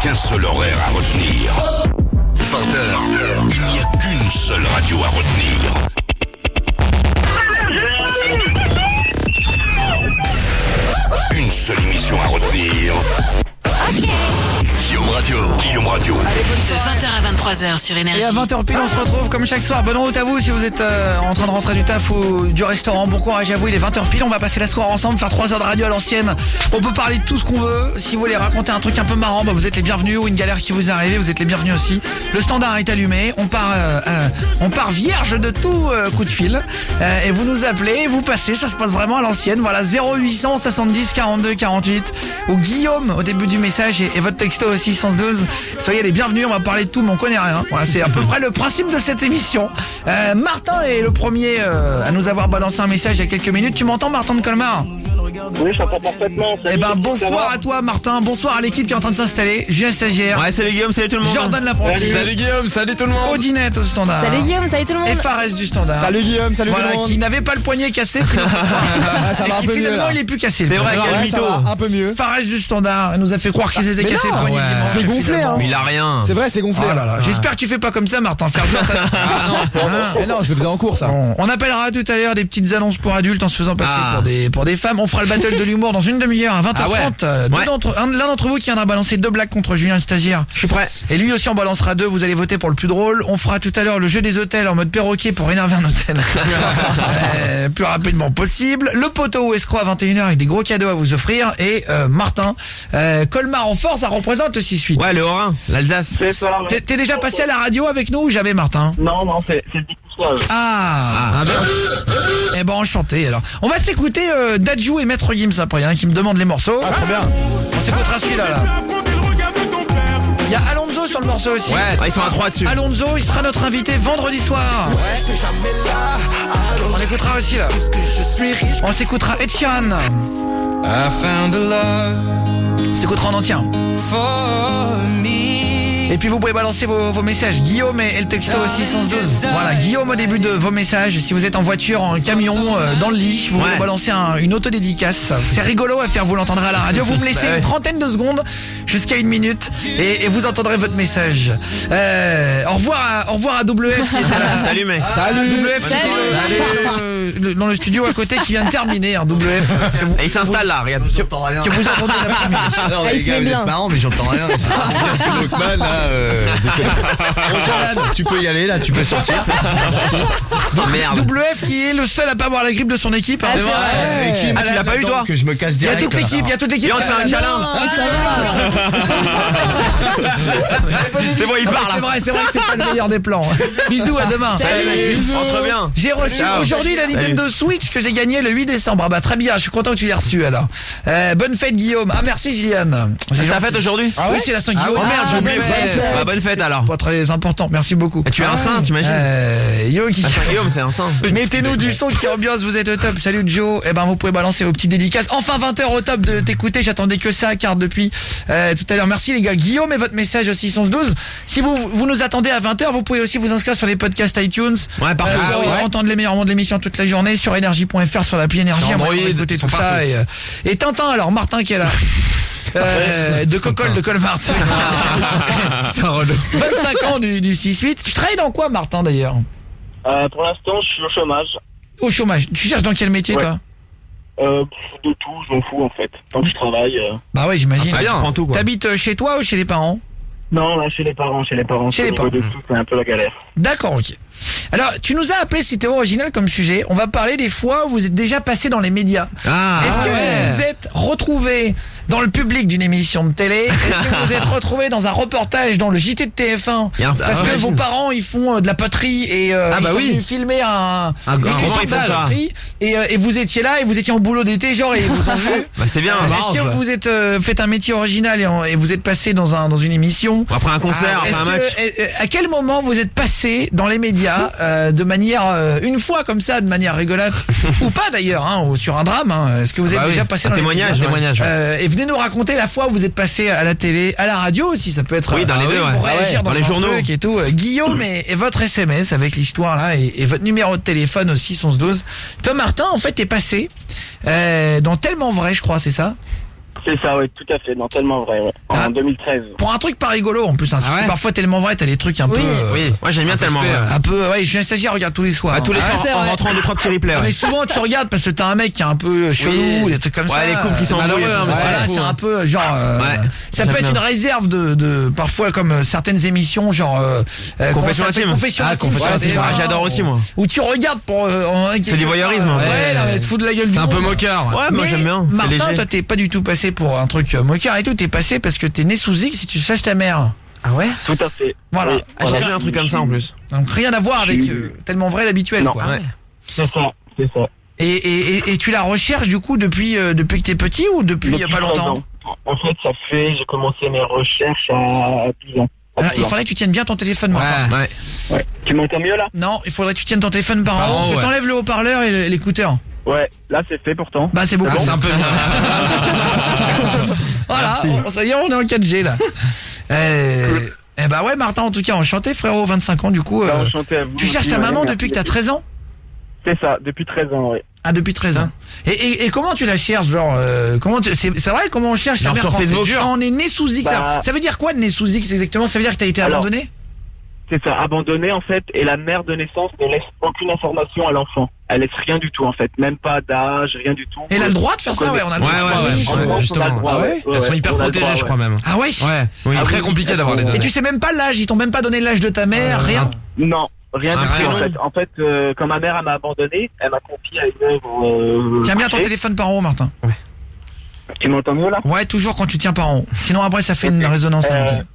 qu'un seul horaire à retenir. 20h, il n'y a qu'une seule radio à retenir. Une seule émission à retenir. Guillaume Radio. De 20h à 23h sur Énergie. Et à 20h pile, on se retrouve comme chaque soir. Bonne route à vous si vous êtes en train de rentrer du taf ou du restaurant. Bon courage à vous, il est 20h pile. On va passer la soirée ensemble, faire 3 heures de radio à l'ancienne. On peut parler de tout ce qu'on veut. Si vous voulez raconter un truc un peu marrant, vous êtes les bienvenus. Ou une galère qui vous est arrivée, vous êtes les bienvenus aussi. Le standard est allumé. On part vierge de tout coup de fil. Et vous nous appelez, vous passez. Ça se passe vraiment à l'ancienne. Voilà, 0800 70 42 48. Ou Guillaume au début du message et votre texto aussi 112. Soyez les bienvenus, on va parler de tout mais on connaît rien. Voilà, c'est à peu près le principe de cette émission. Martin est le premier à nous avoir balancé un message il y a quelques minutes. Tu m'entends, Martin de Colmar? Oui, je t'entends parfaitement. Eh ben bonsoir à toi, Martin. Bonsoir à l'équipe qui est en train de s'installer. Julien Stagiaire. Ouais, salut Guillaume, salut tout le monde. Jordan Laprentis. Salut Guillaume, salut tout le monde. Odinette au standard. Salut Guillaume, salut tout le monde. Et Fares du standard. Salut Guillaume, salut voilà, tout le monde. qui n'avait pas le poignet cassé. Ça va un peu mieux finalement, là. il est plus cassé. C'est vrai, quel mytho. Un peu mieux. Fares du standard nous a fait croire qu'il s'était cassé le poignet dimanche. C'est gonflé, finalement. hein. Mais il a rien. C'est vrai, c'est gonflé. Oh là là. J'espère que tu fais pas comme ça, Martin. Faire dur Mais non, je le faisais en cours ça. Bon, on appellera tout à l'heure des petites annonces pour adultes en se faisant passer Ah. pour des femmes. On fera le battle de l'humour dans une demi-heure à 20h30. Ah ouais. L'un d'entre vous qui viendra balancer 2 blagues contre Julien le Stagiaire. Je suis prêt. Et lui aussi en balancera 2. Vous allez voter pour le plus drôle. On fera tout à l'heure le jeu des hôtels en mode perroquet pour énerver un hôtel. Plus rapidement possible. Le poteau ou escroc à 21h avec des gros cadeaux à vous offrir. Et Martin, Colmar en force, ça représente 6-8. Ouais, le Haut-Rhin, l'Alsace. C'est ça. T'es déjà passé à la radio avec nous ou jamais, Martin? Non, c'est le petit soir. Ah, eh ben enchanté alors. On va s'écouter Dadju et Maître Gims après, qui me demandent les morceaux. Ah, trop bien. On s'écoutera celui-là là. Il y a Alonso sur le morceau aussi. Ouais, ils sont à 3 dessus. Alonso, il sera notre invité vendredi soir. On écoutera aussi là. On s'écoutera Ed Sheeran. On s'écoutera en entier. Et puis vous pouvez balancer vos messages. Guillaume et le texto aussi 612. Voilà, Guillaume au début de vos messages. Si vous êtes en voiture, en camion, dans le lit, vous pouvez balancer une autodédicace. C'est rigolo à faire, vous l'entendrez à la radio. Vous me laissez une trentaine de secondes jusqu'à 1 minute et vous entendrez votre message. Au revoir à WF qui était là. Salut mec. Salut. WF qui était dans le studio à côté qui vient de terminer. WF. Et il s'installe là, regarde. J'entends rien. Que vous entendez l'après-midi. Non, Ah, il se met bien. marrant, mais j'entends rien. Parce que Lockman, là, tu peux y aller, là, tu peux sortir. Merde. WF qui est le seul à pas avoir la grippe de son équipe. Ah, c'est vrai. Ah, tu l'as pas eu toi? Que je me casse Il y a direct. toute l'équipe, Viens, on te fait un câlin. Non, ça va. C'est bon, il part C'est là. vrai que c'est pas le meilleur des plans. Bisous, à demain. Salut. Rentre bien. J'ai reçu Ciao. aujourd'hui la Nintendo Switch que j'ai gagnée le 8 décembre. Ah bah très bien, je suis content que tu l'aies reçue alors. Bonne fête Guillaume. Ah merci Gilliane. C'est ta fête aujourd'hui? Oui, c'est la Saint-Guillaume. Oh merde, j'ai oublié. bonne fête. Bah, bonne fête alors. Pas très important, merci beaucoup. Tu es un saint, t'imagines? Yo qui... Guillaume, c'est un saint. Mettez-nous du son qui ambiance, vous êtes au top. Salut Joe. Eh ben vous pouvez balancer vos petites dédicaces. Enfin 20h au top de t'écouter. J'attendais que ça, car depuis tout à l'heure. Merci les gars. Guillaume et votre message aussi 612. Si vous nous attendez à 20h, vous pouvez aussi vous inscrire sur les podcasts iTunes. Ouais, partout. Pour entendre les meilleurs moments de l'émission toute la journée sur énergie.fr, sur l'appli Énergie. Android, On va écouter tout ça. Et Tintin alors, Martin qui est là. De Cocol de Colmar. 25 ans du 6-8. Tu travailles dans quoi, Martin, d'ailleurs? Pour l'instant, je suis au chômage. Au chômage. Tu cherches dans quel métier, Ouais. toi? De tout, je m'en fous en fait. Tant que je travaille. Bah ouais, j'imagine. Ah, tu prends tout quoi. T'habites chez toi ou chez les parents? Non, là, chez les parents. Chez les Au niveau parents. de tout, c'est un peu la galère. D'accord, ok. Alors, tu nous as appelé, c'était original comme sujet. On va parler des fois où vous êtes déjà passé dans les médias. Ah. Est-ce que ouais. vous êtes retrouvé dans le public d'une émission de télé? Est-ce que vous êtes retrouvé dans un reportage dans le JT de TF1? Parce que vos parents, ils font de la poterie et ils sont venus filmer un ils font ça. poterie et vous étiez là et vous étiez en boulot d'été genre et ils vous ont vu. Bah c'est bien. Est-ce que vous êtes fait un métier original et vous êtes passé dans une émission? Après un concert, après un match. À quel moment vous êtes passé dans les médias de manière une fois comme ça, de manière rigolote ou pas d'ailleurs, ou sur un drame? Est-ce que vous êtes déjà passé dans les médias? Témoignage. Et venez nous raconter la fois où vous êtes passé à la télé, à la radio aussi, ça peut être dans les deux, pour ouais. réagir Dans dans les un journaux. truc et tout. Guillaume et votre SMS avec l'histoire là et votre numéro de téléphone aussi 1112. Toi Martin, en fait t'es passé dans Tellement Vrai, je crois, c'est ça? C'est ça, oui, tout à fait, non, tellement vrai, ouais. En Ah. 2013. Pour un truc pas rigolo en plus, hein, Ah ouais. c'est parfois tellement vrai, t'as des trucs un peu... Oui. Moi j'aime bien tellement. fait, Un peu, ouais, je suis un stagiaire, regarde tous les soirs. Ouais, tous les hein. soirs c'est en vrai. rentrant 2-3 petits replays. Mais Ouais. souvent tu regardes parce que t'as un mec qui est un peu chelou, Oui. des trucs comme ça. Ouais, les couples qui sont malheureux, embrouillés. hein, mais Voilà, fou, c'est hein. un peu genre Ouais. ça peut J'aime être bien. une réserve de parfois comme certaines émissions genre Confession intime. Confession Ah, intime. Confession Ouais, intime. c'est ça. Ah, j'adore aussi moi. Où tu regardes pour C'est du voyeurisme. Ouais, non, mais se fout de la gueule du C'est un peu monde. moqueur. Ouais, moi Mais j'aime bien. C'est Martin, léger. toi t'es pas du tout passé pour un truc moqueur et tout, t'es passé parce que t'es né sous X si tu saches ta mère. Ah ouais? Tout à fait. Voilà. Oui, Ah, j'ai vu un truc comme ça en plus. Donc rien à voir avec tellement vrai l'habituel Non. quoi. Ouais. C'est ça, c'est ça. Et tu la recherches du coup depuis que t'es petit ou depuis il y a pas 13 longtemps? ans. En fait, j'ai commencé mes recherches à 10 ans. Alors, il faudrait que tu tiennes bien ton téléphone, Martin. Ouais. Ouais. Ouais. Tu m'entends mieux là? Non, il faudrait que tu tiennes ton téléphone par Par en en haut, haut, que ouais. t'enlèves le haut-parleur et l'écouteur. Ouais, là c'est fait pourtant. Bah c'est beaucoup. Ah, c'est un peu. Voilà, ça y est, on est en 4G là. Eh bah ouais, Martin, en tout cas, enchanté, frérot, 25 ans du coup. Bah, enchanté à vous. Tu cherches ta Ouais, maman merci. depuis que t'as 13 ans? C'est ça, depuis 13 ans, oui. Ah, depuis 13 ans. Et comment tu la cherches, genre c'est vrai comment on cherche Genre sa mère sur quand, Facebook. quand on est né sous X? Bah- Ça veut dire quoi de né sous X exactement? Ça veut dire que t'as été Alors, abandonné? C'est ça, abandonné en fait, et la mère de naissance ne laisse aucune information à l'enfant. Elle laisse rien du tout en fait, même pas d'âge, rien du tout. Et elle a le droit de faire ça? Ouais, on a le droit. Ouais, En ouais, France, on a le justement. droit, Ah ouais Elles sont hyper on a le protégées, droit, je crois même. Ah ouais? Ouais. Oui. C'est très oui, compliqué d'avoir les Et données. Et tu sais même pas l'âge, ils t'ont même pas donné l'âge de ta mère, rien? Non, rien Un du tout prénom. en fait. En fait, quand ma mère elle m'a abandonné, elle m'a confié à une œuvre. Tiens bien ton téléphone par en haut, Martin. Tu m'entends mieux là? Ouais, toujours quand tu tiens par en haut. Sinon après ça fait une résonance à l'antenne.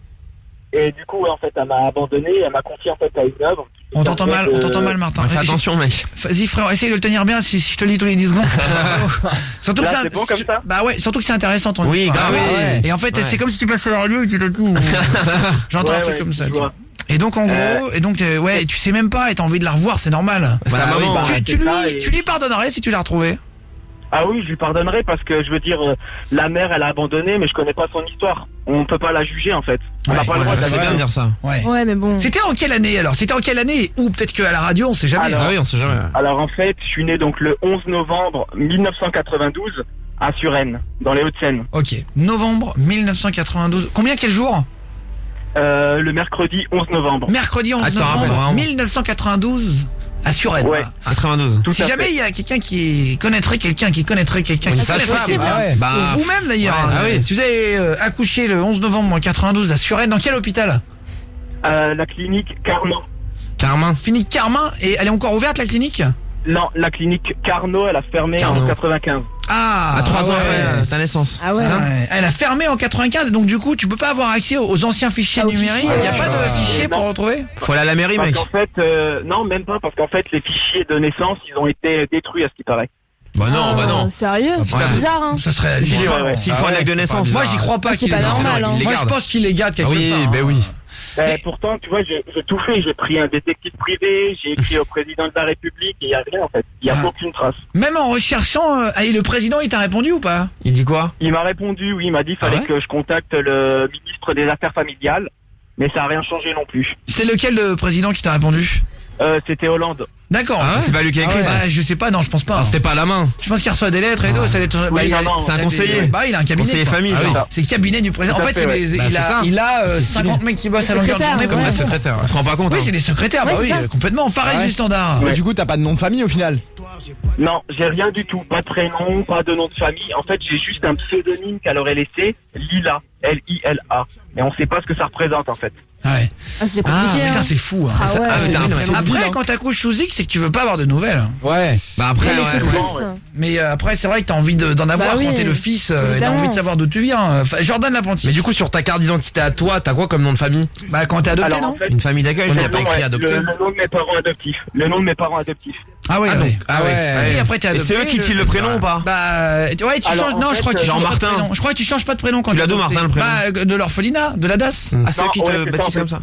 Et du coup, ouais, en fait, elle m'a abandonné, elle m'a confié en fait à une œuvre. On t'entend mal, Martin. Ouais, fais attention mec. Vas-y frère, essaye de le tenir bien si je te le dis tous les 10 secondes. Surtout Là, que c'est bon comme ça? Bah ouais, surtout que c'est intéressant ton Oui, histoire. grave. ouais. Et en fait, Ouais. c'est comme si tu passais à la radio et tu te tout. J'entends un Ouais, truc ouais, comme ça. je vois. Et donc en gros, ouais, tu sais même pas et t'as envie de la revoir, c'est normal. C'est ta Bah oui, maman. bah, Tu c'est ça, et- lui pardonnerais si tu l'as retrouvée? Ah oui, je lui pardonnerai parce que je veux dire, la mère elle a abandonné, mais je connais pas son histoire. On peut pas la juger en fait. On n'a Ouais, pas le droit Ça de c'est la bien de dire ça. Ouais. Ouais, mais bon. C'était en quelle année alors? C'était en quelle année? Ou peut-être qu'à la radio, on sait jamais. Alors, Ah oui, on sait jamais. Alors en fait, je suis né donc le 11 novembre 1992 à Suresnes, dans les Hauts-de-Seine. Ok, novembre 1992. Combien, quel jour? Le mercredi 11 novembre. Mercredi 11 Ah, tu t'en rappelles, novembre vraiment 1992 à Suresnes. Ouais. Voilà. 92. Tout Si à jamais fait. il y a quelqu'un qui connaîtrait quelqu'un qui connaîtrait quelqu'un Une qui sage-femme. connaîtrait possible, quelqu'un, hein. Bah, ou vous-même d'ailleurs, ouais, ah oui. si vous avez accouché le 11 novembre 92 à Suresnes, dans quel hôpital? La clinique Carnot. Carmin. Clinique Carmin, et elle est encore ouverte la clinique? Non, la clinique Carnot, elle a fermé Carnot. en 95. Ah, À 3 ans ouais. après ta naissance. Ah ouais. Ouais. Elle a fermé en 95, donc du coup tu peux pas avoir accès aux anciens fichiers Ah, aux numériques. fichiers, Il n'y a ouais. pas de fichiers pour Non. retrouver? Faut aller à la mairie Parce mec. qu'en fait, non, même pas, parce qu'en fait, les fichiers de naissance, ils ont été détruits à ce qui paraît. Bah non, bah non. Sérieux? Ouais. C'est bizarre, hein. Ça serait hallucinant. Ouais, ouais. S'il faut un acte de naissance. Moi j'y crois pas C'est qu'il pas les garde. normal, Non, hein. Moi je garde. pense qu'il les garde quelque Ah oui, part. ben hein. oui. Mais- Pourtant, tu vois, j'ai tout fait. J'ai pris un détective privé, j'ai écrit au président de la République, et il n'y a rien en fait. Il n'y a Ah. aucune trace. Même en recherchant, et le président il t'a répondu ou pas? Il dit quoi? Il m'a répondu, oui, il m'a dit qu'il fallait Ah ouais que je contacte le ministre des Affaires familiales, mais ça n'a rien changé non plus. C'était lequel le président qui t'a répondu? C'était Hollande. D'accord. Ah ouais. C'est pas lui qui a écrit ça. Bah, je sais pas, non, je pense pas. Ah, c'était pas à la main. Je pense qu'il reçoit des lettres et tout. Ça doit être. Oui, il a- non, non, il c'est un a des- conseiller. Bah, il a un cabinet. Conseiller quoi. famille, Ah oui. genre. C'est le cabinet du président. Tout En à fait, fait, c'est ouais. des, Bah, il c'est a, ça. il a C'est 50 mecs qui bossent à longueur de Secrétaire, journée comme ouais. la Secrétaire. On se rend pas compte. Oui, hein. c'est des secrétaires. Ouais, Bah c'est oui, ça. complètement. Pareil Ouais. du standard. Mais du coup, t'as pas de nom de famille au final. Non, j'ai rien du tout. Pas de prénom, pas de nom de famille. En fait, j'ai juste un pseudonyme qu'elle aurait laissé, Lila. L-I-L-A. Mais on sait pas ce que ça représente en fait. Ouais. Ah, c'est compliqué, hein. Putain, c'est fou. Hein. Ah ouais. Ah, c'était un prénom. Après, quand t'accouches sous X, c'est que tu veux pas avoir de nouvelles. Ouais. Bah après, Mais c'est ouais. triste. Mais après, c'est vrai que t'as envie d'en avoir Bah oui, quand t'es le fils. Et t'as évidemment. envie de savoir d'où tu viens. Enfin, Jordan l'apprenti. Mais du coup, sur ta carte d'identité à toi, t'as quoi comme nom de famille? Bah, quand t'es adopté, Alors non? en fait, Une famille d'accueil. On genre. y a pas écrit adopté. le nom de mes parents adoptifs. Le nom de mes parents adoptifs. Ah oui, oui. Ah ouais. Et après, t'es Et adopté. c'est eux qui te filent le prénom ou pas? Bah, ouais, tu Alors, changes. en Non, fait, je crois que tu genre changes pas de Martin. prénom. Je crois que tu changes pas de prénom quand Tu t'es l'as d'où, adopté. Martin, le prénom Bah, de l'orphelinat, de la DAS. Ah, c'est eux qui Non, ouais, te c'est ça, baptisent en fait. comme ça.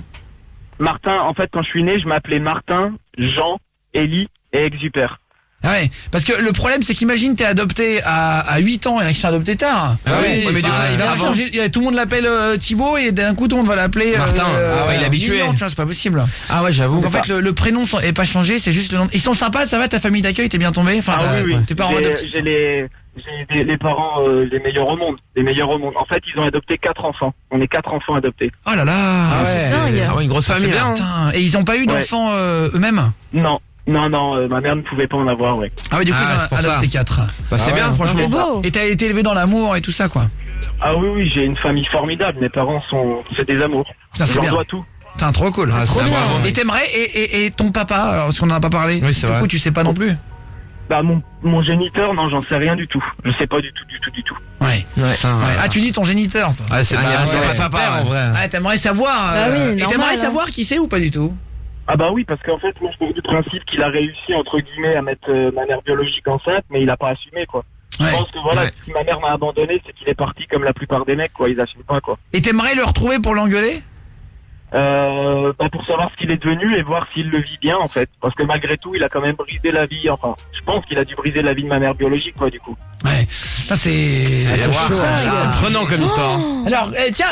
Martin, en fait, quand je suis né, je m'appelais Martin, Jean, Élie et Exupère. Ah ouais, parce que le problème c'est qu'imagine t'es adopté à 8 ans et qui sont adoptés tard. Ah oui, mais Bah, il va avant. changer, tout le monde l'appelle Thibaut et d'un coup tout le monde va l'appeler Martin. Ah ouais, il est habitué. Guillaume, tu vois, c'est pas possible. Ah ouais, j'avoue. Donc en fait le prénom est pas changé, c'est juste le nom. Ils sont sympas, ça va, ta famille d'accueil, t'es bien tombé. Enfin, Ah oui, oui. tes parents J'ai- adoptifs. J'ai les parents les meilleurs au monde. Les meilleurs au monde. En fait, ils ont adopté 4 enfants. On est 4 enfants adoptés. Oh là là. Ah C'est dingue. Ah ouais, une grosse famille c'est là. bien. Putain. Et ils ont pas eu d'enfants eux-mêmes? Non, ma mère ne pouvait pas en avoir, ouais. Ah oui, du coup, Ah, ils c'est ont pour ça. adopté 4. Bah c'est Ah bien ouais. franchement. C'est beau. Et t'as été élevé dans l'amour et tout ça, quoi. Ah oui, j'ai une famille formidable. Mes parents c'est des amours. Putain, c'est Je leur bien. dois tout. Putain, trop cool. Ah, Trop c'est un bien. bravo, Et mec. t'aimerais, et ton papa, alors, parce qu'on en a pas parlé. Oui, c'est Du vrai. coup, tu sais pas non plus. Bah mon géniteur, non, j'en sais rien du tout. Je sais pas du tout. Ouais. Putain, Ouais. Ah, tu dis ton géniteur, toi. ouais, c'est Ah, pas c'est ouais, pas son papa, père, en ouais. vrai. Ah, t'aimerais savoir. Bah oui, et normal, t'aimerais hein. savoir qui c'est ou pas du tout? Ah bah oui, parce qu'en fait, moi je pars du principe qu'il a réussi, entre guillemets, à mettre ma mère biologique enceinte, mais il a pas assumé, quoi. Ouais. Je pense que voilà, Ouais. si ma mère m'a abandonné, c'est qu'il est parti comme la plupart des mecs, quoi. Ils assument pas, quoi. Et t'aimerais le retrouver pour l'engueuler? Bah pour savoir ce qu'il est devenu et voir s'il le vit bien, en fait. Parce que malgré tout, il a quand même brisé la vie, enfin, je pense qu'il a dû briser la vie de ma mère biologique, quoi, du coup. Ouais. Ça, c'est C'est chaud, hein. c'est prenant comme histoire. Alors, tiens,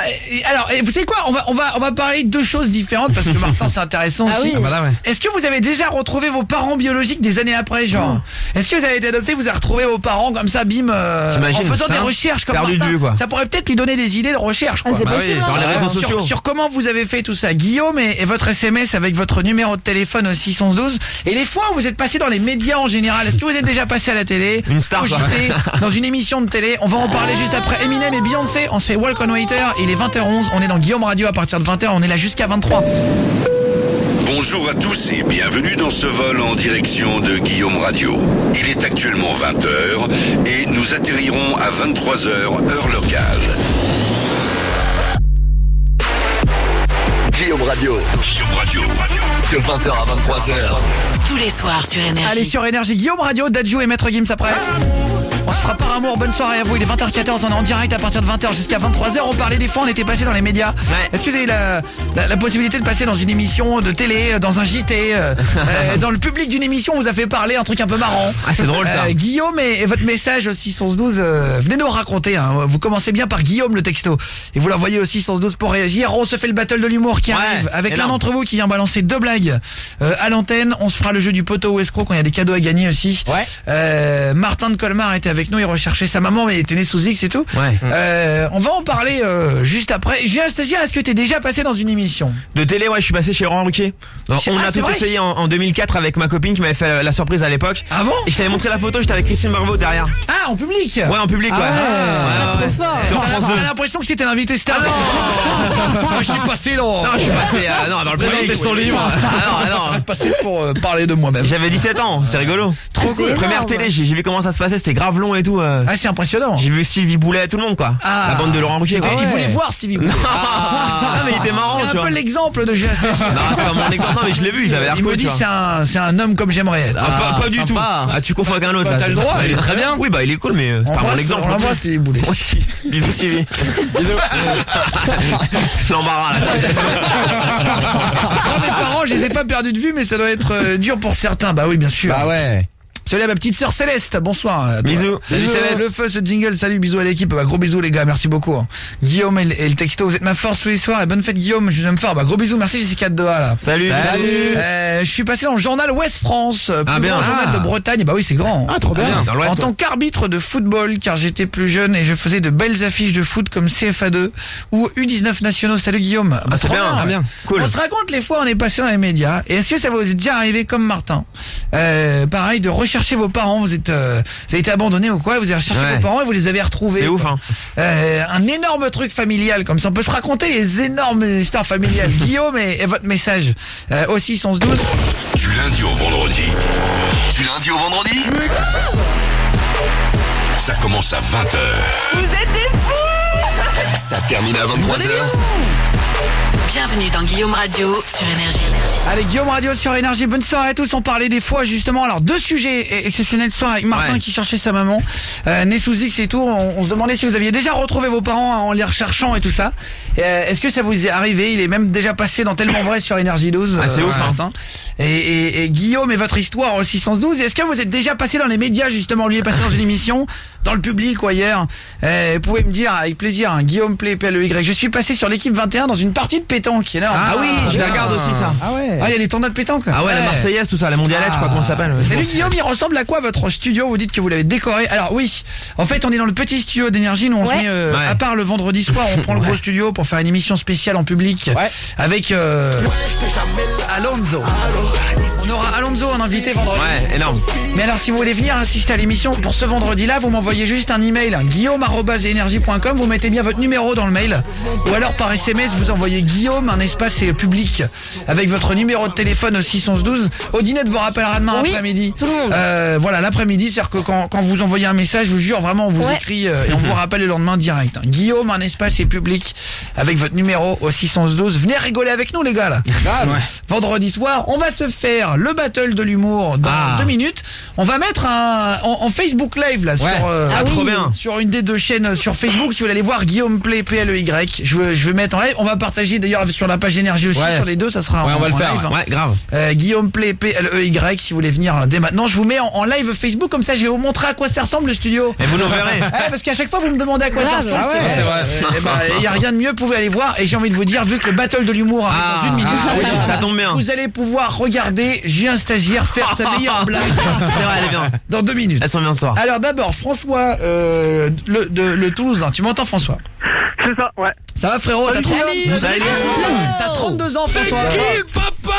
vous savez quoi? On va parler de deux choses différentes parce que Martin, c'est intéressant Ah aussi. oui. Ah bah là, ouais. Est-ce que vous avez déjà retrouvé vos parents biologiques des années après, genre? Est-ce que vous avez été adopté, vous avez retrouvé vos parents comme ça, bim, en T'imagines, faisant des ça recherches comme Perdu de Martin? vue, quoi. Ça pourrait peut-être lui donner des idées de recherche, quoi. Ah, c'est Bah oui, possible. dans hein. les réseaux sociaux. Sur comment vous avez fait tout ça. Guillaume et votre SMS avec votre numéro de téléphone au 612. Et les fois où vous êtes passé dans les médias en général, est-ce que vous êtes déjà passé à la télé? Une star, au quoi. JT, dans une émission de télé? On va en parler juste après Eminem et Beyoncé. On se fait Walk on Waiter. Il est 20h11. On est dans Guillaume Radio à partir de 20h. On est là jusqu'à 23. Bonjour à tous et bienvenue dans ce vol en direction de Guillaume Radio. Il est actuellement 20h et nous atterrirons à 23h heure locale. Guillaume Radio. Guillaume Radio. De 20h à 23h. Tous les soirs sur Énergie. Allez sur Énergie. Guillaume Radio, Dadju et Maître Gims après. On se fera par amour. Bonne soirée à vous. Il est 20h14. On est en direct à partir de 20h jusqu'à 23h. On parlait des fois, on était passé dans les médias. Ouais. Est-ce que vous avez la possibilité de passer dans une émission de télé, dans un JT, dans le public d'une émission, on vous a fait parler un truc un peu marrant? Ah c'est drôle ça. Guillaume et votre message au 612, venez nous raconter. Hein. Vous commencez bien par Guillaume le texto et vous l'envoyez au 612 pour réagir. On se fait le battle de l'humour qui Ouais, arrive avec l'un énorme. d'entre vous qui vient balancer 2 blagues à l'antenne. On se fera le jeu du poteau ou escroc quand il y a des cadeaux à gagner aussi. Ouais. Martin de Colmar était avec nous, il recherchait sa maman mais il était né sous X et tout. Ouais. On va en parler juste après. Julien Stagiaire, est-ce que t'es déjà passé dans une émission? De télé, ouais, je suis passé chez Laurent Ruquier. On Ah, a c'est tout vrai essayé en 2004 avec ma copine qui m'avait fait la surprise à l'époque. Ah bon? Et je t'avais montré la photo, j'étais avec Christine Barbeau derrière. Ah, en public? Ouais, en public, ouais. Ah, Ouais, ouais. trop fort. Sur France 2. On a l'impression que c'était l'invité star. Moi, je suis passé là. Non, je suis passé non, dans le Présenter public. son livre. Ah non. Passé pour parler de moi-même. J'avais 17 ans, c'était rigolo. Trop C'est cool. énorme. Première télé, j'ai vu comment ça se passait, c'était grave long et tout. Ah, c'est impressionnant. J'ai vu Sylvie Boulet, tout le monde quoi. Ah. La bande de Laurent Ruquier. Il voulait voir Stevie Boulet. Ah, mais il était marrant, C'est tu un vois. peu l'exemple de Julien Stagiaire. Non, c'est pas mon exemple, non, mais je l'ai vu, ils avaient l'air Il me cool, tu dit vois. c'est un homme comme j'aimerais être. Ah, pas du sympa. tout. Ah, tu confonds avec un autre. Bah, là, t'as c'est le droit, pas- il est très bien. Oui, bah il est cool, mais c'est pas mon exemple. On non l'embrasse plus. Stevie Boulet. Oui. Bisous Sylvie. Bisous. L'embarras là. Moi, mes parents, je les ai pas perdus de vue, mais ça doit être dur pour certains. Bah oui, bien sûr. Bah ouais. Salut à ma petite sœur Céleste, bonsoir. à toi. Bisous. Salut Bisous. Céleste. Le feu, ce jingle, salut, bisous à l'équipe. Bah, gros bisous les gars, merci beaucoup. hein. Guillaume et le texto, vous êtes ma force tous les soirs et bonne fête Guillaume, je vous aime fort. Bah gros bisous, merci Jessica de Doha là. Salut. Salut. Je suis passé dans le journal Ouest France, plus bien. grand journal Ah. de Bretagne. Bah oui, c'est grand. Ah, trop bien. Dans l'Ouest, En tant qu'arbitre de football, car j'étais plus jeune et je faisais de belles affiches de foot comme CFA2 ou U19 nationaux. Salut Guillaume. Bah, c'est trop bien. Ah, bien. Cool. On se raconte les fois où on est passé dans les médias. Et est-ce que ça vous est déjà arrivé comme Martin, pareil, de rechercher vos parents? Vous avez été abandonné ou quoi? Vous avez recherché Ouais. vos parents et vous les avez retrouvés. C'est ouf, quoi. hein. Un énorme truc familial comme ça. On peut se raconter les énormes histoires familiales. Guillaume et votre message au 612. Du lundi au vendredi. Du lundi au vendredi Ça commence à 20h. Vous êtes des fous Ça termine à 23h. Bienvenue dans Guillaume Radio sur Énergie. Allez, Guillaume Radio sur Énergie. Bonne soirée à tous. On parlait des fois justement. Alors 2 sujets exceptionnels ce soir avec Martin Ouais. qui cherchait sa maman, né sous X et tout. On se demandait si vous aviez déjà retrouvé vos parents en les recherchant et tout ça. Est-ce que ça vous est arrivé? Il est même déjà passé dans Tellement Vrai sur Énergie 12. Ah, c'est ouf, hein. Martin. Et Guillaume et votre histoire au 612. Est-ce que vous êtes déjà passé dans les médias justement? Lui est passé dans une émission. dans le public ou ailleurs. Vous pouvez me dire avec plaisir, hein, Guillaume Play, PLEY. Je suis passé sur l'équipe 21 dans une partie de pétanque, énorme. Ah oui, je la regarde aussi ça. Ah ouais. Ah, il y a des tournois de pétanque. Ah ouais, la Marseillaise, tout ça, la mondialette, je crois comment ça s'appelle. Salut Guillaume, il ressemble à quoi votre studio? Vous dites que vous l'avez décoré. Alors oui, en fait on est dans le petit studio d'énergie. Nous on se met à part le vendredi soir, on prend le gros studio pour faire une émission spéciale en public avec Alonso. On aura Alonso en invité vendredi. Ouais, énorme. Mais alors si vous voulez venir assister à l'émission pour ce vendredi-là, vous m'envoyez juste un email, guillaume@energie.com, vous mettez bien votre numéro dans le mail, ou alors par SMS vous envoyez Guillaume, un espace public, avec votre numéro de téléphone au 611-12. Odinette vous rappellera demain après-midi. Tout le monde. Voilà, l'après-midi, c'est-à-dire que quand vous envoyez un message, je vous jure, vraiment, on vous écrit et on vous rappelle le lendemain direct. Hein. Guillaume, un espace public, avec votre numéro au 611-12. Venez rigoler avec nous, les gars, là. Vendredi soir, on va se faire le battle de l'humour dans 2 minutes. On va mettre en Facebook Live, là, trop bien. sur une des 2 chaînes sur Facebook. Si vous voulez aller voir Guillaume Play, PLEY, je vais mettre en live. On va partager d'ailleurs sur la page énergie aussi, sur les 2, ça sera on va le faire. live. Ouais, grave. Guillaume Play, PLEY, si vous voulez venir dès maintenant. Je vous mets en live Facebook, comme ça je vais vous montrer à quoi ça ressemble le studio. Et vous nous verrez. Parce qu'à chaque fois vous me demandez à quoi ça ressemble. C'est vrai. Il y a rien de mieux, vous pouvez aller voir. Et j'ai envie de vous dire, vu que le battle de l'humour arrive dans 1 minute, ça tombe bien. vous allez pouvoir regarder Julien Stagiaire faire sa meilleure blague. C'est vrai, elle est bien. Dans 2 minutes. Elle sent bien ce soir. Alors d'abord François le Toulousain. Tu m'entends François? C'est ça, ouais. Ça va frérot? T'as 32 ans François. Papa?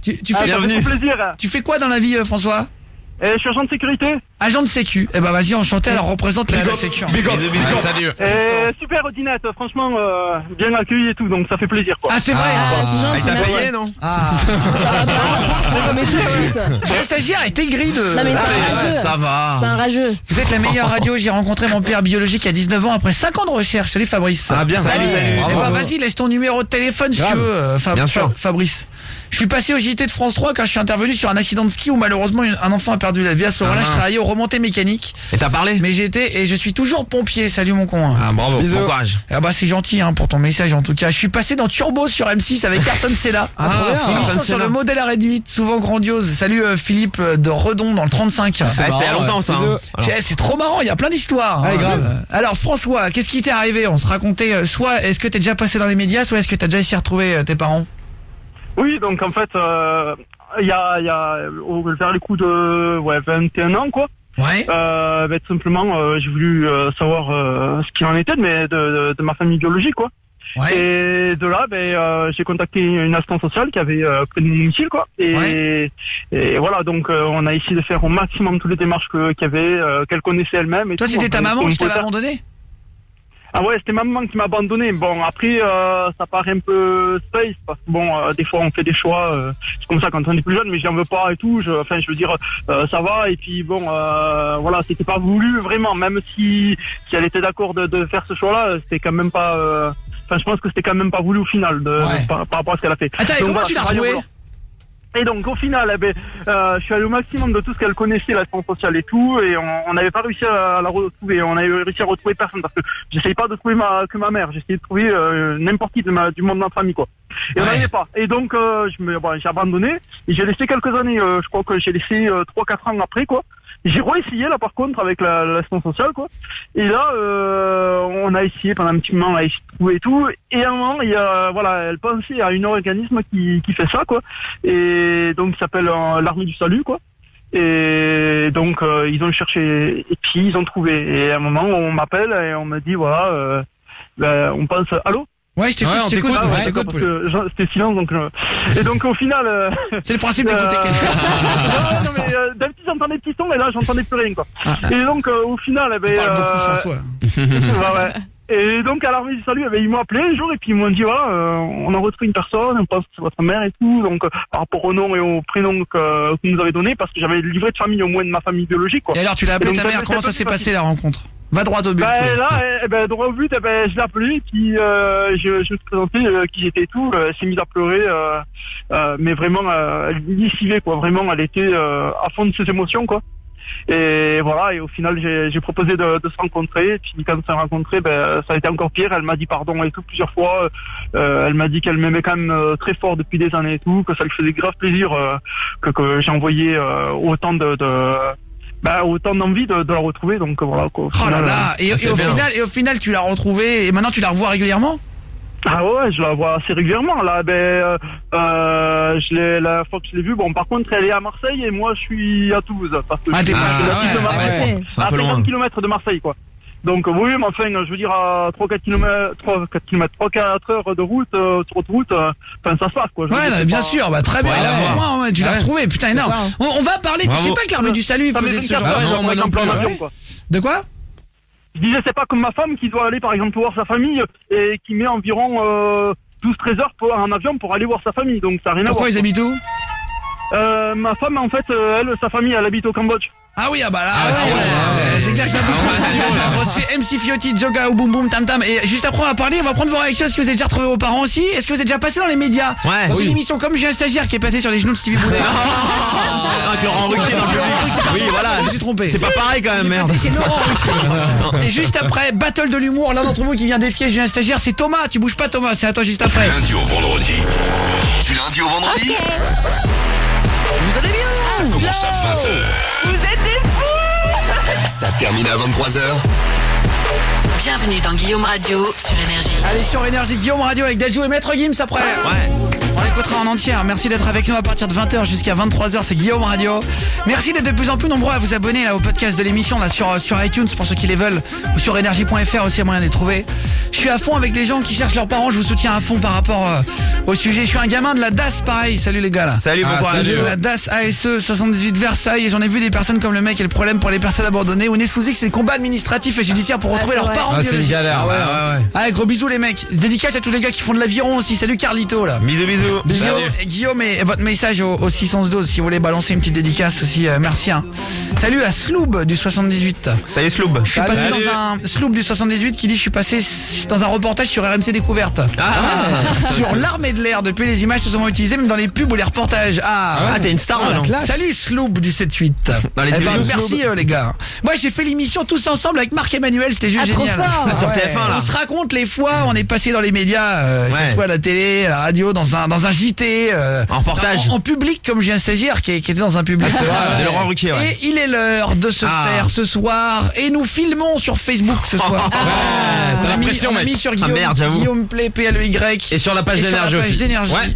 Tu fais bienvenue. Ça fait plaisir. Tu fais quoi dans la vie François? Je suis agent de sécurité. Agent de sécu. Eh ben vas-y, enchanté, alors représente la sécu. Salut. Super Odinette, franchement, bien accueilli et tout, donc ça fait plaisir, quoi. Ah c'est vrai. C'est Il gentil. t'a merci. payé, non? Ah. Ça va pas. Mais tout de suite. Le stagiaire est aigri de... Non mais c'est un rageux. Ça va. C'est un rageux. Vous êtes la meilleure radio. J'ai rencontré mon père biologique à 19 ans après 5 ans de recherche. Salut Fabrice. Ah bien. Salut. Eh Bravo. ben vas-y, laisse ton numéro de téléphone si tu veux, Bien sûr. Fabrice. Je suis passé au JT de France 3 quand je suis intervenu sur un accident de ski où malheureusement un enfant a perdu la vie. À ce moment-là, je travaillais aux remontées mécaniques. Et t'as parlé? Mais je suis toujours pompier. Salut mon con. Ah bravo. Bon courage. Ah bah c'est gentil pour ton message en tout cas. Je suis passé dans Turbo sur M6 avec Ayrton Senna. trop bien. Émission Ayrton sur Senna. le modèle à réduite, souvent grandiose. Salut Philippe de Redon dans le 35. C'était il y a longtemps ça. hein. Alors, C'est trop marrant, il y a plein d'histoires. Ouais, grave. Alors François, qu'est-ce qui t'est arrivé? On se racontait, soit est-ce que t'es déjà passé dans les médias, soit est-ce que t'as déjà essayé de retrouver tes parents? Oui, donc en fait, il y a vers les coups de 21 ans, quoi. Ouais. Tout simplement, j'ai voulu savoir ce qu'il en était de ma famille biologique, quoi. Ouais. Et de là, j'ai contacté une assistante sociale qui avait près de mon domicile, quoi. Et voilà, donc on a essayé de faire au maximum toutes les démarches qu'il y avait, qu'elle connaissait elle-même. Et Toi tout. c'était ta Enfin, maman on qui pouvait t'avait faire- abandonné? Ah ouais, c'était ma maman qui m'a abandonné. Bon, après, ça paraît un peu space, parce que bon, des fois on fait des choix, c'est comme ça quand on est plus jeune, mais j'en veux pas et tout. Je veux dire, ça va. Et puis bon, voilà, c'était pas voulu vraiment, même si elle était d'accord de faire ce choix-là, c'était quand même pas. Je pense que c'était quand même pas voulu au final, par rapport à ce qu'elle a fait. Attends, et Donc, comment voilà, tu l'as c'est pas retrouvé? violent. Et donc au final, je suis allé au maximum de tout ce qu'elle connaissait, l'assistance sociale et tout, et on n'avait pas réussi à la retrouver. On avait réussi à retrouver personne parce que j'essayais pas de trouver que ma mère, j'essayais de trouver n'importe qui du monde de ma famille, quoi. Et on n'arrivait pas. Et donc j'ai abandonné et j'ai laissé quelques années. Je crois que j'ai laissé 3-4 ans après, quoi. J'ai réessayé là par contre avec l'assistance sociale, quoi. Et là on a essayé pendant un petit moment à essayer de trouver et tout. Et à un moment elle pensait à un organisme qui fait ça, quoi. Et donc il s'appelle l'Armée du Salut, quoi. Et donc ils ont cherché et puis ils ont trouvé. Et à un moment on m'appelle et on me dit voilà on pense. Allô? Ouais, je t'écoute, Ouais, on je t'écoute, t'écoute, je ouais. t'écoute, Parce Paul. que c'était silence, donc et donc au final C'est le principe d'écouter quelqu'un. non mais d'habitude j'entendais des petits sons et là j'entendais plus rien, quoi. Ah. Et donc au final On parle beaucoup François. ouais. Et donc à l'Armée du Salut, ils m'ont appelé un jour et puis ils m'ont dit voilà, on a retrouvé une personne, on pense que c'est votre mère et tout, donc par rapport au nom et au prénom que vous nous avez donné, parce que j'avais le livret de famille au moins de ma famille biologique, quoi. Et alors tu l'as appelé Et donc, ta mère, ça, comment c'est ça pas s'est plus passé la rencontre? Va droit au but. Paul. Droit au but, je l'ai appelé et puis je me suis présenté qui j'étais et tout, elle s'est mise à pleurer, mais vraiment elle lessivait, quoi, vraiment elle était à fond de ses émotions, quoi. Et voilà, et au final j'ai proposé de se rencontrer, et puis quand on s'est rencontrés, ça a été encore pire, elle m'a dit pardon et tout plusieurs fois, elle m'a dit qu'elle m'aimait quand même très fort depuis des années et tout, que ça lui faisait grave plaisir que j'ai envoyé autant autant d'envie de la retrouver, donc voilà quoi. Oh là là. Et au final, tu l'as retrouvée et maintenant tu la revois régulièrement? Ah ouais, je la vois assez régulièrement là. La fois que je l'ai vue, bon par contre elle est à Marseille et moi je suis à Toulouse parce que t'es c'est un peu loin. 50 km de Marseille quoi. Donc oui, mais enfin je veux dire à 3-4 heures de route, sur route, ça se passe quoi. Bien sûr, très bien. Ouais, tu l'as retrouvé, putain énorme. On va parler, tu sais pas que l'armée du salut faisait ce genre de quoi? Je disais, c'est pas comme ma femme qui doit aller par exemple voir sa famille et qui met environ 12-13 heures en avion pour aller voir sa famille, donc ça n'a rien à voir. Pourquoi ils habitent où? Ma femme en fait, sa famille elle habite au Cambodge. Ah oui, là, c'est clair que ça on se fait MC Fiotti, Joga ou Boum Boum Tam Tam. Et juste après on va parler, on va prendre vos réactions. Est-ce que vous avez déjà retrouvé vos parents aussi? Est-ce que vous êtes déjà passé dans les médias? Dans une émission comme J'ai un stagiaire qui est passé sur les genoux de Stevie Boulet. Avec Laurent Ruquier dans le public. Oui, voilà. Je me suis trompé. C'est pas pareil quand même, merde. C'est Laurent Ruquier. Et juste après, battle de l'humour, l'un d'entre vous qui vient défier J'ai un stagiaire, c'est Thomas. Tu bouges pas Thomas, c'est à toi juste après. Du lundi au vendredi. Du lundi au vendredi. Vous allez bien? Ça commence à 20h. Vous êtes des fous! Ça termine à 23h. Bienvenue dans Guillaume Radio sur Énergie. Allez sur Énergie, Guillaume Radio avec Dajou et Maître Gims après. On l'écoutera en entière. Merci d'être avec nous à partir de 20h jusqu'à 23h, c'est Guillaume Radio. Merci d'être de plus en plus nombreux à vous abonner là au podcast de l'émission là sur iTunes pour ceux qui les veulent, ou sur énergie.fr aussi, il y a moyen de les trouver. Je suis à fond avec les gens qui cherchent leurs parents, je vous soutiens à fond par rapport au sujet. Je suis un gamin de la DAS pareil. Salut les gars là. Salut, bon courage. La DAS ASE 78 Versailles, et j'en ai vu des personnes comme le mec et le problème pour les personnes abandonnées. On est sous X, c'est le combat administratif et judiciaire pour retrouver leurs parents. C'est une galère. Allez, gros bisous les mecs. Dédicace à tous les gars qui font de l'aviron aussi. Salut Carlito là. Bisous. Guillaume, et votre message au 612 si vous voulez balancer une petite dédicace aussi, merci. Salut à Sloob du 78. Salut Sloob. Je suis passé dans un Sloob du 78 qui dit je suis passé dans un reportage sur RMC Découverte. Sur l'armée de l'air. Depuis les images se sont utilisées même dans les pubs ou les reportages. T'es une star maintenant. Salut Sloob du 78. Merci les gars. Moi j'ai fait l'émission tous ensemble avec Marc Emmanuel, c'était juste génial. Sur TF1 là. On se raconte les fois on est passé dans les médias, que ce soit à la télé, à la radio, dans un JT, en reportage, en public, comme j'ai un stagiaire qui était dans un public. De Laurent Ruquier. Et il est l'heure de se faire ce soir, et nous filmons sur Facebook ce soir. T'as l'impression, on a mis sur Guillaume, j'avoue. Play PLEY, et sur la page d'énergie aussi.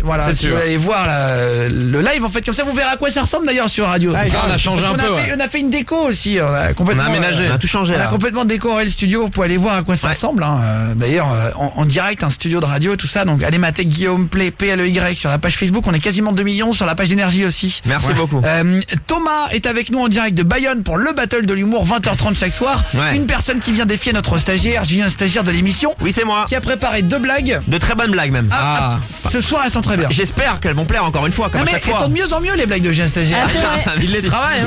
Voilà, si vous allez voir le live en fait comme ça, vous verrez à quoi ça ressemble d'ailleurs sur radio. On a changé un peu. On a fait une déco aussi, on a complètement aménagé, on a tout changé. On a complètement décoré le studio. Vous pouvez aller voir à quoi ça ressemble. D'ailleurs, en direct, un studio de radio, tout ça. Donc allez mater Guillaume Play PLEY sur la page Facebook. On est quasiment 2 millions sur la page d'énergie aussi. Merci beaucoup. Thomas est avec nous en direct de Bayonne pour le battle de l'humour, 20h30 chaque soir. Une personne qui vient défier notre stagiaire, Julien, stagiaire de l'émission. Oui, c'est moi. Qui a préparé 2 blagues. De très bonnes blagues même. Ce soar elles sont très bien. J'espère qu'elles vont plaire encore une fois, comme à chaque fois. Elles sont de mieux en mieux les blagues de Julien stagiaire. C'est vrai. Il les travaille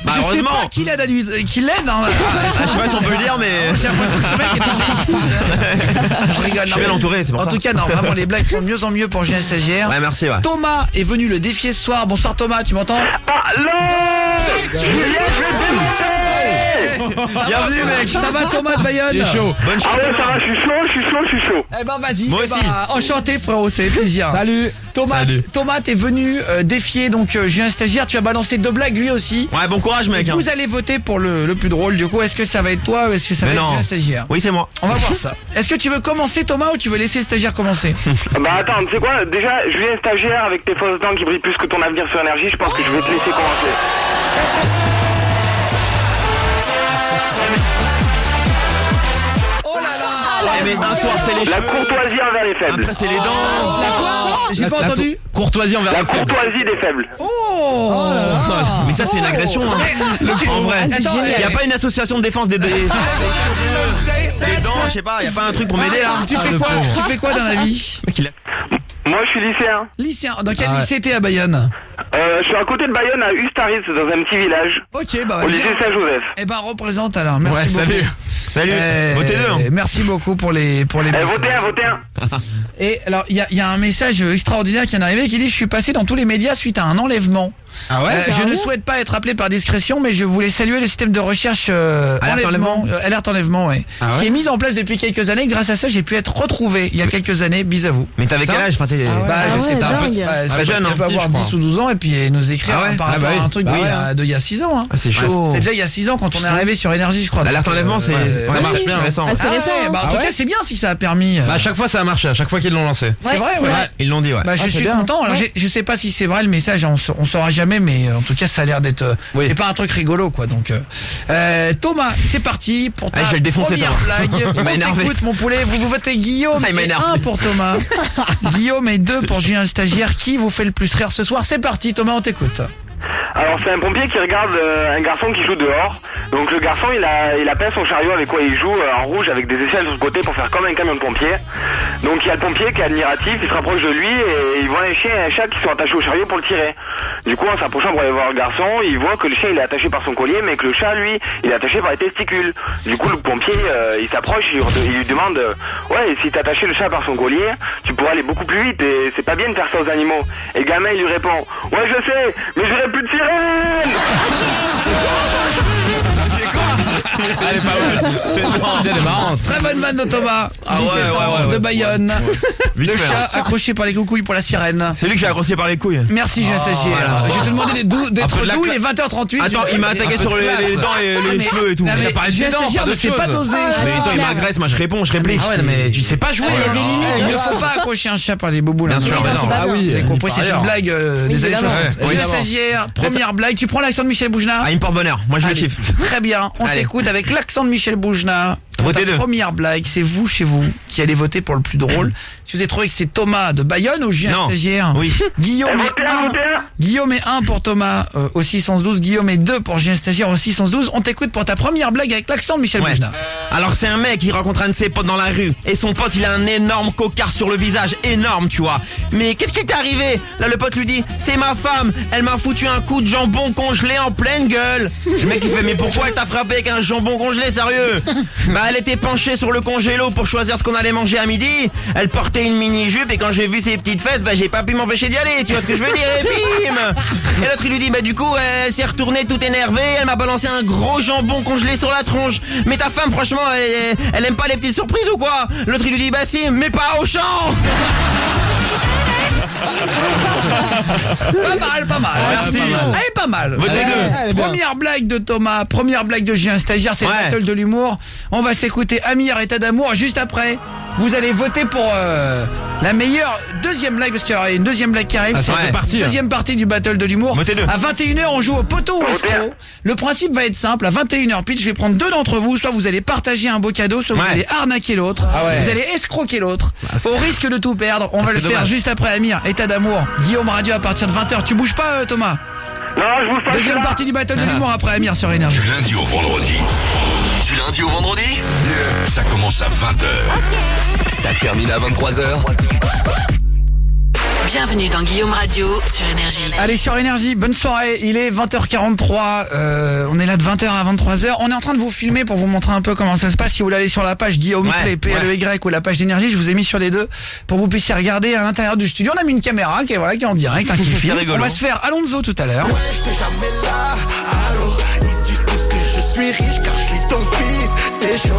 Je sais pas qui l'aide qui l'aide. Je sais pas si on peut le dire, mais j'ai l'impression que ce mec est Je rigole. Je suis bien entouré, c'est pour ça. En tout cas, non, vraiment les blagues sont de mieux en mieux pour Julien stagiaire. Ouais, merci. Thomas est venu le défier ce soir. Bonsoir Thomas, tu m'entends? Bienvenue mec. Ça va Thomas de Bayonne? Il est chaud. Bonne chance. Ça va, je suis chaud. Eh ben vas-y. Moi aussi. Enchanté frérot, c'est plaisir. Salut. Thomas, t'es venu défier donc Julien stagiaire. Tu as balancé 2 blagues lui aussi. Ouais, bon courage mec. Vous allez voter pour le plus drôle. Du coup, est-ce que ça va être toi ou est-ce que ça va être Julien stagiaire? Oui, c'est moi. On va voir ça. Est-ce que tu veux commencer Thomas ou tu veux laisser le stagiaire commencer? Bah attends, tu sais quoi? Déjà, Julien stagiaire avec tes fausses dents qui brillent plus que ton avenir sur énergie, je pense que je vais te laisser commencer. Oh là là. Mais un soir c'est les La cheveux. courtoisie envers les faibles. Après c'est les dents. J'ai pas entendu. Courtoisie envers La les faibles. courtoisie des faibles. Oh là là. Mais ça c'est une agression en vrai. Attends, Il y a pas une association de défense des dents, je sais pas, il y a pas un truc pour m'aider là. Tu fais quoi dans la vie? Moi je suis lycéen. Lycéen. Dans quel lycée t'es à Bayonne? Je suis à côté de Bayonne à Ustaritz, dans un petit village. Ok, bah Au vas-y. lycée Saint-Joseph. Eh ben représente alors. Merci beaucoup. Salut. Votez deux. Merci beaucoup pour les messages. Votez un. Et alors il y a un message extraordinaire qui est arrivé qui dit je suis passé dans tous les médias suite à un enlèvement. Ah ouais Je ne souhaite pas être appelé par discrétion, mais je voulais saluer le système de recherche alerte enlèvement, ouais, Ah ouais qui est mis en place depuis quelques années. Grâce à ça, j'ai pu être retrouvé il y a quelques années. Bis à vous. Mais t'avais quel âge? Enfin, t'es... Bah, je sais pas. dingue. C'est jeune, on peut avoir petit, je 10 ou 12 ans et puis nous écrire Ah ouais par Ah rapport bah oui. à un truc il y a 6 ans. Hein. Ah, c'est chaud. C'était déjà il y a 6 ans quand on est arrivé sur Énergie, je crois. L'alerte Donc, enlèvement, c'est... ça marche bien. C'est récent. Ah, c'est Ah récent. ouais, Hein. bah, en tout cas, c'est bien si ça a permis. Bah à chaque fois ça a marché, à chaque fois qu'ils l'ont lancé. C'est vrai, ouais. Ils l'ont dit, ouais. Bah, je Ah, suis c'est bien. content. Alors, je sais pas si c'est vrai le message, on saura jamais, mais en tout cas, ça a l'air d'être. Oui. C'est pas un truc rigolo, quoi. Donc, Thomas, c'est parti pour ta Ah, je vais le défoncer, première Thomas. blague. Il m'a On énervé. t'écoute, mon poulet. Vous votez Guillaume Ah, il m'a et énervé. 1 pour Thomas. Guillaume et 2 pour Julien le stagiaire. Qui vous fait le plus rire ce soir? C'est parti, Thomas, on t'écoute. Alors c'est un pompier qui regarde un garçon qui joue dehors. Donc le garçon il a peint son chariot avec quoi il joue en rouge avec des échelles sur le côté pour faire comme un camion de pompier. Donc il y a le pompier qui est admiratif, il se rapproche de lui et il voit un chien et un chat qui sont attachés au chariot pour le tirer. Du coup en s'approchant pour aller voir le garçon, il voit que le chien il est attaché par son collier mais que le chat lui il est attaché par les testicules. Du coup le pompier il s'approche, il lui demande ouais si t'as attaché le chat par son collier, tu pourras aller beaucoup plus vite et c'est pas bien de faire ça aux animaux. Et le gamin il lui répond ouais je sais mais j'aurais plus de sirène. Elle est pas mal. Elle est marrante. Très bonne vanne de Thomas. 17 ans, de Bayonne. Vite Le fait, chat accroché par les coucouilles pour la sirène. C'est lui que j'ai accroché par les couilles. Merci, Julien stagiaire. voilà. Je vais te demander d'être peu de la doux, il cla- est 20h38. Attends, il m'a attaqué sur les dents et les cheveux et tout. Non, mais Il a parlé de Julien ses dents, stagiaire pas ne d'autre fait pas chose. d'oser. Mais attends, il clair. m'agresse, moi je réponds, je réplique. Ah ouais, mais tu sais pas jouer. Il y a des limites. Il ne faut pas accrocher un chat par les bobos là. Bien sûr, Non, mais non, non. Ah oui. Vous avez compris, c'est une blague des années Évidemment. 60. Ouais, Julien stagiaire, première blague. Tu prends l'accent de Michel Boujna? Ah, il me porte bonheur. Moi je le Allez. kiffe. Très bien, on Allez. t'écoute avec l'accent de Michel Boujna. Pour Votez ta deux. première blague, c'est vous chez vous qui allez voter pour le plus drôle. Si vous avez trouvé que c'est Thomas de Bayonne ou Julien Non. stagiaire, Oui. Guillaume Votez est un, 1. votez un. Guillaume est 1 pour Thomas au 612. Guillaume est 2 pour Julien stagiaire au 612. On t'écoute pour ta première blague avec l'accent de Michel Ouais. Boujna. Alors c'est un mec qui rencontre un de ses potes dans la rue et son pote il a un énorme cocard sur le visage, énorme tu vois. Mais qu'est-ce qui t'est arrivé? Là le pote lui dit c'est ma femme, elle m'a foutu un coup de jambon congelé en pleine gueule. Le mec il fait mais pourquoi elle t'a frappé avec un jambon congelé sérieux? Bah elle était penchée sur le congélo pour choisir ce qu'on allait manger à midi. Elle portait une mini jupe et quand j'ai vu ses petites fesses bah j'ai pas pu m'empêcher d'y aller, tu vois ce que je veux dire? Et bim. Et l'autre il lui dit bah du coup elle s'est retournée toute énervée, elle m'a balancé un gros jambon congelé sur la tronche. Mais ta femme franchement elle aime pas les petites surprises ou quoi? L'autre il lui dit bah si mais pas au champ. Pas mal. Merci. Elle est pas mal. Votez deux. Première blague de Thomas, première blague de Julien stagiaire, c'est Ouais. le battle de l'humour. On va s'écouter Amir, état d'amour. Juste après, vous allez voter pour la meilleure deuxième blague, parce qu'il y aura une deuxième blague qui arrive. Ah, c'est Ouais. deux parties. Deuxième partie du battle de l'humour. Votez deux. À 21h, on joue au poteau ou au escroc. Le principe va être simple. À 21h pile, je vais prendre deux d'entre vous. Soit vous allez partager un beau cadeau, soit vous Ouais. allez arnaquer l'autre. Vous allez escroquer l'autre. Au risque de tout perdre. On va le c'est faire dommage. juste après Amir, état d'amour. Guillaume Radio à partir de 20h. Tu bouges pas, Thomas? Non je bouge pas. Deuxième partie du battle de l'humour après Amir sur Énergie. Du lundi au vendredi. Du lundi au vendredi Ça commence à 20h. Ça termine à 23h. Bienvenue dans Guillaume Radio sur Énergie. Allez sur Énergie, bonne soirée, il est 20h43, on est là de 20h à 23h, on est en train de vous filmer pour vous montrer un peu comment ça se passe. Si vous voulez aller sur la page Guillaume Ouais, Play, PLEY ou la page d'Énergie, je vous ai mis sur les deux pour que vous puissiez regarder à l'intérieur du studio. On a mis une caméra qui est, voilà, qui est en direct, qui filme. rigolo. On va se faire Alonso tout à l'heure. J'étais jamais là, allô. Ils disent tous que je suis riche car je suis ton fils, c'est chaud.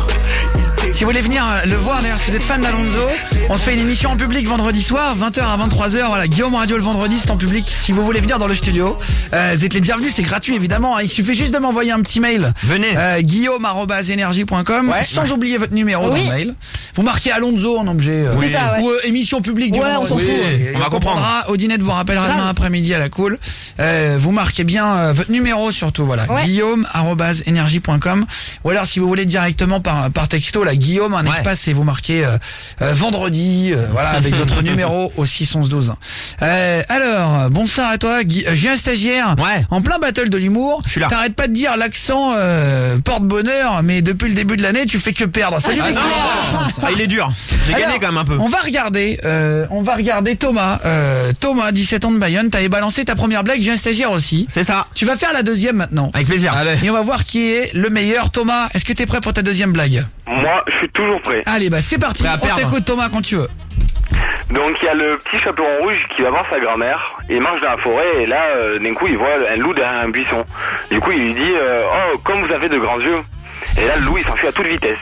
Si vous voulez venir le voir, d'ailleurs, si vous êtes fan d'Alonso, on se fait une émission en public vendredi soir, 20h à 23h. Voilà, Guillaume Radio le vendredi, c'est en public. Si vous voulez venir dans le studio, vous êtes les bienvenus, c'est gratuit évidemment. Hein. Il suffit juste de m'envoyer un petit mail. Venez. Guillaume@energie.com, sans oublier votre numéro dans le mail. Vous marquez Alonso en objet. C'est ça, ouais. Ou émission publique du Ouais, on vendredi. s'en fout. Et On va comprendre. Odinette vous rappellera demain après-midi à la cool. Vous marquez bien votre numéro surtout, voilà. Ouais. Guillaume@energie.com. Ou alors si vous voulez directement par texto, là, Guillaume, un espace, et vous marquez vendredi, voilà, avec votre numéro au 61112. Alors, bonsoir à toi, Julien stagiaire. Ouais. En plein battle de l'humour. Je suis là. T'arrêtes pas de dire l'accent porte bonheur, mais depuis le début de l'année, tu fais que perdre. Salut. Ah non. Ah, il est dur. J'ai Alors, gagné quand même un peu. On va regarder Thomas. Thomas, 17 ans de Bayonne. T'avais balancé ta première blague, Julien stagiaire aussi. C'est ça. Tu vas faire la deuxième maintenant. Avec plaisir. Allez. Et on va voir qui est le meilleur. Thomas, est-ce que t'es prêt pour ta deuxième blague? Moi je suis toujours prêt. Allez, bah c'est parti. Prêt à On perdre. t'écoute Thomas quand tu veux. Donc il y a le petit chaperon rouge qui va voir sa grand-mère, il marche dans la forêt et là d'un coup il voit un loup derrière un buisson. Du coup il lui dit oh comme vous avez de grands yeux. Et là le loup il s'enfuit à toute vitesse.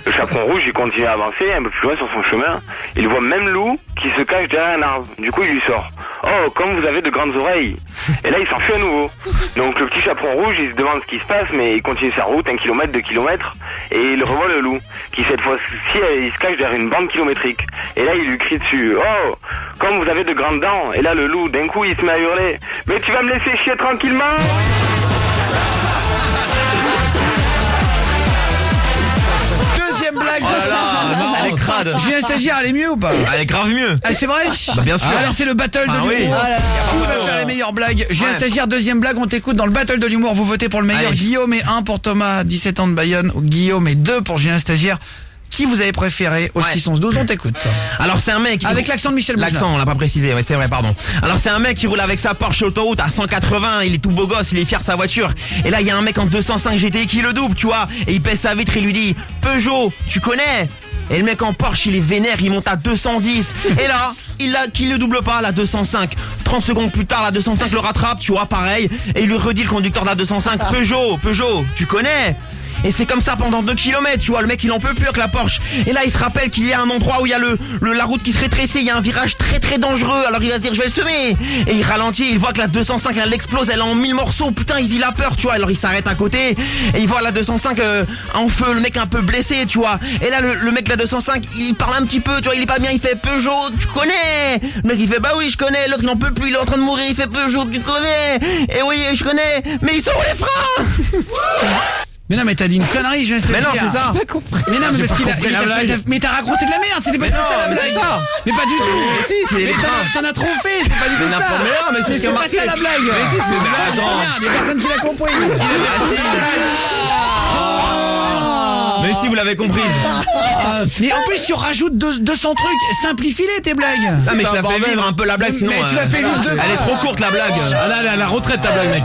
Le chaperon rouge il continue à avancer un peu plus loin sur son chemin. Il voit même loup qui se cache derrière un arbre. Du coup il lui sort oh comme vous avez de grandes oreilles. Et là il s'enfuit à nouveau. Donc le petit chaperon rouge il se demande ce qui se passe mais il continue sa route 1 kilomètre, 2 kilomètres et il revoit le loup qui cette fois-ci il se cache derrière une bande kilométrique. Et là il lui crie dessus oh comme vous avez de grandes dents. Et là le loup d'un coup il se met à hurler mais tu vas me laisser chier tranquillement. Deuxième blague. Oh là là, elle est crade. Julien Stagiaire, elle est mieux ou pas? Elle est grave mieux. Ah, c'est vrai? Bah, bien sûr. Alors c'est le battle de oui. l'humour. Ah là là. Qui va faire les meilleures blagues? Julien Stagiaire, deuxième blague, on t'écoute dans le battle de l'humour. Vous votez pour le meilleur. Allez. Guillaume est 1 pour Thomas, 17 ans de Bayonne. Guillaume est 2 pour Julien Stagiaire. Qui vous avez préféré au 611-12? On t'écoute. Alors c'est un mec Avec l'accent de Michel Bougelin. L'accent, on l'a pas précisé, ouais c'est vrai, pardon. Alors c'est un mec qui roule avec sa Porsche autoroute à 180, il est tout beau gosse, il est fier de sa voiture. Et là il y a un mec en 205 GTI qui le double, tu vois, et il pèse sa vitre, il lui dit Peugeot, tu connais? Et le mec en Porsche il est vénère, il monte à 210. Et là, qu'il le double pas, la 205. 30 secondes plus tard, la 205 le rattrape, tu vois, pareil. Et il lui redit le conducteur de la 205 Peugeot, tu connais? Et c'est comme ça pendant 2 kilomètres, tu vois, le mec il en peut plus avec la Porsche. Et là il se rappelle qu'il y a un endroit où il y a la route qui se rétrécit, il y a un virage très très dangereux. Alors il va se dire je vais le semer. Et il ralentit, il voit que la 205 elle explose, elle est en 1000 morceaux. Putain il a peur, tu vois. Alors il s'arrête à côté et il voit la 205 en feu, le mec un peu blessé, tu vois. Et là le mec de la 205 il parle un petit peu, tu vois, il est pas bien, il fait Peugeot, tu connais? Le mec il fait bah oui je connais. L'autre il en peut plus, il est en train de mourir, il fait Peugeot, tu connais? Et oui je connais, mais ils sont où les freins? Mais non mais t'as dit une connerie, Julien Stagiaire. Mais non c'est ça. J'ai pas compris. Mais non mais parce qu'il a, compris la blague. mais t'as raconté de la merde, c'était pas du tout ça la blague. Mais pas du tout. Mais si, c'est Mais les freins. t'en as trop fait, c'est pas du tout ça. Mais non, mais c'est pas marqué. ça la blague. Mais si, c'est attends. Regarde, il y a personne qui l'a compris. Mais si vous l'avez comprise. Mais en plus tu rajoutes 200 trucs, simplifie-les tes blagues. Ah mais je la fais vivre un peu la blague sinon. Mais tu l'as fait vivre de Elle est trop courte la blague. Ah là, la retraite ta blague mec.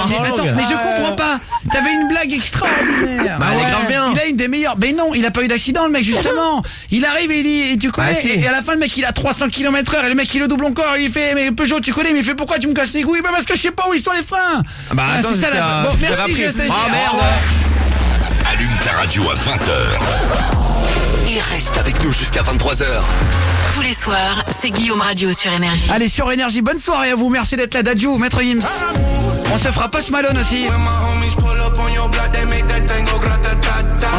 Mais attends, mais je comprends pas. T'avais une blague extraordinaire. Bah, elle est grave bien. Il a une des meilleures. Mais non, il a pas eu d'accident le mec justement. Il arrive et il dit et tu connais. Ah, si. Et à la fin le mec il a 300 km/h et le mec il le double encore. Il fait mais Peugeot tu connais, mais il fait pourquoi tu me casses les couilles? Bah parce que je sais pas où ils sont les freins. Bah attends, c'est ça la. Bon merci Julien Stagiaire. Ah merde. Allume ta radio à 20h. Et reste avec nous jusqu'à 23h. Tous les soirs, c'est Guillaume Radio sur Énergie. Allez sur Énergie, bonne soirée à vous. Merci d'être là, Dadju, Maître Gims. On se fera Post Malone aussi. On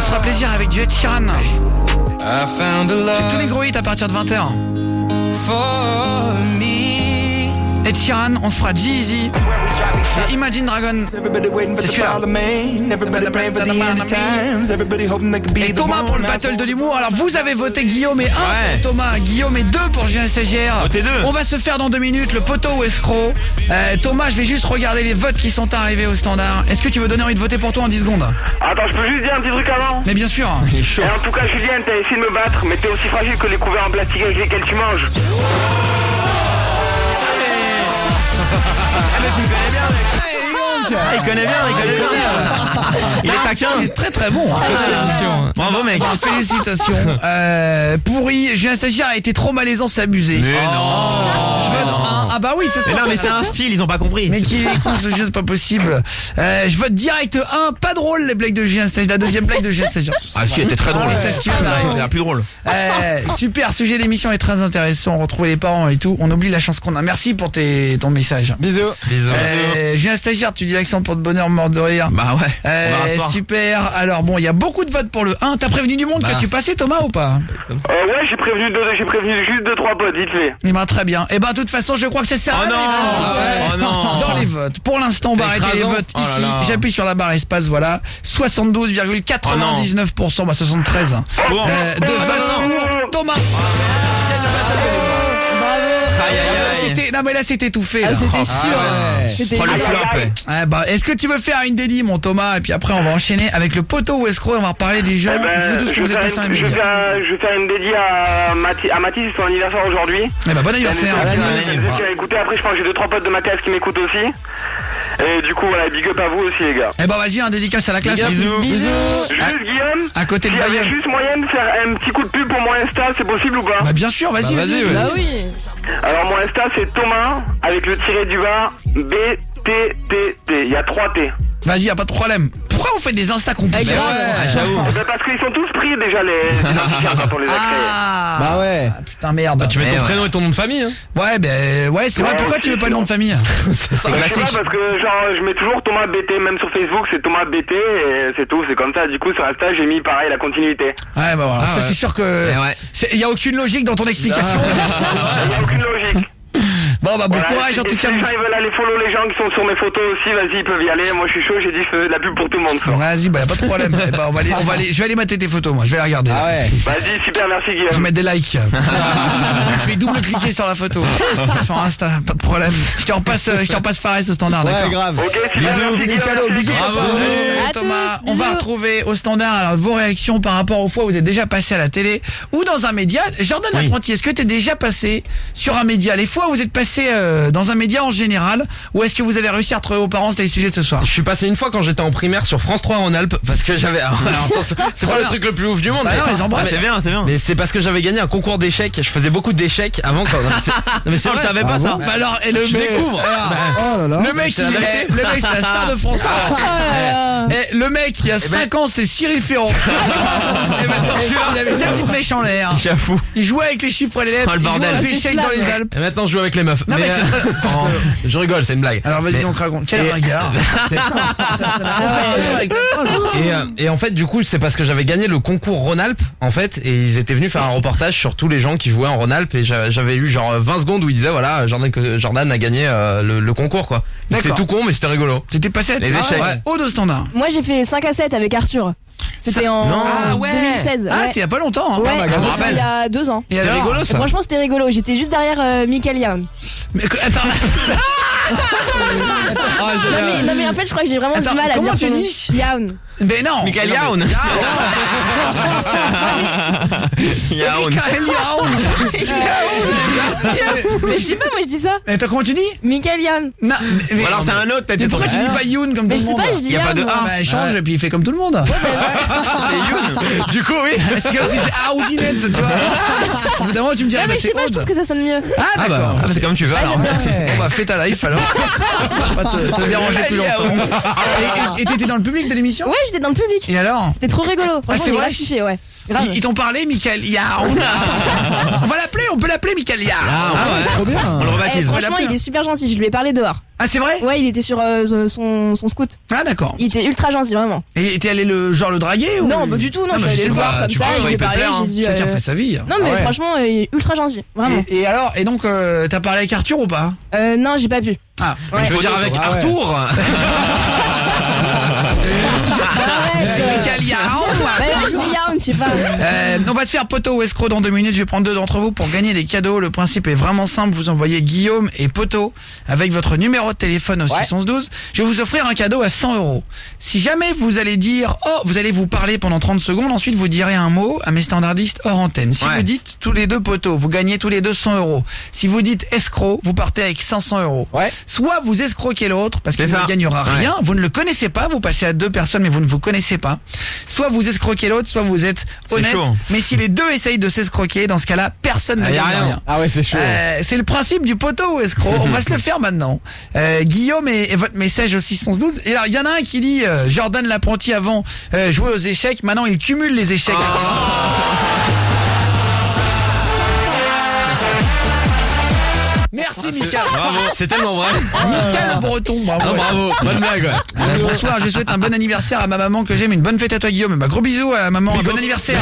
se fera plaisir avec du Ed Sheeran. C'est tous les gros hits à partir de 20h. Ed Sheeran, on se fera G-Eazy et Imagine Dragon. C'est celui-là. Et Thomas pour le battle de l'humour. Alors vous avez voté Guillaume et 1 pour Thomas, Guillaume et 2 pour Julien Stagiaire. Votez 2. On va se faire dans 2 minutes le poteau ou escroc. Thomas, je vais juste regarder les votes qui sont arrivés au standard. Est-ce que tu veux donner envie de voter pour toi en 10 secondes? Attends je peux juste dire un petit truc avant. Mais bien sûr. Il est chaud. Et en tout cas Julien t'as essayé de me battre mais t'es aussi fragile que les couverts en plastique avec lesquels tu manges. Il connaît bien. Il est taquin. Il est très très bon. Bravo mec. Félicitations. Pourri, Julien Stagiaire a été trop malaisant, c'est abusé. Mais non. Je vote un. Ah bah oui, ça Mais non mais c'est un style, ils ont pas compris. Mais qui est con ce jeu, c'est pas possible. Je vote direct 1, pas drôle les blagues de Julien Stagiaire. La deuxième blague de Julien Stagiaire. Ah si, elle était très drôle. C'est ce qui vient d'arriver. C'est la plus drôle. Super, sujet de l'émission est très intéressant. Retrouver les parents et tout. On oublie la chance qu'on a. Merci pour ton message. Bisous. Julien Stagiaire, tu dis l'accent pour de bonheur, mort de rire. Bah ouais. On verra ce soir. Super. Alors bon, il y a beaucoup de votes pour le 1. T'as prévenu du monde que tu passais, Thomas, ou pas? Ouais j'ai prévenu juste 2-3 potes vite fait. Eh ben très bien. Eh ben de toute façon, je crois que ça sert à rien. Oh non. Dans les votes. Pour l'instant, on va arrêter les votes Oh là ici. là. J'appuie sur la barre espace, voilà. 72,99%, bah 73. Bon. De vote pour Thomas. Bravo. Aïe aïe aïe. c'était tout fait. Ah, là. c'était sûr. C'était Oh, le flop. Ah bah, est-ce que tu veux faire une dédie, mon Thomas, et puis après on va enchaîner avec le poteau ou escroc, on va reparler des gens, de tout ce que vous êtes passé en je média. vais faire une dédiée à Mathis, c'est son anniversaire aujourd'hui. Eh bah, bon anniversaire. Qui a écouté, après je pense que j'ai 2-3 potes de Mathias qui m'écoutent aussi. Et du coup voilà, big up à vous aussi les gars. Eh bah vas-y, un dédicace à la classe. Bisous. Juste Guillaume, À côté de s'il y avait Bayonne. juste moyen de faire un petit coup de pub pour mon Insta, c'est possible ou pas? Bah bien sûr, vas-y, Bah, vas-y. vas-y, Bah oui. Alors mon Insta c'est Thomas avec le tiré du bas BTTT, il y a 3 T. Vas-y, y a pas de problème. Pourquoi on fait des Insta compliqués? J'avoue. Parce qu'ils sont tous pris déjà les identifiants quand on les a créés. Ah. Bah ouais. Ah, putain, merde. Tu mets ton ouais. prénom et ton nom de famille. Hein. Ouais, c'est vrai, pourquoi tu veux pas le nom de famille? C'est Je sais classique. pas parce que genre je mets toujours Thomas BT, même sur Facebook c'est Thomas BT et c'est tout, c'est comme ça. Du coup sur Insta j'ai mis pareil la continuité. Ouais, bah voilà, ça ouais. c'est sûr que... Eh ouais. Y a aucune logique dans ton explication. Il n'y a aucune logique. Bon bah bon Voilà, courage en et tout si cas. les gens ils veulent aller follow les gens qui sont sur mes photos aussi, vas-y ils peuvent y aller. Moi je suis chaud, j'ai dit je faisais de la pub pour tout le monde. quoi. Vas-y, bah y a pas de problème. Eh bah, je vais aller mater tes photos, moi. Je vais les regarder. Ah ouais. Vas-y super, merci Je vais Guillaume. mettre des likes. Je vais double-cliquer sur la photo. Sur Insta, pas de problème. Je te repasse Fares au standard, Ouais, d'accord? grave. Ok super, merci Des Guillaume. cadeaux, bisous Bravo. papa. À Thomas, tous, on va bisous. retrouver au standard alors vos réactions par rapport aux fois où vous êtes déjà passé à la télé ou dans un média. Jordan Apprenti, est-ce que t'es déjà passé sur un média? Les fois où vous êtes passé dans un média en général, ou est-ce que vous avez réussi à retrouver vos parents? C'était les sujets de ce soir. Je suis passé une fois quand j'étais en primaire sur France 3 en Alpes parce que j'avais. Alors, attention, c'est pas le truc le plus ouf du monde. Bah non, mais- ils embrassent. C'est bien, c'est bien. Mais c'est parce que j'avais gagné un concours d'échecs. Je faisais beaucoup d'échecs avant quand. Non, mais c'est On le vrai, savait pas ça. Bah alors, et le Je mec, découvre. Oh là là. le mec, C'est la vérité. le mec, c'est la star de France 3. Le mec, il y a 5 ans, c'était Cyril Ferrand. Et maintenant, il avait sa petite mèche en l'air. J'avoue. Il jouait avec les chiffres et les lettres. Oh, le Il jouait bordel. aux échecs dans les Alpes. Et maintenant je joue avec les meufs. Non, mais c'est oh, je rigole, c'est une blague. Alors vas-y, Mais- donc raconte. Quel regard. Ça n'a pas rapport avec la phrase. Et en fait du coup c'est parce que j'avais gagné le concours Rhône-Alpes en fait et ils étaient venus faire un reportage sur tous les gens qui jouaient en Rhône-Alpes et j'avais eu genre 20 secondes où ils disaient voilà Jordan a gagné le concours quoi. C'était D'accord. tout con mais c'était rigolo. T'étais passé à Les échecs. Ouais. Au de standard. Moi j'ai fait 5 à 7 avec Arthur. C'était en Non. Ah ouais. 2016. Ah, ouais. c'était il y a pas longtemps. Hein. Ouais, bah, grave. c'était il y a 2 ans. Et C'était alors rigolo Et ça. franchement c'était rigolo, j'étais juste derrière Michael Young. Mais attends. Ah, génial. Non mais en fait je crois que j'ai vraiment Attends, du mal à comment dire tu son nom. dis Young. Mais non. Michael Youn. Youn. Michael Youn. Mais je sais pas, moi je dis ça. Mais attends, comment tu dis? Michael Young. Non, Ou alors c'est un autre, Mais peut-être. pourquoi tu dis pas Youn comme tout Mais le je sais monde? pas, je dis Y a pas Young. de A. Bah, il change et puis il fait comme tout le monde. Du coup oui. C'est comme si c'est Audinette, tu vois. Évidemment, tu me dirais, Ah mais bah, je sais c'est pas, je trouve Aude. que ça sonne mieux. Ah, d'accord. C'est comme tu veux alors. On va fais ta life alors. On va te déranger plus longtemps. Et t'étais dans le public de l'émission? Ouais, j'étais dans le public. Et alors? C'était trop rigolo. Franchement, c'est j'ai vrai grave kiffé, ouais. Grave. Ils t'ont parlé, Michael Youn. On peut l'appeler Michael Youn. Ah ouais. Trop bien. On le Eh, rebaptise. franchement, il est super gentil. Je lui ai parlé dehors. Ah, c'est vrai? Ouais, il était sur son scout. Ah, d'accord. Il était ultra gentil, vraiment. Et t'es allé le draguer ou? Non, bah du tout, non. Ah, Je bah, suis je allé le sais voir pas, comme tu ça. vois, Je lui il ai peut parlé. plaire, hein. J'ai dit. Chacun fait sa vie. Non, mais Ah ouais. franchement, ultra gentil, vraiment. Et alors, et donc, t'as parlé avec Arthur ou pas? Non, j'ai pas pu. Ah. Ouais. Je veux dire avec Ah ouais. Arthur. Arrête. Michael Youn. Bah, je dis Young, je sais pas. On va se faire poteau ou escroc dans 2 minutes. Je vais prendre 2 d'entre vous pour gagner des cadeaux. Le principe est vraiment simple. Vous envoyez Guillaume et poteau avec votre numéro de téléphone au 612. Je vais vous offrir un cadeau à 100 €. Si jamais vous allez dire, vous allez vous parler pendant 30 secondes. Ensuite, vous direz un mot à mes standardistes hors antenne. Si Ouais. vous dites tous les deux poteau, vous gagnez tous les deux 100 €. Si vous dites escroc, vous partez avec 500 €. Ouais. Soit vous escroquez l'autre parce qu'il C'est ne ça. gagnera Ouais. rien. Vous ne le connaissez pas. Vous passez à 2 personnes mais vous ne vous connaissez pas. Soit vous escroquez l'autre, soit vous êtes C'est honnête. chaud. Mais si les deux essayent de s'escroquer, dans ce cas-là, personne ne Ah, y a gagne rien. rien. Ah ouais, c'est chaud. C'est le principe du poteau ou escroc. On va se le faire maintenant. Guillaume et votre message au 612. Et alors, il y en a un qui dit Jordan l'apprenti avant jouait aux échecs. Maintenant, il cumule les échecs. Merci, Mika. Bravo, c'est tellement vrai. Mika le Breton. Bravo. Non, bravo, bonne blague. Ouais. Bonsoir, je souhaite un bon anniversaire à ma maman que j'aime. Une bonne fête à toi, Guillaume. Bah, gros bisous à maman. Bon anniversaire.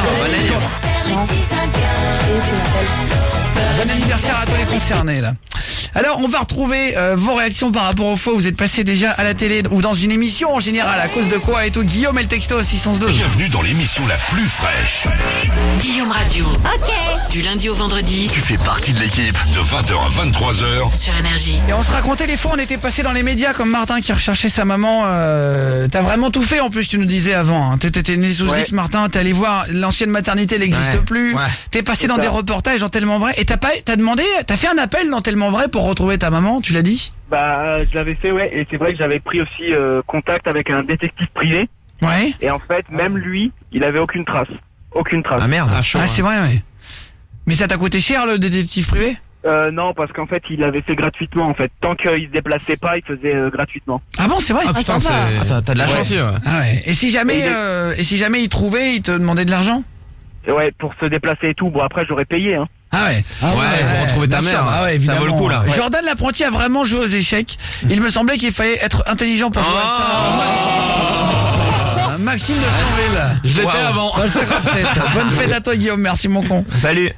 Bon anniversaire à tous les concernés, là. Alors, on va retrouver vos réactions par rapport aux fois où vous êtes passé déjà à la télé ou dans une émission en général. À cause de quoi et tout. Guillaume et le texto 612. Bienvenue dans l'émission la plus fraîche. Guillaume Radio. Ok. Du lundi au vendredi. Tu fais partie de l'équipe de 20h à 23h. Sur Énergie. Et on se racontait les fois, on était passé dans les médias comme Martin qui recherchait sa maman. T'as vraiment tout fait en plus, tu nous disais avant. Hein. T'étais né sous X, Martin. T'es allé voir l'ancienne maternité, elle n'existe plus. Ouais. T'es passé dans des reportages dans Tellement Vrai. Et t'as fait un appel dans Tellement Vrai pour retrouver ta maman, tu l'as dit? Bah, je l'avais fait, ouais. Et c'est vrai que j'avais pris aussi contact avec un détective privé. Ouais. Et en fait, même lui, il avait aucune trace. Aucune trace. Ah merde. C'est vrai, ouais. Mais ça t'a coûté cher le détective privé? Non, parce qu'en fait, il avait fait gratuitement, en fait. Tant qu'il se déplaçait pas, il faisait gratuitement. Ah bon, c'est vrai? Ah putain, t'as de la chance. Ah ouais. Et si jamais il trouvait, il te demandait de l'argent? Ouais, pour se déplacer et tout. Bon, après, j'aurais payé, hein. Ah ouais. Pour retrouver ta mère. Ah ouais, évidemment. Ça vaut le coup, là. Ouais. Jordan l'apprenti a vraiment joué aux échecs. Il me semblait qu'il fallait être intelligent pour jouer à ça. Maxime de Thionville. Je l'étais avant. Dans le 57. Bonne fête à toi, Guillaume. Merci, mon con. Salut.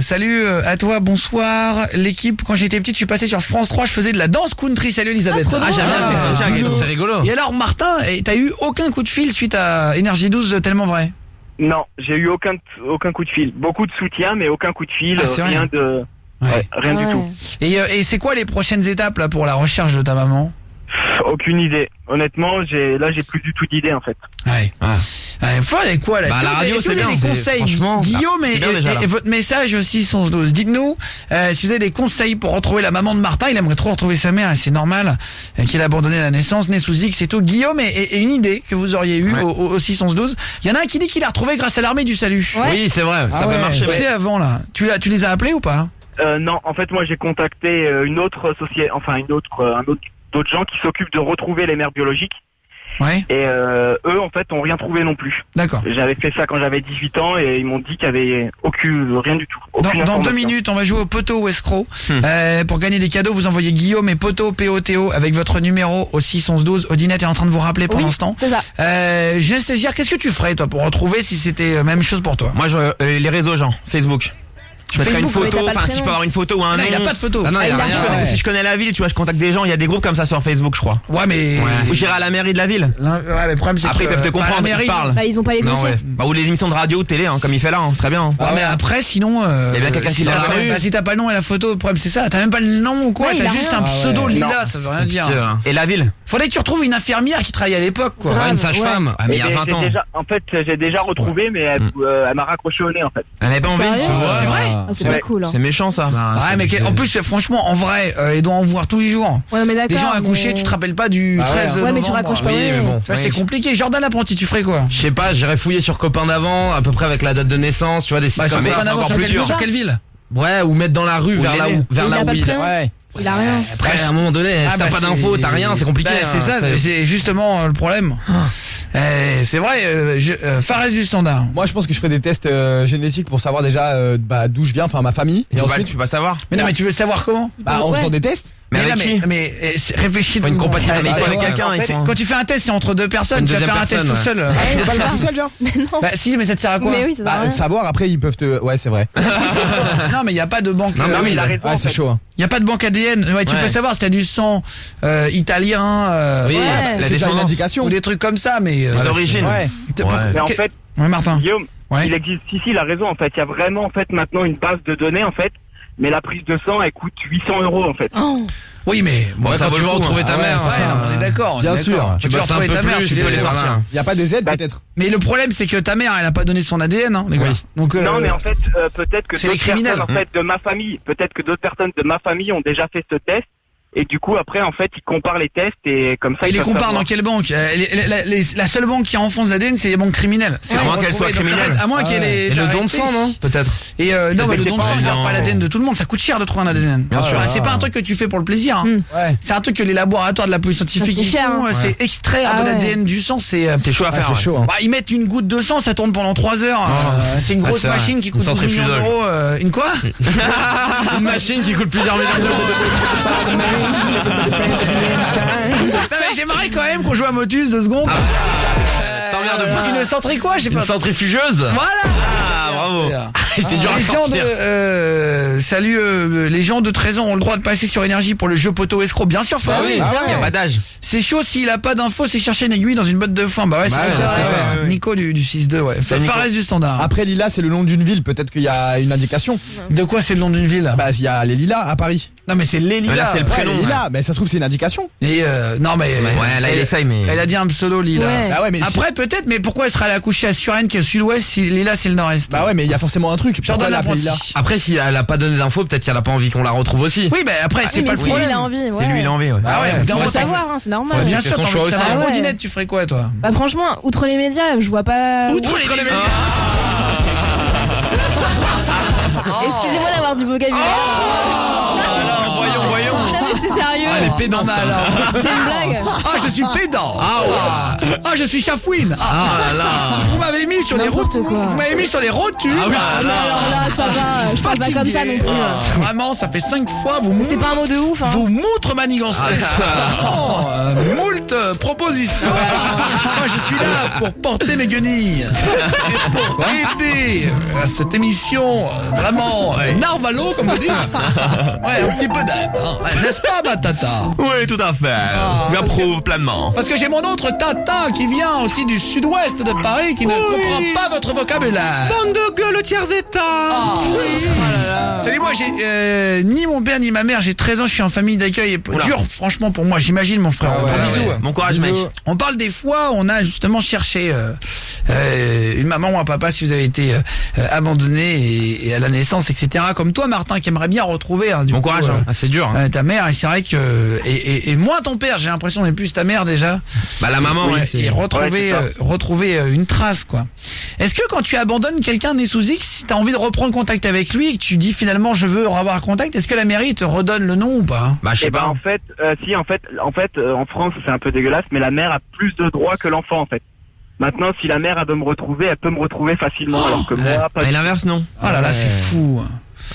Salut à toi, bonsoir. L'équipe, quand j'étais petite, je suis passé sur France 3, je faisais de la danse country. Salut, Elisabeth. C'est rigolo. Et alors, Martin, t'as eu aucun coup de fil suite à Énergie 12 Tellement Vrai? Non, j'ai eu aucun coup de fil. Beaucoup de soutien, mais aucun coup de fil. Rien de... Ouais, rien du tout. Et c'est quoi les prochaines étapes là pour la recherche de ta maman? Aucune idée. Honnêtement, j'ai plus du tout d'idée en fait. Ouais. Faut aller quoi là? La radio, est-ce que vous avez des conseils, Guillaume et votre message aussi 612. Dites-nous si vous avez des conseils pour retrouver la maman de Martin. Il aimerait trop retrouver sa mère et c'est normal qu'il a abandonné la naissance, né sous X et tout. Guillaume et une idée que vous auriez eue au 612. Il y en a un qui dit qu'il a retrouvé grâce à l'armée du salut. Ouais. Oui, c'est vrai. Ça peut marcher. Tu sais avant là. Tu les as appelés ou pas? Non, en fait, moi j'ai contacté une autre société, enfin d'autres gens qui s'occupent de retrouver les mères biologiques. Ouais. Et eux, en fait, ont rien trouvé non plus. D'accord. J'avais fait ça quand j'avais 18 ans et ils m'ont dit qu'il y avait rien du tout. Dans 2 minutes, on va jouer au poteau ou escroc. Pour gagner des cadeaux, vous envoyez Guillaume et poteau POTO avec votre numéro au 61112. Odinette est en train de vous rappeler pour l'instant. C'est ça. Stagiaire, qu'est-ce que tu ferais toi pour retrouver si c'était même chose pour toi? Moi, les réseaux, genre Facebook. Je mettrais une Facebook, photo, enfin si je peux avoir une photo ou un nom. Il a pas de photo. Ah non, il a rien. Si je connais la ville, tu vois, je contacte des gens, il y a des groupes comme ça sur Facebook, je crois. Ouais, mais Ou j'irai à la mairie de la ville. ouais, mais le problème c'est Après, ils peuvent te comprendre, ils parlent. Bah, ils ont pas les dossiers. Bah, ou les émissions de radio ou de télé, hein, comme il fait là, hein, c'est très bien. Ouais, mais après sinon Il y a bien quelqu'un qui l'a reconnu. bah, si t'as pas le nom et la photo, le problème c'est ça, t'as même pas le nom ou quoi, Ouais, t'as il a juste rien. un pseudo lila, Non. ça veut rien dire. Et la ville. Faudrait que tu retrouves une infirmière qui travaillait à l'époque quoi. Une sage-femme. Ah, mais il y a 20 ans. J'ai déjà retrouvé, mais elle m'a raccroché au nez en fait. Elle avait pas envie. Sérieux C'est vrai? Ah, c'est pas cool. Hein. C'est méchant ça. Ouais, mais en plus franchement en vrai, ils doivent en voir tous les jours. Ouais, mais d'accord. Des gens accouchés, mais- tu te rappelles pas du 13 Ouais, novembre. mais tu raccroches pas. Oui, mais bon. Ça c'est compliqué. Jordan l'apprenti, tu ferais quoi? Je sais pas, j'irais fouiller sur copain d'avant, à peu près avec la date de naissance, tu vois, des sites Bah, sur comme quelle ça. avance, encore plus dur. sur quelle ville? Ouais, ou mettre dans la rue, Ou vers là l'aîné. où, vers Il là a où pas de il prénom. Ouais. Il a rien. Après, à un moment donné, si t'as pas d'infos, t'as rien, c'est compliqué. Bah, c'est hein. ça, c'est justement le problème. C'est vrai, Fares du Standard. Moi, je pense que je ferais des tests génétiques pour savoir déjà d'où je viens, enfin ma famille. Et ensuite, tu peux pas savoir. Mais non, mais tu veux savoir comment? en Ouais. faisant des tests. Mais avec qui? Réfléchis. Faut une compatibilité. Mais il faut avec Ouais. quelqu'un, ils sont. Quand tu fais un test, c'est entre 2 personnes. Une Tu vas deuxième faire un test personne, tout seul. Tu peux pas le faire tout seul, genre? Non. Bah si, mais ça te sert à quoi? Mais oui, ça sert à rien. Savoir, après ils peuvent te. Ouais, c'est vrai. Non, mais il y a pas de banque. Non, mais oui, il a raison. Ouais, en c'est fait. chaud. Hein. Il y a pas de banque ADN. Ouais, tu Ouais. peux savoir si t'as du sang italien Oui, Ouais. La C'est déjà une descendance. indication. ou des trucs comme ça, mais Les origines. Ouais. Mais en fait, Ouais, Martin. Guillaume, Ouais. il existe, si, il a raison, en fait. Il y a vraiment, en fait, maintenant une base de données, en fait. Mais la prise de sang, elle coûte 800 €, en fait. Oh. Oui, mais Bon, ça quand vaut tu le vas coup, retrouver ta hein. mère, Ouais, c'est ça, on est d'accord. on est Bien d'accord. sûr. Tu Tu peux bosses un retrouver peu ta mère, plus, tu tu peux peux les les sortir. sortir. Il y a pas des aides Bah, peut-être. Mais le problème, c'est que ta mère, elle a pas donné son ADN, hein, les gars. Oui. Donc, Non, mais en fait, peut-être que c'est les d'autres criminels. personnes, en fait, de ma famille, peut-être que d'autres personnes de ma famille ont déjà fait ce test. Et du coup, après, en fait, ils comparent les tests et comme ça, il les peuvent compare savoir. dans quelle banque? La seule banque qui enfonce l'ADN, c'est les banques criminelles. C'est À pour moins qu'elles retrouver- soient donc, criminelles. À moins qu'elle ait Et le don de sang, non? Peut-être. Et non, mais le don de sang, pas il garde pas évident. l'ADN de tout le monde. Ça coûte cher de trouver un ADN. Bien sûr. C'est pas un truc que tu fais pour le plaisir. Hein. Ouais. C'est un truc que les laboratoires de la police scientifique c'est ils cher, font. hein. C'est extraire Ah de ouais. l'ADN du sang. C'est C'est chaud à faire. c'est ouais. chaud. Hein. bah, ils mettent une goutte de sang, ça tourne pendant 3 heures. C'est une Ah, grosse c'est vrai. machine qui Une coûte 12 millions centrifugeuse. d'euros. Une quoi? Une machine qui coûte plusieurs millions d'euros. Non mais j'aimerais quand même qu'on joue à Motus 2 secondes. T'emmerdes pas. Une centri quoi? Je sais Une pas. centrifugeuse. Voilà. Ah, bravo. C'est dur à Les gens sortir. de salut, les gens de 13 ans ont le droit de passer sur Énergie pour le jeu poteau escroc. Bien sûr, Bah oui, il y a pas d'âge. C'est chaud s'il a pas d'infos, c'est chercher une aiguille dans une botte de foin. Bah ouais, c'est ça. ouais. Nico du 6-2, ouais. Fares du standard. Après Lila, c'est le nom d'une ville. Peut-être qu'il y a une indication. De quoi c'est le nom d'une ville? Bah, il y a les Lilas à Paris. Non mais c'est les Lilas. Là, c'est le Ouais, prénom. les Lilas. Mais ça se trouve, c'est une indication. Et non mais Ouais, là, il essaye, mais. elle a dit un pseudo Lila. Ouais. Bah ouais, mais Après peut-être, mais pourquoi elle sera allée accoucher à Suresnes qui est au sud-ouest si Lila c'est le nord-est? bah ouais, mais il y a forcément un truc. Pourquoi Jordan elle l'appelle Lila? l'apprenti. Après, si elle a pas donné d'infos, peut-être qu'elle a pas envie qu'on la retrouve aussi. Oui, mais après c'est Oui, pas mais le si problème. il a envie, ouais. C'est lui, il a envie, ouais. Ah ouais, On évidemment, veut ça- savoir, hein, c'est normal. Bien c'est sûr, son t'as choix envie de aussi. savoir. Ah ouais. Audinette, tu ferais quoi toi? Bah franchement, outre les médias, je vois pas. Outre les médias. Excusez-moi d'avoir du vocabulaire. Voyons. Non mais c'est sérieux. Ah, elle est pédante. Non, mais alors. C'est une blague. Ah, je suis pédant. Ah ouais. Ah, je suis chafouine. Ah là là. Vous m'avez mis sur les N'importe rotules. quoi. Vous m'avez mis sur les rotules. Ah oui. Ah, mais alors là, ça va. Je parle pas comme ça non plus. Vraiment, ça fait 5 fois vous C'est pas un mot de ouf, hein. vous moutre manigancez. Moult propositions. Moi, je suis là pour porter mes guenilles et pour aider à cette émission vraiment narvalo, comme vous dites. Ouais, un petit peu d'aide. Hein. Ouais, n'est-ce pas, ma tata? Oui, tout à fait. J'approuve pleinement. Parce que j'ai mon autre tata qui vient aussi du sud-ouest de Paris qui ne comprend pas votre vocabulaire. Bande de gueules tiers état. Salut, moi j'ai ni mon père ni ma mère, j'ai 13 ans, je suis en famille d'accueil et Oula. dur franchement pour moi, j'imagine mon frère. Ah ouais, Gros bisous. ouais. Bon courage, mec. On parle des fois, on a justement cherché une maman ou un papa si vous avez été abandonné et à la naissance, etc. Comme toi, Martin, qui aimerait bien retrouver du Bon coup, courage, hein. Ah, c'est dur. Hein. ta mère. Et c'est vrai que et moins ton père, j'ai l'impression, mais plus ta mère déjà. Bah la maman, ouais. Et retrouver Ouais, c'est retrouver une trace, quoi. Est-ce que quand tu abandonnes quelqu'un né sous X, si t'as envie de reprendre contact avec lui et que tu dis finalement je veux avoir contact, est-ce que la mairie te redonne le nom ou pas? Bah je sais Eh ben pas. en fait, en France c'est un peu dégueulasse, mais la mère a plus de droits que l'enfant en fait. Maintenant, si la mère elle veut me retrouver, elle peut me retrouver facilement, alors que moi pas. Et l'inverse, non. Oh là là, c'est fou.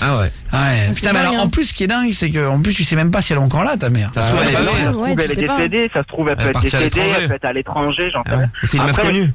Ah ouais. Ouais. Putain, mais dingue, alors hein. en plus, ce qui est dingue, c'est que en plus tu sais même pas si elle est encore là, ta mère. Ça se trouve, elle est Ça se morte. trouve, Ouais, tu elle est sais pas. décédée, ça se trouve, elle Elle est peut être partie à décédée, l'étranger. elle peut être à l'étranger, j'en sais Ah ouais. rien. Et c'est une meuf Après, connue.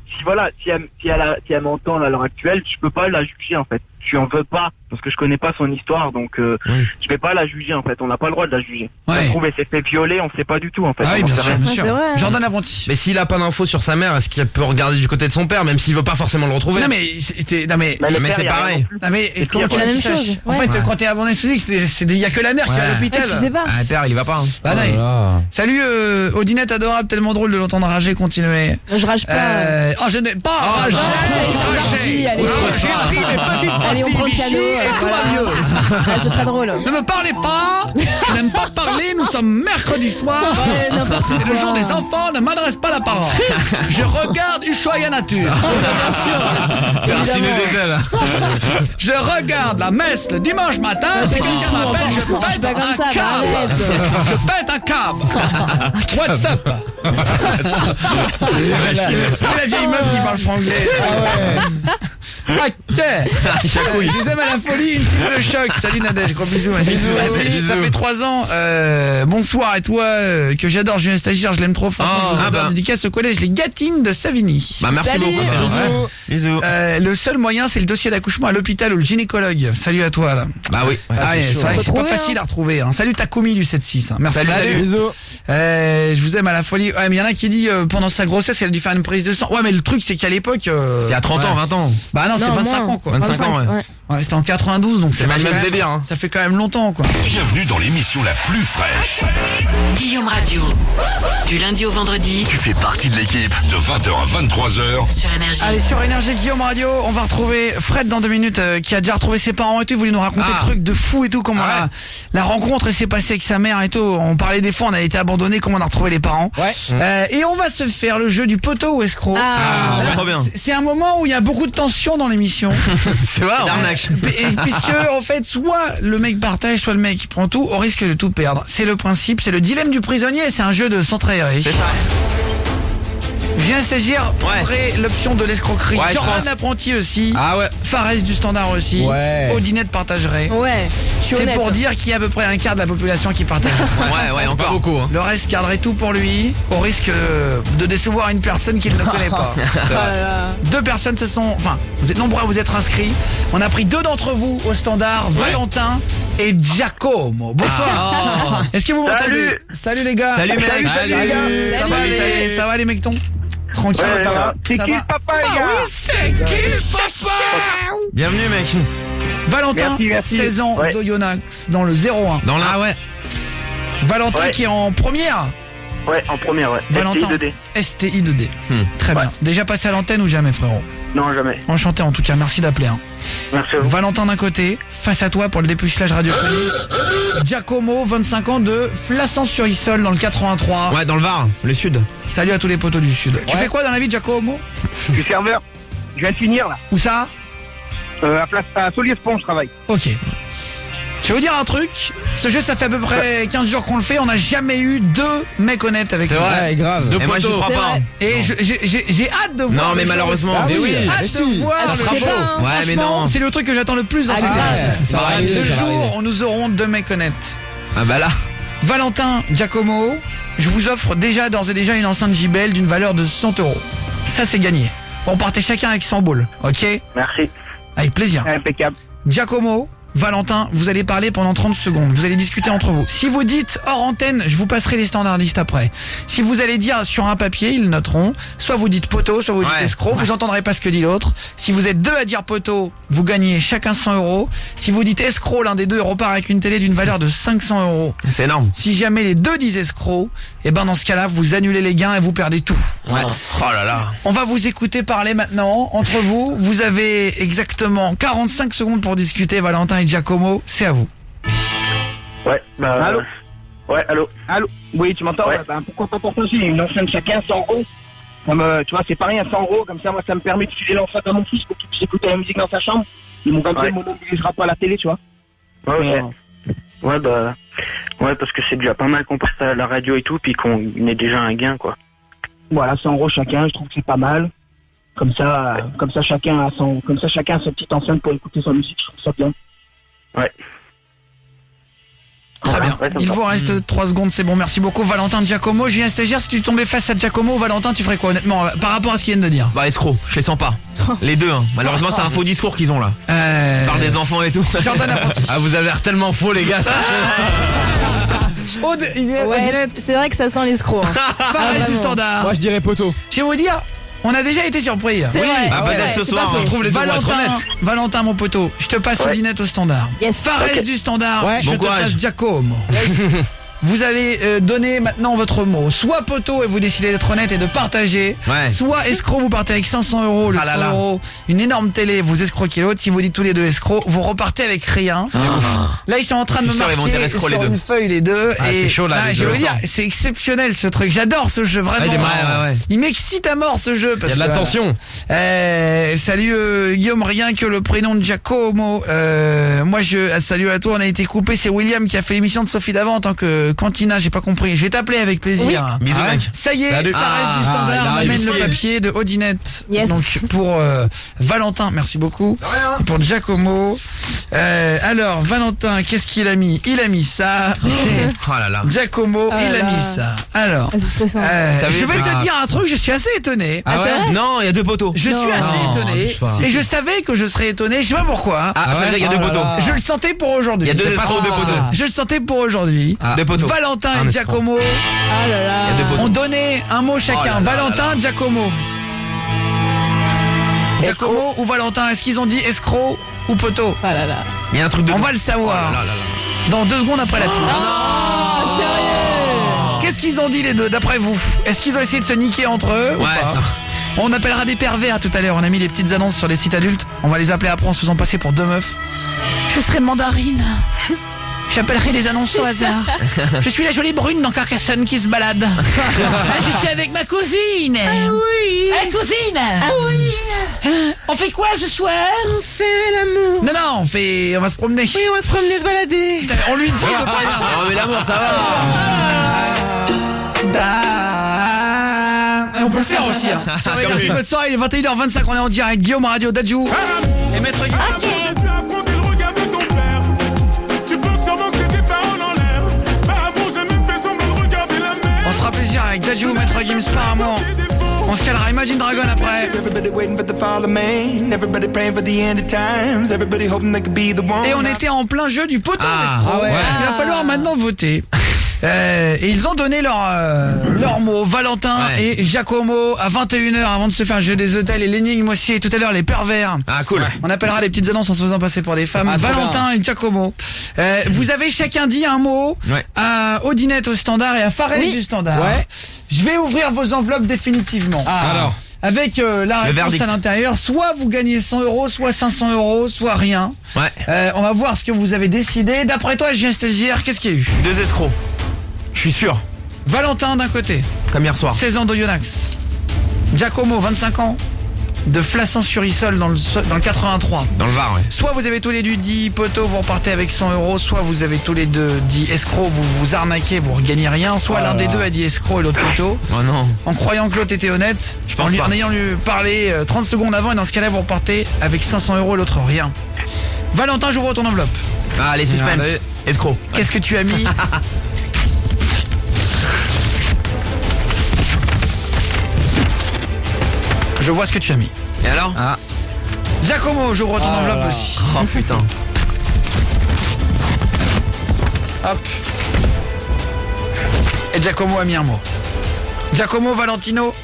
si elle m'entend à l'heure actuelle, je peux pas la juger en fait. Je en veux pas parce que je connais pas son histoire, donc je vais pas la juger en fait. On n'a pas le droit de la juger. Ça Ouais. se trouve, elle s'est fait violer, on sait pas du tout en fait. Ah oui, On en bien sait sûr, rien. bien Ouais, sûr. c'est vrai. Jordan Apprenti. Mais s'il a pas d'infos sur sa mère, est-ce qu'il peut regarder du côté de son père, même s'il veut pas forcément le retrouver? Non mais c'était non mais le Mais père, c'est y a rien pareil. non plus. non mais Et comment puis, tu c'est la même saches chose. En Ouais. fait, quand t'es abandonné sous X, il y a que la mère qui est à Ouais. l'hôpital. Ouais, tu sais pas. Ah, le père, il y va pas. Hein. Bah, non, Oh là là. Salut Audinette adorable, tellement drôle de l'entendre rager, continuer. Je rage pas. Oh, je n'ai pas ragé. c'est parti, allez. J'ai pris mes petites Allez, on prend le pastilles piano. Vichy et tout va Voilà. mieux. Ah, c'est très drôle. Ne me parlez pas, je n'aime pas parler, nous sommes mercredi soir. Ouais, n'importe C'est le quoi. jour des enfants, ne m'adresse pas la parole. Je regarde Ushuaïa Nature. Racine des ailes. Je regarde la messe le dimanche matin. Si pas du quelqu'un tout, m'appelle, je je suis pas pète comme un ça, bah, câble. arrête. Je pète un câble. What's up? C'est la vieille meuf qui parle franglais. Ok. Je les aime à la folie, une petite de choc. Salut Nadège, gros bisous. Bisous. Ça fait 3 ans. Bonsoir, et toi que j'adore Julien Stagiaire, je l'aime trop. Franchement, je vous adore. Dédicace au collège Les Gatines de Savigny. Bah merci Salut. beaucoup. Bisous. Bisous. Le seul moyen, c'est le dossier d'accouchement à l'hôpital ou le gynécologue. Salut à toi là. Bah oui. Ah ouais, c'est vrai que c'est pas Retrouver, facile à retrouver. Hein. Salut Takumi du 7-6. Hein. Merci. Salut. Bisous. Je vous aime à la folie. Ouais, mais il y en a qui dit pendant sa grossesse, elle a dû faire une prise de sang. Ouais, mais le truc, c'est qu'à l'époque. C'est à 30 ans, 20 ans. Bah non, c'est Non, 25 moins. ans quoi. 25 ans, ouais. Ouais, c'était en 92, donc C'est pas le fait même quand délire, hein. Ça fait quand même longtemps quoi. Bienvenue dans l'émission la plus fraîche. Guillaume Radio. Du lundi au vendredi Tu fais partie de l'équipe de 20h à 23h. sur Énergie. Allez, sur Énergie Guillaume Radio, on va retrouver Fred dans 2 minutes qui a déjà retrouvé ses parents et tout. Il voulait nous raconter Ah. le truc de fou et tout, comment Ah ouais. la rencontre s'est passée avec sa mère et tout. On parlait des fois, on a été abandonné, comment on a retrouvé les parents. Ouais. Et on va se faire le jeu du poteau ou escroc. Ah. Là, trop bien. C'est un moment où il y a beaucoup de tension dans l'émission. C'est vrai. D'arnaque. Puisque en fait, soit le mec partage, soit le mec prend tout, au risque de tout perdre. C'est le principe, c'est le dilemme du prisonnier, c'est un jeu de centre-aéré. C'est ça. Viens stagiaire, prendrait l'option de l'escroquerie. Ouais, je Jordan pense. Apprenti aussi. Ah ouais. Fares du standard aussi. Ouais. Audinette partagerait. Ouais. suis C'est honnête. pour dire qu'il y a à peu près un quart de la population qui partage. Ouais, Pas encore. beaucoup, hein. Le reste garderait tout pour lui, au risque de décevoir une personne qu'il ne connaît pas. Oh là là. 2 personnes se sont... Enfin, vous êtes nombreux à vous être inscrits. On a pris 2 d'entre vous au standard, Valentin et Giacomo. Bonsoir. Est-ce que vous m'entendez? Salut les gars. Salut, mec. Salut les gars. Ça va, Salut. ça va les mecs-tons? Tranquille. Ouais, ça va. C'est Ça qui va. le papa, les Ah gars? oui, c'est qui le papa? Bienvenue, mec. Valentin, Merci. 16 ans, Ouais. d'Oyonnax, dans le 01. Dans la... Ah ouais. Valentin Ouais. qui est en première. Ouais, en première, ouais. Valentin, STI 2D. STI 2D. Très bien. Déjà passé à l'antenne ou jamais, frérot? Non, jamais. Enchanté en tout cas, merci d'appeler. Hein. Merci à vous. Valentin d'un côté, face à toi pour le dépucelage radiophonique. Giacomo, 25 ans, de Flassan-sur-Issol dans le 83. Ouais, dans le Var, le sud. Salut à tous les potos du Sud. Tu fais quoi dans la vie, Giacomo? Je suis serveur. Je viens de finir, là. Où ça? À Solier-Spont, je travaille. Ok. Je vais vous dire un truc, ce jeu ça fait à peu près 15 jours qu'on le fait, on n'a jamais eu 2 mecs honnêtes avec C'est nous. vrai. Ouais, grave. Deux Et moi, j'y poteaux. crois C'est pas. vrai. Et j'ai hâte de voir. Non, mais le jeu malheureusement. aussi. Ah Mais oui, oui, mais hâte si. de voir. Ah, le je sais jeu. pas, hein. Ouais, mais Franchement, non. c'est le truc que j'attends le plus dans Ah, cette grave. émission. Ça va arriver, Le ça va jour, arriver. on nous aurons 2 mecs honnêtes. Ah bah là. Valentin, Giacomo, je vous offre d'ores et déjà une enceinte JBL d'une valeur de 100 €. Ça c'est gagné. On partait chacun avec 100 boules, ok? Merci. Avec plaisir. Impeccable. Giacomo, Valentin, vous allez parler pendant 30 secondes. Vous allez discuter entre vous. Si vous dites hors antenne, je vous passerai les standardistes après. Si vous allez dire sur un papier, ils noteront. Soit vous dites poteau, soit vous dites Ouais. escroc. Vous entendrez pas ce que dit l'autre. Si vous êtes 2 à dire poteau, vous gagnez chacun 100 €. Si vous dites escroc, l'un des 2 repart avec une télé d'une valeur de 500 €. C'est énorme. Si jamais les 2 disent escroc, et ben dans ce cas-là, vous annulez les gains et vous perdez tout. Ouais. Oh là là. On va vous écouter parler maintenant. Entre vous, vous avez exactement 45 secondes pour discuter, Valentin et Giacomo. C'est à vous. Ouais, bah... Allô Ouais, allô. Allô? Oui, tu m'entends? Ouais. Bah, pourquoi pas partager une enceinte chacun, 100 €? Comme, tu vois, c'est pas rien, 100 €, comme ça, moi, ça me permet de filer l'enceinte à mon fils pour qu'il puisse écouter la musique dans sa chambre. Ils m'ont comme ça, Ouais. ils m'ont n'obligera pas à la télé, tu vois. Ouais, ok. Ouais, bah... Ouais, parce que c'est déjà pas mal qu'on passe à la radio et tout, puis qu'on ait déjà un gain, quoi. Voilà, 100 € chacun, je trouve que c'est pas mal. Comme ça chacun a sa petite enceinte pour écouter sa musique, je trouve ça bien. Ouais. Très bien. Ouais, ça me Il va. vous reste 3 secondes, c'est bon. Merci beaucoup, Valentin, Giacomo. Julien Stagiaire, si tu tombais face à Giacomo ou Valentin, tu ferais quoi, honnêtement, par rapport à ce qu'ils viennent de dire? Bah escroc, je les sens pas. Les deux, hein. Malheureusement, c'est un faux discours qu'ils ont là. Ils parlent des enfants et tout. Jordan Apprenti. Ah, vous avez l'air tellement faux, les gars. Aude, Ouais, Odinette, c'est vrai que ça sent l'escroc. Hein. Fares du vraiment. standard. Moi je dirais poteau. Je vais vous dire, on a déjà été surpris. C'est vrai. Bah, c'est peut-être vrai, ce c'est soir, pas hein. faux. Je trouve les deux vont être Valentin, honnêtes. Valentin, mon poteau, je te passe Ouais. Odinette au standard. Yes. Fares du standard, Ouais. je Bon te courage. passe Giacomo. Vous allez donner maintenant votre mot. Soit poteau et vous décidez d'être honnête et de partager. Ouais. Soit escroc, vous partez avec 500 €, le Ah là 100 là. €, une énorme télé, vous escroquez l'autre. Si vous dites tous les deux escrocs, vous repartez avec rien. Là, ils sont en train de Je me suis sûr, ils vont marquer dire escrocs, les sur deux. une feuille les deux. Ah, et c'est chaud, là, les je deux vais vous dire, ensemble. c'est exceptionnel ce truc. J'adore ce jeu, vraiment. il est marrant. Ouais. Il m'excite à mort ce jeu. Il Parce y a de que, la tension. salut Guillaume, rien que le prénom de Giacomo. Salut à toi, on a été coupé. C'est William qui a fait l'émission de Sophie d'avant en tant que cantina. J'ai pas compris. Je vais t'appeler avec plaisir. Bisous, Ah ouais. mec. Ça y est, Salut. Fares du il standard arrive. m'amène le papier de Odinette. Yes. Donc pour Valentin, merci beaucoup. Et pour Giacomo. Alors Valentin, qu'est-ce qu'il a mis? Il a mis ça. Oh là là. Giacomo, Oh il là a là. mis ça. Alors, Ah, c'est stressant. T'as vu? je vais Ah. te dire un truc, je suis assez étonné. Ah, c'est vrai? Non, il y a deux poteaux. Je Non. suis assez Non, étonné. abuse pas. Et je savais que je serais étonné, je sais pas pourquoi. hein. Ah, ça veut dire qu'il y a deux Oh là poteaux. là. Je le sentais pour aujourd'hui. Il y a deux escrocs, deux poteaux. Je le sentais pour aujourd'hui. Ah. Deux poteaux. Valentin Un et escroc. Giacomo Ah là là. Il y a deux poteaux. ont donné un mot chacun. Oh là là Valentin, là là. Giacomo. Giacomo ou Valentin, est-ce qu'ils ont dit escroc ou poteau? Ah là là. Il y a un truc de. On va le Oh savoir là là là là. dans 2 secondes après la pub. Oh, sérieux? Qu'est-ce qu'ils ont dit les deux d'après vous? Est-ce qu'ils ont essayé de se niquer entre eux ou Ouais. pas? On appellera des pervers tout à l'heure. On a mis les petites annonces sur les sites adultes. On va les appeler après en se faisant passer pour 2 meufs. Je serai mandarine. J'appellerai des annonces au hasard. Je suis la jolie brune dans Carcassonne qui se balade. Je suis avec ma cousine. Ah oui. Cousine. Ah oui. On fait quoi ce soir? On fait l'amour. Non, on va se promener. Oui, on va se promener, se balader. On lui dit de pas dire. Oh mais l'amour, ça va. Et on peut le faire aussi. Hein. Sur Énergie, lui. le soir, il est 21h25, on est en direct. Guillaume Radio, Dadju et Maître Guillaume. Tu as affronté le regard de ton père. Tu peux Maître Gims par amour. On se calera Imagine Dragon après. Et on était en plein jeu du poteau d'escroc. Il va falloir maintenant voter. Et ils ont donné leur mot, Valentin et Giacomo, à 21h avant de se faire le jeu des hôtels et l'énigme aussi, et tout à l'heure les pervers. Ah cool. On appellera les petites annonces en se faisant passer pour des femmes. Valentin et Giacomo. Vous avez chacun dit un mot à Odinette au standard et à Fares du standard. Je vais ouvrir vos enveloppes définitivement. Alors avec la réponse à l'intérieur, soit vous gagnez 100 €, soit 500 €, soit rien. On va voir ce que vous avez décidé. D'après toi, Julien Stagiaire, qu'est-ce qu'il y a eu? 2 escrocs. Je suis sûr. Valentin d'un côté, comme hier soir, 16 ans d'Oyonnax. Giacomo, 25 ans, de Flassan-sur-Issol dans le 83. Dans le Var, Soit vous avez tous les deux dit poteau, vous repartez avec 100 €, soit vous avez tous les deux dit escroc, vous vous arnaquez, vous regagnez rien, soit l'un des deux a dit escroc et l'autre poteau. Oh non. En croyant que l'autre était honnête, en ayant lui parlé 30 secondes avant, et dans ce cas-là vous repartez avec 500 € et l'autre rien. Valentin, j'ouvre ton enveloppe. Ah, les suspens. Escroc. Qu'est-ce que tu as mis? Je vois ce que tu as mis. Et alors? Giacomo, j'ouvre ton enveloppe aussi. Oh putain. Hop. Et Giacomo a mis un mot. Giacomo, Valentino.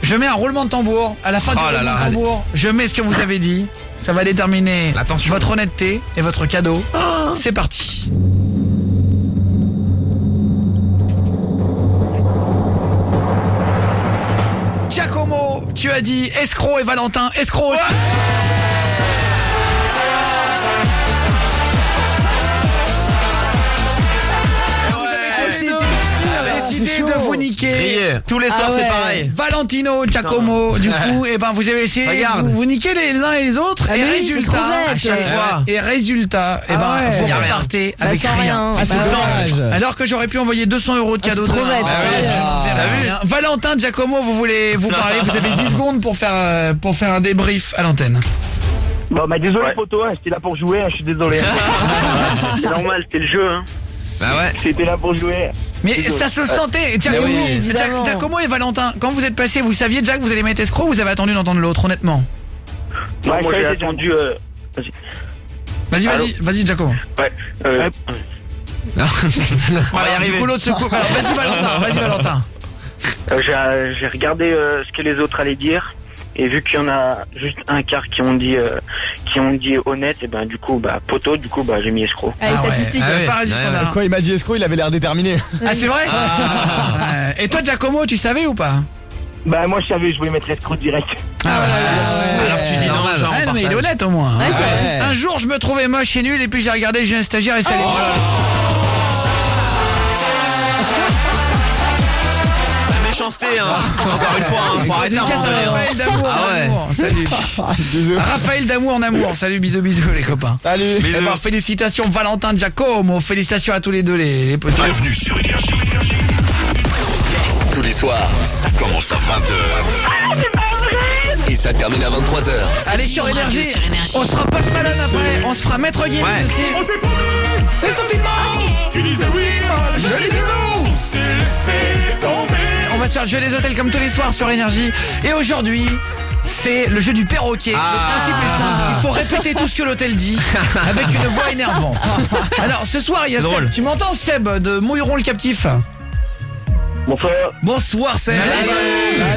Je mets un roulement de tambour. À la fin du roulement de tambour, je mets ce que vous avez dit. Ça va déterminer votre honnêteté et votre cadeau. C'est parti. Giacomo, tu as dit escroc, et Valentin, escroc aussi. Décidé de vous niquer. Tous les soirs c'est pareil. Valentino, Giacomo, du coup, et ben vous avez essayé vous niquer les uns et les autres. Et résultat, à chaque fois. Et résultat, et ben vous repartez avec rien. Alors que j'aurais pu envoyer 200 € de cadeaux. Trop bête. Valentin, Giacomo, vous voulez vous parler? Vous avez 10 secondes pour faire un débrief à l'antenne. Bon bah désolé photo, j'étais là pour jouer, je suis désolé. C'est normal, c'était le jeu. Bah ouais. C'était là pour jouer. Mais ça se sentait. Giacomo et Valentin, quand vous êtes passés, vous saviez déjà que vous allez mettre escroc ou vous avez attendu d'entendre l'autre, honnêtement? Non, moi j'ai attendu. Vas-y, Giacomo. On va y arriver. Du coup, l'autre se coupe. Vas-y, Valentin. J'ai regardé ce que les autres allaient dire. Et vu qu'il y en a juste un quart qui ont dit honnête, et ben du coup poteau, j'ai mis escroc. Statistiques. Quand il m'a dit escroc, il avait l'air déterminé. Ah c'est vrai? Et toi Giacomo, tu savais ou pas? Bah moi je savais, je voulais mettre escroc direct. Alors tu dis non, genre. Non mais il est honnête au moins. Un jour je me trouvais moche et nul et puis j'ai regardé, j'ai un stagiaire et ça allait. Méchanceté, encore une fois, faut arrêter. Raphaël d'amour en amour, salut. Raphaël d'amour en amour, salut, bisous les copains. Salut. Eh ben, félicitations Valentin, Giacomo, félicitations à tous les deux les petits. Bienvenue sur Énergie. Tous les soirs, ça commence à 20h. Et ça termine à 23h. Allez sur Énergie, on sera pas malade après, on se fera Maître Gims aussi. On s'est promis. Les sentiments. Tu disais oui, je disais non. On s'est laissé tomber. On va se faire le jeu des hôtels comme tous les soirs sur Énergie. Et aujourd'hui, c'est le jeu du perroquet. Le principe est simple, il faut répéter tout ce que l'hôtel dit avec une voix énervante. Alors ce soir, il y a Seb. Tu m'entends Seb de Mouilleron le Captif? Bonsoir. Bonsoir Seb.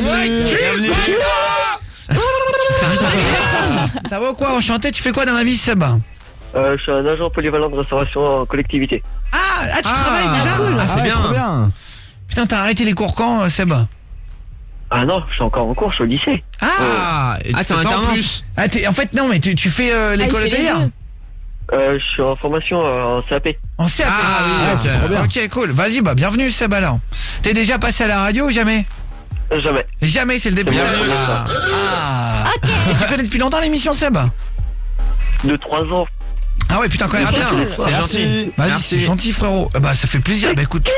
Bienvenue. Ça va ou quoi? Enchanté, tu fais quoi dans la vie Seb? Je suis un agent polyvalent de restauration en collectivité. Ah, tu travailles déjà? Cool. C'est bien. Trop bien. Putain, t'as arrêté les cours quand Seb? Ah non, je suis encore en cours, je suis au lycée. C'est un alternance. En fait non, mais tu fais l'école hôtelière? Je suis en formation en CAP. En CAP. c'est trop bien. Ok, cool. Vas-y, bienvenue Seb alors. T'es déjà passé à la radio ou jamais? Jamais. Jamais, c'est le début. Ok. Tu connais depuis longtemps l'émission Seb? De 3 ans. Ah ouais, putain, quand même. C'est gentil. Vas-y, c'est gentil frérot. Bah ça fait plaisir. Bah écoute.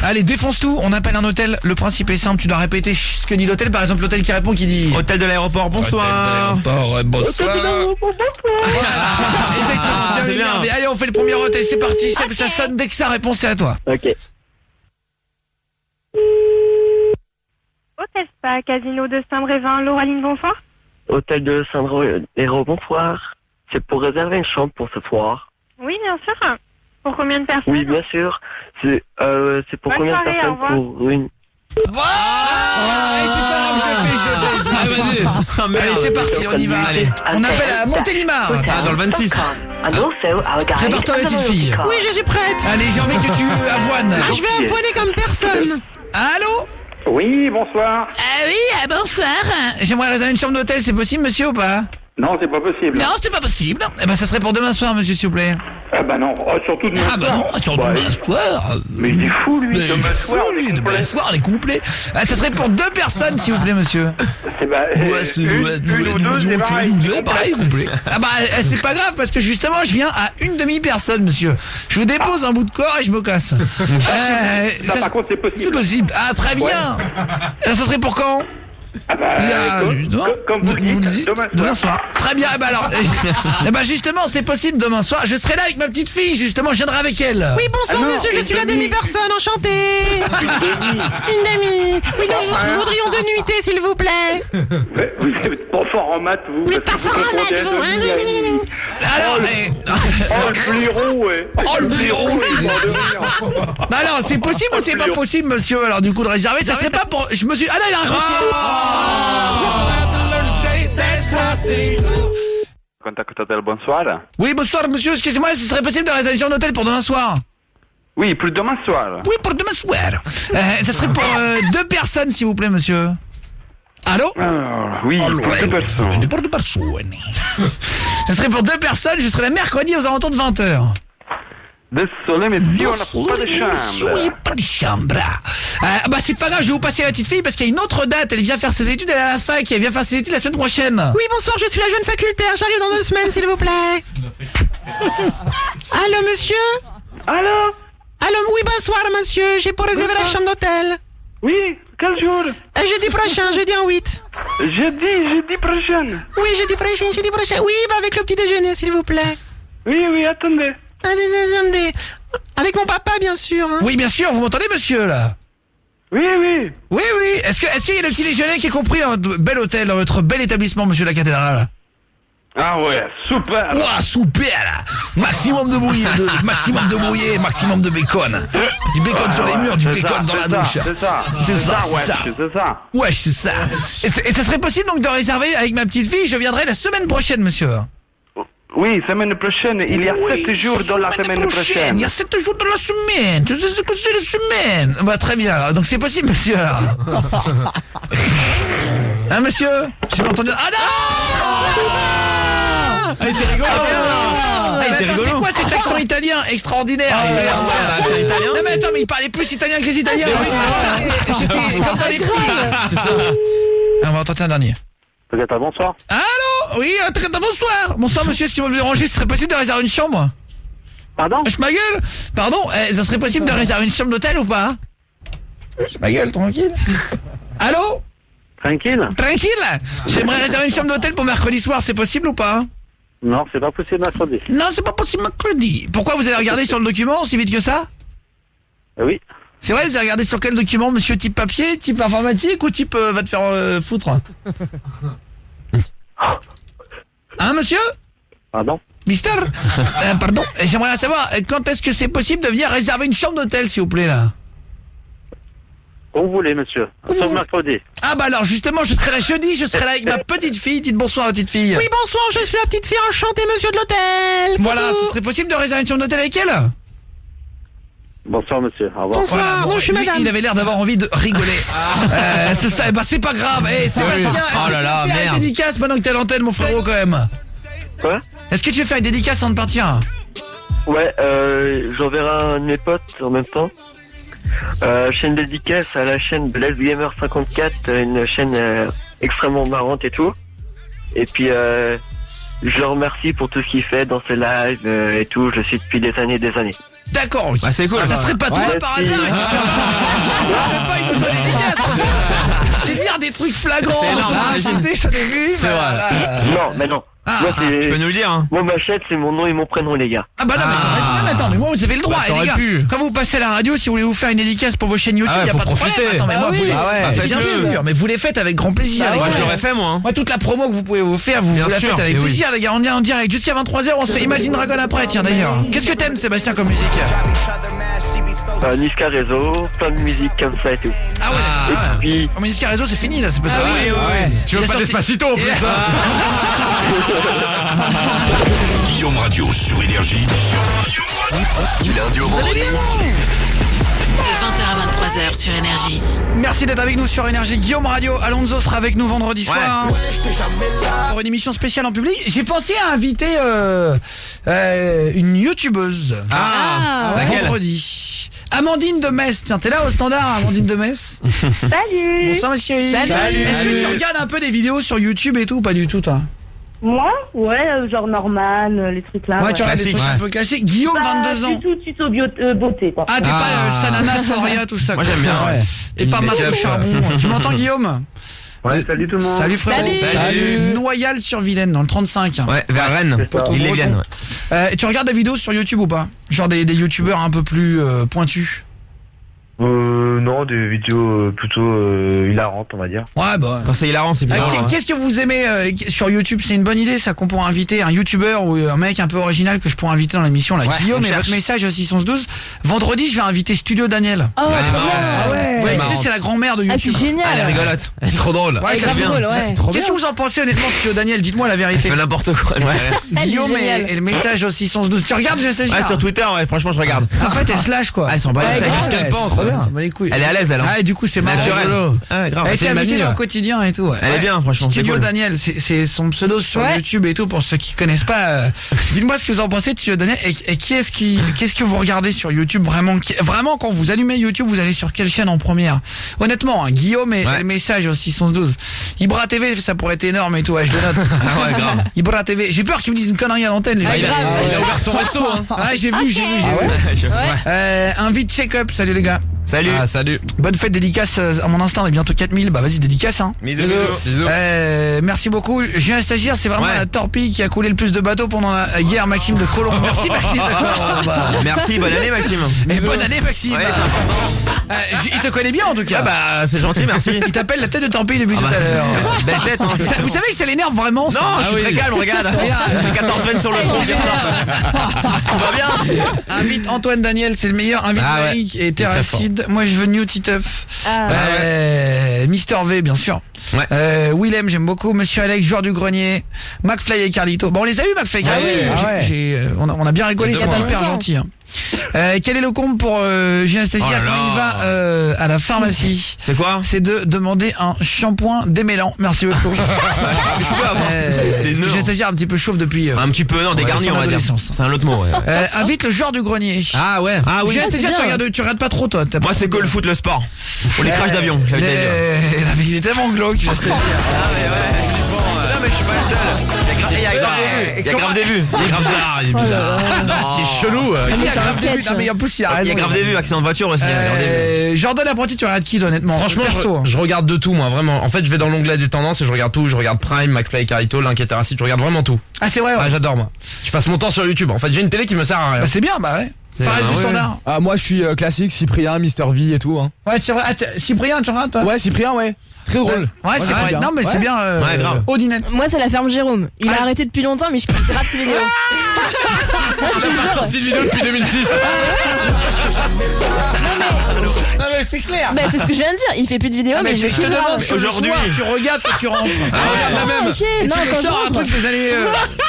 Allez, défonce tout, on appelle un hôtel. Le principe est simple, tu dois répéter ce que dit l'hôtel. Par exemple, l'hôtel qui répond, qui dit Hôtel de l'aéroport, bonsoir. Bonsoir. Exactement, c'est bien bien. énervé. Allez, on fait le premier hôtel, c'est parti. Ça sonne dès que ça répond, c'est à toi. Ok. Hôtel Spa, Casino de Saint-Brévin, Lauraline, bonsoir. Hôtel de Saint-Héros, bonsoir. C'est pour réserver une chambre pour ce soir. Oui, bien sûr. Pour combien de personnes? Oui, bien sûr. C'est pour Bonne combien de soirée, au personnes revoir. pour une... C'est pas grave, je le fais. Allez, c'est parti, on y va. Allez. On appelle à Montélimar. Ah, dans le 26. Prépare-toi, ma petite fille. Oui, je suis prête. Allez, j'ai envie que tu avoines. Je vais avoiner comme personne. Allô? Oui, bonsoir. Ah oui, bonsoir. J'aimerais réserver une chambre d'hôtel, c'est possible, monsieur, ou pas? Non, c'est pas possible. Non, c'est pas possible. Eh ben, ça serait pour demain soir, monsieur, s'il vous plaît. Ah bah non, surtout demain Ah bah soir. non, attends, demain soir. Mais il est fou, lui. Mais Demain soir, on est demain complet. soir, on est complet. Ah, ça serait pour 2 personnes, s'il vous plaît, monsieur. C'est une ou deux, c'est pareil. Pareil, complet. Ah bah, c'est pas grave, parce que justement, je viens à une demi-personne, monsieur. Je vous dépose un bout de corps et je me casse. Ça, par contre, c'est possible. C'est possible. Ah, très bien. Ça serait pour quand? Ah bah, comme vous le dites, demain soir. Très bien, alors, justement, c'est possible demain soir. Je serai là avec ma petite fille, justement, je viendrai avec elle. Oui, bonsoir, monsieur, je suis la demi-personne, enchantée. Une demi. Oui, nous voudrions 2 nuitées, s'il vous plaît. Vous êtes pas fort en maths, vous. Oui, pas fort en maths, vous. Alors, mais... Oh, le blaireau, ouais. Oh, le blaireau, Bah alors, c'est possible ou c'est pas possible, monsieur, alors, du coup, de réserver? Ça serait pas pour... Je me suis... Ah là, il a un Contact Hôtel, bonsoir. Oui, bonsoir, monsieur, excusez-moi, ce serait possible de réserver une chambre d'hôtel pour demain soir? Oui, pour demain soir. Oui, pour demain soir. Ça serait pour 2 personnes, s'il vous plaît, monsieur. Allô? Oui, pour 2 personnes. Pour 2 personnes. Ça serait pour 2 personnes, je serai là mercredi aux alentours de 20h. Désolé, mais si on n'a pas de chambre. Il n'y a pas de chambre. Bah c'est pas grave, je vais vous passer à la petite fille parce qu'il y a une autre date. Elle vient faire ses études, elle est à la fac, elle vient faire ses études la semaine prochaine. Oui, bonsoir, je suis la jeune facultaire, j'arrive dans 2 semaines, s'il vous plaît. Allô, monsieur? Allô? Allô, oui, bonsoir, monsieur, j'ai pour réserver la chambre d'hôtel. Oui, quel jour? Jeudi prochain, jeudi en 8. Jeudi prochain. Oui, jeudi prochain. Oui, bah avec le petit déjeuner, s'il vous plaît. Oui, attendez. Attendez. Avec mon papa, bien sûr. Hein. Oui, bien sûr, vous m'entendez, monsieur, là? Oui. Oui. Est-ce qu'il y a le petit déjeuner qui est compris dans votre bel hôtel, dans votre bel établissement, monsieur la cathédrale? Ah ouais, super. Ouah, super, là. Maximum de brouillé, maximum de bacon. Du bacon sur les murs, du bacon dans la douche. C'est ça. Wesh, c'est ça. Et ça serait possible donc de réserver avec ma petite fille, je viendrai la semaine prochaine, monsieur. Oui, semaine prochaine, il y a 7 jours dans la semaine prochaine. Il y a 7 jours dans la semaine. Tu sais ce que c'est la semaine? Bah très bien, alors. Donc c'est possible, monsieur, alors. Hein, monsieur? J'ai pas entendu. Ah non! Ah, il était rigolo. C'est quoi cet accent italien extraordinaire? C'est italien. Non mais attends, mais il parlait plus italien que les Italiens. J'étais comme dans les films. C'est ça. On va en tenter un dernier. Peut-être bonsoir. Allô? Oui, bonsoir. Bonsoir, monsieur, est-ce que vous me dérangez? Ce serait possible de réserver une chambre? Pardon? Je ma gueule. Pardon, ça serait possible de réserver une chambre d'hôtel ou pas? Je ma gueule, tranquille. Allô? Tranquille? J'aimerais réserver une chambre d'hôtel pour mercredi soir, c'est possible ou pas? Non, c'est pas possible mercredi. Non, c'est pas possible mercredi. Pourquoi vous avez regardé sur le document aussi vite que ça? Oui. C'est vrai, vous avez regardé sur quel document, monsieur? Type papier, type informatique ou type va te faire foutre? Hein, monsieur? Pardon? Mister? Pardon, j'aimerais savoir, quand est-ce que c'est possible de venir réserver une chambre d'hôtel, s'il vous plaît, là? Comme vous voulez, monsieur. Sauf mercredi. Ah bah alors, justement, je serai là jeudi, je serai là avec ma petite fille. Dites bonsoir, petite fille. Oui, bonsoir, je suis la petite fille enchantée, monsieur de l'hôtel. Voilà, ce serait possible de réserver une chambre d'hôtel avec elle? Bonsoir, monsieur. Au revoir. Bonsoir, Voilà, non, je suis lui, madame. il avait l'air d'avoir envie de rigoler. C'est ça, bah c'est pas grave. Sébastien, Oh là là, fais merde. une dédicace pendant que t'es à l'antenne, mon frérot, quand même. Quoi? Est-ce que tu veux faire une dédicace avant de partir? Ouais, j'enverrai un de mes potes en même temps. Chaîne dédicace à la chaîne Blaze Gamer 54, une chaîne extrêmement marrante et tout. Et puis je le remercie pour tout ce qu'il fait dans ses lives et tout. Je le suis depuis des années. D'accord, ok. Bah, c'est cool. Ça serait pas toi par hasard. On pas une auto-dédicace. J'ai dire des trucs flagrants. C'est énorme, J'en ai vu. C'est vrai. Non, mais non. Moi, Tu peux nous le dire, hein. Moi, ma chatte, c'est mon nom et mon prénom, les gars. Ah bah non, mais attends, mais moi vous avez le droit, Bah, et les t'aurais gars. pu. Quand vous passez à la radio, si vous voulez vous faire une dédicace pour vos chaînes YouTube, Ah ouais, y a faut pas de profiter. problème. Attends, mais moi, Ah vous oui. Ah ouais. bien faites-le. sûr, mais vous les faites avec grand plaisir. les Moi, gars. je l'aurais fait, moi, hein. Moi, toute la promo que vous pouvez vous faire, vous Bien la sûr, faites avec et oui. plaisir, les gars. On est en direct jusqu'à 23h. On se fait Imagine Dragon après, tiens d'ailleurs. Qu'est-ce que t'aimes, Sébastien, comme musique? Niska Réseau, plein de musique comme ça et tout. Ah ouais. Et puis, Oh, mais Niska Réseau, c'est fini là, c'est pas ça. oui, oui. Tu veux Il a pas sorti- Despacito en plus, Guillaume Radio sur Énergie. Du lundi au vendredi. De 20h à 23h sur Énergie. Merci d'être avec nous sur Énergie. Guillaume Radio, Alonso sera avec nous vendredi soir pour une émission spéciale en public. J'ai pensé à inviter une youtubeuse vendredi. Amandine de Metz, tiens, t'es là au standard, Amandine de Metz. Salut. Bonsoir monsieur. Salut. Est-ce que tu regardes un peu des vidéos sur YouTube et tout, pas du tout toi? Moi? Ouais, genre Norman, les trucs là. Ouais, tu regardes des Classique, trucs un peu classiques. Guillaume, 22 ans. Tout tuto beauté, quoi. Ah, t'es pas Sanana, Soria, tout ça. Moi, quoi. j'aime bien, ouais. T'es pas Marc au charbon. Tu m'entends, Guillaume? Ouais, salut tout le monde. Salut frérot. Salut. Noyal-sur-Vilaine, dans le 35. Ouais, vers Rennes. Poteau Ils les breton. viennent, ouais. Et tu regardes des vidéos sur YouTube ou pas? Genre des youtubeurs un peu plus pointus? Non, des vidéos plutôt hilarantes, on va dire. Ouais, bah. Quand c'est hilarant, c'est bien. Qu'est-ce que vous aimez sur YouTube? C'est une bonne idée, ça, qu'on pourrait inviter un youtubeur ou un mec un peu original que je pourrais inviter dans l'émission, là. Ouais, Guillaume, on et cherche. votre message au 612. Vendredi, je vais inviter Studio Daniel. Oh, Elle est trop marrante. bien. Ah ouais. Ouais, Tu sais, marrante. c'est la grand-mère de Ah, YouTube. c'est génial. Elle est rigolote. Elle est trop drôle. Ouais, Elle est ça grave bien. drôle, ouais. Qu'est-ce que vous en pensez honnêtement, Studio Daniel? Dites-moi la vérité. Elle fait n'importe quoi. elle. Elle est Guillaume géniale. et le message au 612. Tu regardes, je sais Ouais, sur Twitter, ouais, franchement, je regarde. En fait, elle slash quoi. Ah, elle s'en bat les Ouais, steaks. grave. Qu'est-ce qu'elle pense? C'est trop bien, ça bat les couilles. Elle est à l'aise, elle. hein. Ah, et du coup, c'est marrant. Naturel. rigolo. Ah, grave. Elle était c'est une invitée mamie, au ouais. quotidien et tout. Ouais. Elle est bien, franchement, c'est Studio cool. Daniel, c'est son pseudo sur Ouais. YouTube et tout pour ceux qui connaissent pas. Dites-moi ce que vous en pensez de Studio Daniel et qu'est-ce que vous regardez sur YouTube vraiment? Vraiment, quand vous allumez YouTube, vous allez sur quelle chaîne en première? Honnêtement, hein, Guillaume et le message au 612. Ibra TV, ça pourrait être énorme et tout. Ouais, je le note. Ah ouais, grave. Ibra TV. J'ai peur qu'ils me disent une connerie à l'antenne. Les Ah, gars. grave. Il a ouvert son resto, hein. Ah, j'ai vu. Invite check-up. Salut les gars. Salut. Ah, salut. Bonne fête, dédicace à mon instant, on est bientôt 4000, bah vas-y dédicace hein. Bisous, bisous. Bisous. Merci beaucoup. Julien Stagiaire, c'est vraiment Ouais. la torpille qui a coulé le plus de bateaux pendant la guerre, Maxime de Colombe. Merci Maxime de Colombe. Merci, bonne année, Maxime. Et bonne année Maxime. Ouais, c'est important. Il te connaît bien en tout cas. Ah bah, c'est gentil, merci. Il t'appelle la tête de torpille depuis tout à l'heure. Belle tête, hein. Vous savez que ça l'énerve vraiment ça. Non, je suis très calme, regarde. J'ai 14 veines sur le front, dire ça. Tout va bien. Invite Antoine Daniel, c'est le meilleur. Invite Ah ouais. Mike et Terracide. Moi je veux New Titeuf. Ah. Mister V bien sûr. Ouais. Willem j'aime beaucoup. Monsieur Alex, joueur du grenier. McFly et Carlito. Bon on les a eu McFly et Carlito. oui. J'ai- Ah ouais. on a bien rigolé, Il y a c'est pas hyper longtemps. gentil. Hein. Quel est le compte pour Julien Stagiaire Oh là quand il va à la pharmacie? C'est quoi? C'est de demander un shampoing démêlant. Merci beaucoup. Je peux avoir des Parce que nœuds. Julien Stagiaire un petit peu chauve depuis Un petit peu, non, dégarni, son on va dire. adolescence. C'est un autre mot, ouais. invite le joueur du grenier. Ah ouais. Ah oui. Julien c'est Stagiaire, bien. tu regardes pas trop toi. t'as Moi, pas c'est trop que le foot, le sport. Pour les crashs d'avion, j'avais déjà dit. Il est tellement glauque, Julien Stagiaire. Ah, mais ouais. Non, mais je suis pas le seul. Il y a grave des vues. Il y a grave des vues. Il y a grave Bizarre, il est bizarre. Non. Il est chelou. Ah, mais il y a c'est un grave des vues. sketch. Non, mais en plus, il a Il y raison. a grave des vues, accident de voiture aussi. il y a grave des vues. Jordan Apprenti, tu regardes qui, toi, honnêtement? Franchement, perso. je regarde de tout, moi, vraiment. En fait, je vais dans l'onglet des tendances et je regarde tout. Je regarde Prime, McFly et Carlito, L'Inquiète Terracide, je regarde vraiment tout. Ah, c'est vrai, ouais. Ah, j'adore, moi. Je passe mon temps sur YouTube. En fait, j'ai une télé qui me sert à rien. Bah, c'est bien, bah ouais. C'est- Fares ah, du ouais. standard. Ah, moi, je suis classique, Cyprien, Mister V et tout. Hein. Ouais, c'est vrai. Ah, Cyprien, tu regardes, toi? Ouais, Cyprien, ouais. Très drôle. Ouais, c'est j'aime vrai. bien. Non, mais c'est Ouais. bien. Ouais, grave. Odinette. Moi, c'est la ferme Jérôme. Il a Ah. arrêté depuis longtemps, mais je kiffe grave ses vidéos. Il a pas sorti de vidéo depuis 2006. Non, mais c'est clair. Bah, c'est ce que je viens de dire. Il fait plus de vidéos, Ah, mais mais je je te kiffe grave. demande ce que Aujourd'hui. aujourd'hui tu regardes quand tu rentres. Ah, ok. Et Non, tu quand nous je sors un rentre. truc des années.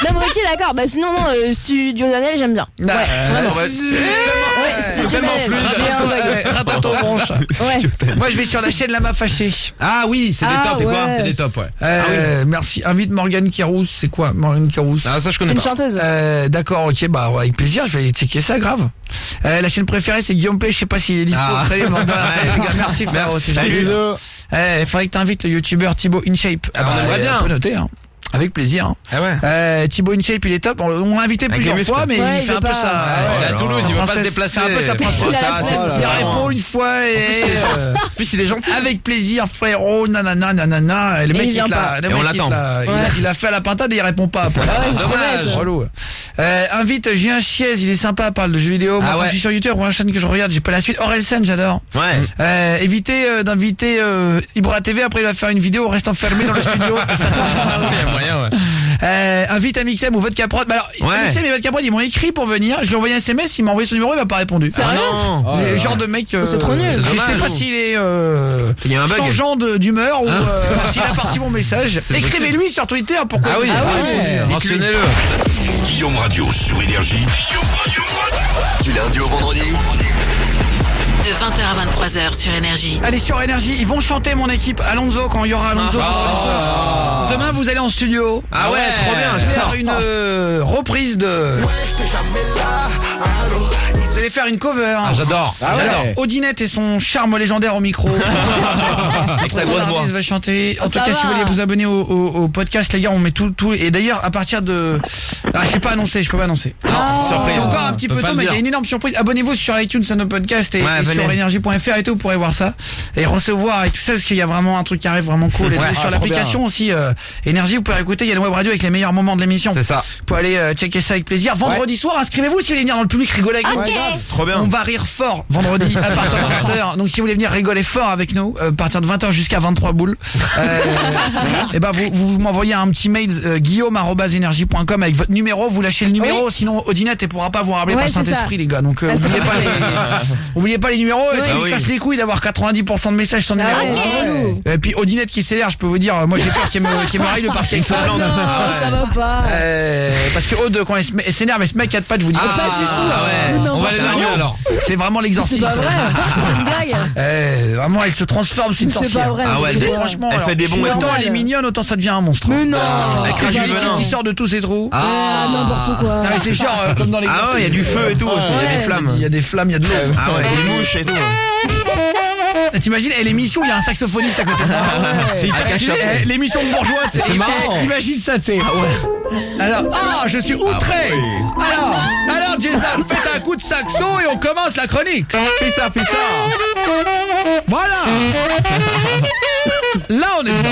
Non, mais ok, d'accord. Bah, sinon, non, Studio Daniel, j'aime bien. Ouais, vraiment. Ouais. Ouais, Studio tellement Daniel. fluide. J'ai un bug. Rate ton bronche. Ouais. Moi, je vais sur la chaîne Lama Fâché. Ah oui, c'est des Ah, tops. C'est quoi? ouais. C'est des tops, ouais. Merci. Invite Morgane Kirousse. C'est quoi, Morgane Kirousse? Ah, ça, je C'est connais une pas. chanteuse. D'accord, ok, bah ouais, avec plaisir, je vais checker ça, grave. La chaîne préférée c'est Guillaume Play, je sais pas s'il est dispo. Ah. Salut, bon, salut, les gars, merci frérot, c'est gentil. Bisous. Faudrait que t'invites le youtubeur Thibaut InShape. Ah, on aimerait bien. On peut noter, hein. Avec plaisir. Ah ouais. Thibaut InShape, il est top. On l'a invité plusieurs fois, mais il fait un peu ça. Il est à Toulouse, il va pas se déplacer. C'est un peu sa princesse. Il répond une fois et. Puis il est gentil. Avec plaisir, frérot, nanana. Et le mec, il a fait à la pintade et il répond pas après. Dommage. Relou. Invite Julien Chiez, il est sympa, parle de jeux vidéo. Moi, quand je suis sur YouTube, une chaîne que je regarde, j'ai pas la suite. Orelsan, j'adore. Ouais. Évitez d'inviter Ibra TV, après il va faire une vidéo, reste enfermé dans le studio. Invite Amixem ou Vodka Prod. Alors, Amixem et Vodka Prod, ils m'ont écrit pour venir. Je lui ai envoyé un SMS, il m'a envoyé son numéro, il m'a pas répondu. C'est le genre de mec. C'est trop nul. Je sais pas s'il est il y a un bug. changeant d'humeur ou s'il a parti mon message. Écrivez-lui sur Twitter pourquoi. Ah oui, mentionnez-le. Guillaume Radio sur Énergie. Du lundi au vendredi. De 20h à 23h sur Énergie. Allez, sur Énergie, ils vont chanter mon équipe Alonso quand il y aura Alonso vendredi soir. Demain vous allez en studio. Ah ouais, trop bien. Faire une reprise de. Vous allez faire une cover. Ah, j'adore. Alors, Odinette et son charme légendaire au micro. Avec sa grosse voix. Va chanter. En tout cas, si vous voulez vous abonner au podcast, les gars, on met tout. Et d'ailleurs, à partir de. Je peux pas annoncer. Surprise. C'est encore un petit peu tôt, mais il y a une énorme surprise. Abonnez-vous sur iTunes à nos podcasts et sur énergie.fr et tout, vous pourrez voir ça. Et recevoir et tout ça, parce qu'il y a vraiment un truc qui arrive vraiment cool. Et sur l'application aussi, Énergie, vous pouvez écouter. Il y a une web radio avec les meilleurs moments de l'émission. C'est ça. Vous pouvez aller checker ça avec plaisir. Vendredi soir, inscrivez-vous si vous voulez venir dans le public rigoler avec nous. Trop bien. On va rire fort vendredi à partir de 20h. Donc si vous voulez venir rigoler fort avec nous, à partir de 20h jusqu'à 23 boules, et ben vous m'envoyez un petit mail guillaume@energie.com avec votre numéro, vous lâchez le numéro, sinon Odinette elle pourra pas vous rappeler par Saint-Esprit les gars. Donc oubliez pas les numéros, et ça nous casse les couilles d'avoir 90% de messages sans numéro. Et puis Odinette qui s'énerve, je peux vous dire, moi j'ai peur qu'elle me raille le parquet. Ça va pas. Parce que Aude quand elle s'énerve, elle se met à 4 pattes, je vous dis pas ça du tout. On va les voir alors. C'est vraiment l'exorciste. C'est pas vrai. C'est une blague. Vraiment, elle se transforme, c'est une sorcière. C'est pas vrai. Ah ouais, franchement, elle fait des bons et tout. Autant elle est mignonne, autant ça devient un monstre. Mais non. C'est du liquide qui sort de tous ses trous. N'importe quoi. C'est genre comme dans les. Ah ouais, il y a du feu et tout. Il y a des flammes. Il y a des flammes, il y a de l'eau. Ah ouais, des mouches et tout. T'imagines, l'émission, il y a un saxophoniste à côté de moi. C'est hyper caché. L'émission de bourgeois, c'est marrant. Imagine ça, tu sais. Alors, je suis outré. Alors, Jason, faites un coup de saxo et on commence la chronique. Fais ça. Voilà. Là, on est dedans.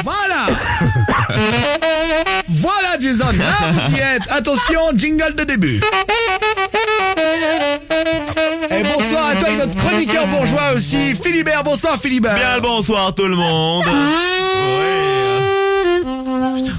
Voilà. Voilà, Jason. Là, vous y êtes. Attention, jingle de début. Et bonsoir à toi et notre chroniqueur bourgeois aussi, Philibert. Bonsoir, Philibert. Bien le bonsoir tout le monde.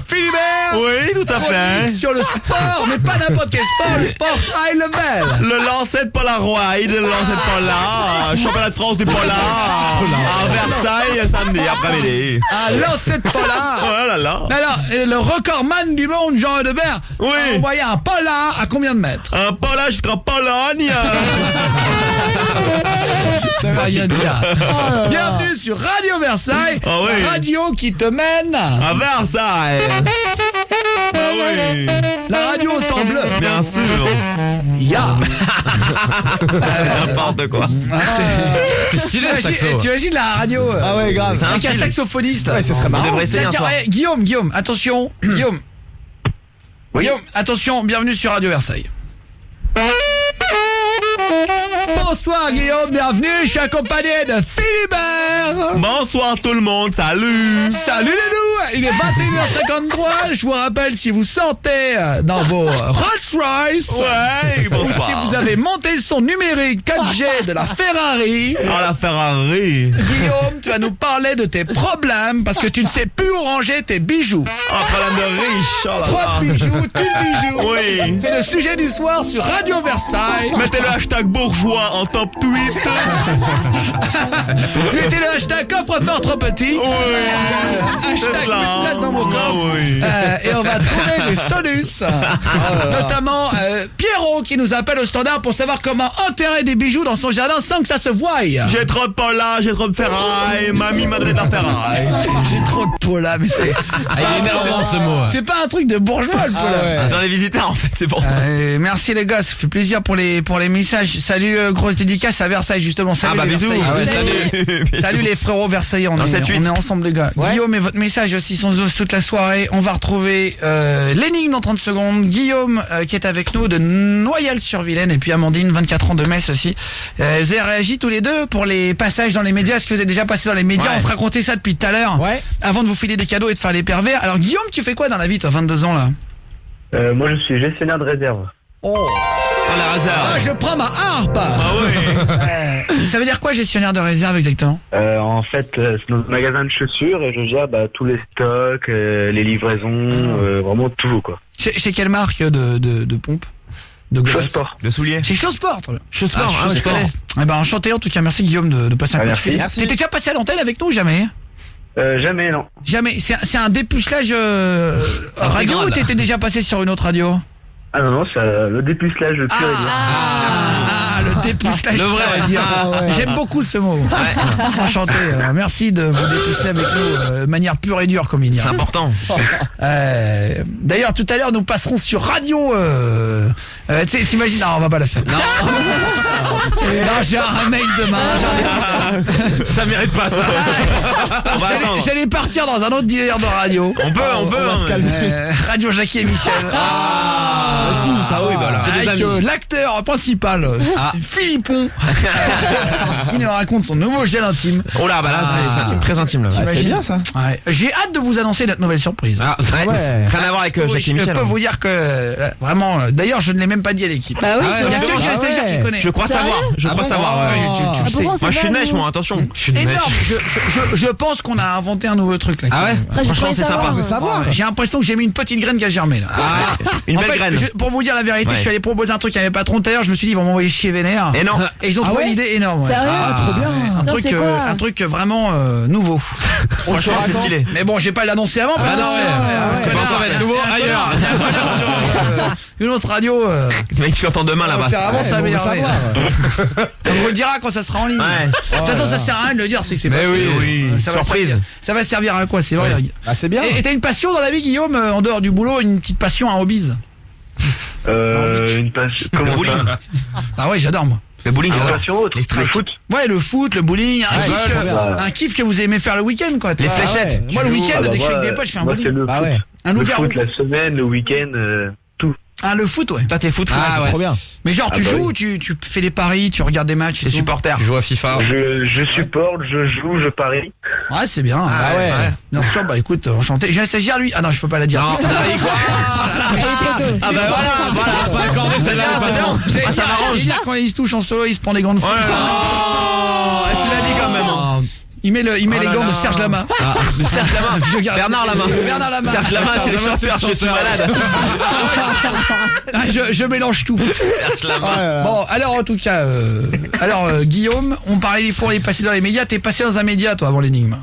Philibert. Oui, tout à fait. Sur le sport, mais pas n'importe quel sport, le sport high level. Le lancer de Polaroid, le lancer de Polar, championnat de France du Polar, à Versailles samedi après-midi. Un lancer de Polar. Oh là là. Alors, le recordman du monde, Jean Hedebert, a envoyé un Polar à combien de mètres? Un Polar jusqu'en Pologne. Ça veut rien dire. Bienvenue sur Radio Versailles, la radio qui te mène à Versailles. Ah oui. La radio sans bleu. Bien sûr. N'importe quoi. C'est stylé le saxo. T'imagines la radio grave. avec un saxophoniste. Ouais, ce serait marrant. On devrait essayer un soir. Guillaume, attention. Guillaume, attention, bienvenue sur Radio Versailles. Bonsoir Guillaume, bienvenue, je suis accompagné de Philibert. Bonsoir tout le monde, salut. Salut les loups, il est 21h53, je vous rappelle si vous sortez dans vos Rolls-Royce ou si vous avez monté le son numérique 4G de la Ferrari. La Ferrari. Guillaume, tu vas nous parler de tes problèmes parce que tu ne sais plus où ranger tes bijoux. Problème de riche. Trop de bijoux, tu de bijoux. Oui. C'est le sujet du soir sur Radio Versailles. Mettez le hashtag bourgeois en top tweet. Mettez le hashtag coffre-fort trop petit. Hashtag plus de place dans mon coffre. Et on va trouver des solutions. Notamment Pierrot qui nous appelle au standard pour savoir comment enterrer des bijoux dans son jardin sans que ça se voie. J'ai trop de Pola, j'ai trop de Ferrari. Mamie m'a donné de la Ferrari. J'ai trop de Pola, mais c'est... Il est énervant ce mot. C'est pas un truc de bourgeois le Pola. Dans les visiteurs en fait, c'est bon. Merci les gars, ça fait plaisir pour les messages. Salut, grosse dédicace à Versailles justement. Salut les bisous. Versailles. Salut les frérots versaillais, on est ensemble les gars. Guillaume et votre message aussi son os toute la soirée. On va retrouver l'énigme dans 30 secondes. Guillaume qui est avec nous de Noyal-sur-Vilaine et puis Amandine, 24 ans de Metz aussi. Vous avez réagi tous les deux pour les passages dans les médias. Est-ce que vous êtes déjà passé dans les médias? On se racontait ça depuis tout à l'heure. Ouais. Avant de vous filer des cadeaux et de faire les pervers. Alors Guillaume, tu fais quoi dans la vie toi, 22 ans là? Moi je suis gestionnaire de réserve. Oh la hasard. Ah, je prends ma harpe. Ah oui. Ça veut dire quoi gestionnaire de réserve exactement? En fait, c'est notre magasin de chaussures et je gère tous les stocks, les livraisons, vraiment tout quoi. Chez quelle marque de pompe? De Chausport. De souliers. Chez Chausport. Chausport, Chausport. Eh ben enchanté en tout cas, merci Guillaume de passer un coup de fil. Merci. T'étais déjà passé à l'antenne avec nous ou jamais? Jamais non. Jamais. C'est un dépucelage radio ou t'étais déjà passé sur une autre radio? Ah non, c'est le dépucelage pur et dur. Le dépucelage. Le vrai, on va dire. J'aime beaucoup ce mot. Enchanté. Merci de vous dépuceler avec nous de manière pure et dure, comme il dit. C'est important. D'ailleurs, tout à l'heure, nous passerons sur radio. T'imagines? Non, on va pas la faire. Non, j'ai un mail demain. Ça mérite pas ça. J'allais partir dans un autre délire de radio. On peut. On va se calmer. Radio Jackie et Michel. Avec l'acteur principal, Philippon, qui nous raconte son nouveau gel intime. Oh là, bah là, c'est très intime là. C'est bien ça. Ouais. J'ai hâte de vous annoncer notre nouvelle surprise. Rien à voir avec Jackie et Michel. Je peux vous dire que vraiment, d'ailleurs, je ne l'ai même pas dit à l'équipe. Bah oui, il y a que le stagiaire qui connaît. Je crois savoir. Tu sais. Moi, je suis une mèche, moi. Attention. Énorme. Je pense qu'on a inventé un nouveau truc là. Ah ouais. Franchement, c'est sympa. J'ai l'impression que j'ai mis une petite graine qui a germé là. Une belle graine. Pour vous dire la vérité, je suis allé proposer un truc à mes patrons tout à l'heure, je me suis dit ils vont m'envoyer chier vénère. Et non. Et ils ont trouvé l'idée énorme. Sérieux? Trop bien. Un truc vraiment nouveau. Franchement, c'est stylé. Mais bon, j'ai pas l'annoncé avant parce que ça va être nouveau ailleurs. Une autre radio. Le mec, tu entends demain là-bas. Faire avant, ça va m'énerver. On vous le dira quand ça sera en ligne. De toute façon, ça sert à rien de le dire, c'est que c'est pas fait. Oui. Surprise. Ça va servir à quoi? C'est vrai. C'est bien. Et t'as une passion dans la vie, Guillaume, en dehors du boulot, une petite passion, un hobby? Une passion. Le bowling. Ah ouais, j'adore moi. Le bowling, le foot. Ouais, le foot, le bowling, un kiff que vous aimez faire le week-end quoi. Les fléchettes. Moi le week-end, dès que je suis avec des potes, je fais un bowling. Un loup-garou. Le foot, la semaine, le week-end, tout. Ah, le foot, ouais. Toi, t'es foot, c'est trop bien. Mais genre, tu joues ou tu fais des paris, tu regardes des matchs? T'es supporter. Tu joues à FIFA. Je supporte, je joue, je parie. Ouais, c'est bien. Ah ouais. Bien sûr, bah écoute, enchanté. J'ai un stagiaire, lui. Ah non, je peux pas la dire. Non, putain. Ah bah voilà. Pas accordé, celle-là, pas ça m'arrange. Quand il se touche en solo, il se prend des gants de foot. Tu l'as dit quand même. Il met les gants de Serge Lama. Serge Lama. Bernard Lama. Serge Lama, c'est le chanteur, je suis malade. Je mélange tout. Serge Lama. Bon, alors en tout cas, Guillaume, on parlait des fois, on est passé dans les médias. T'es passé dans un média, toi, avant l'énigme?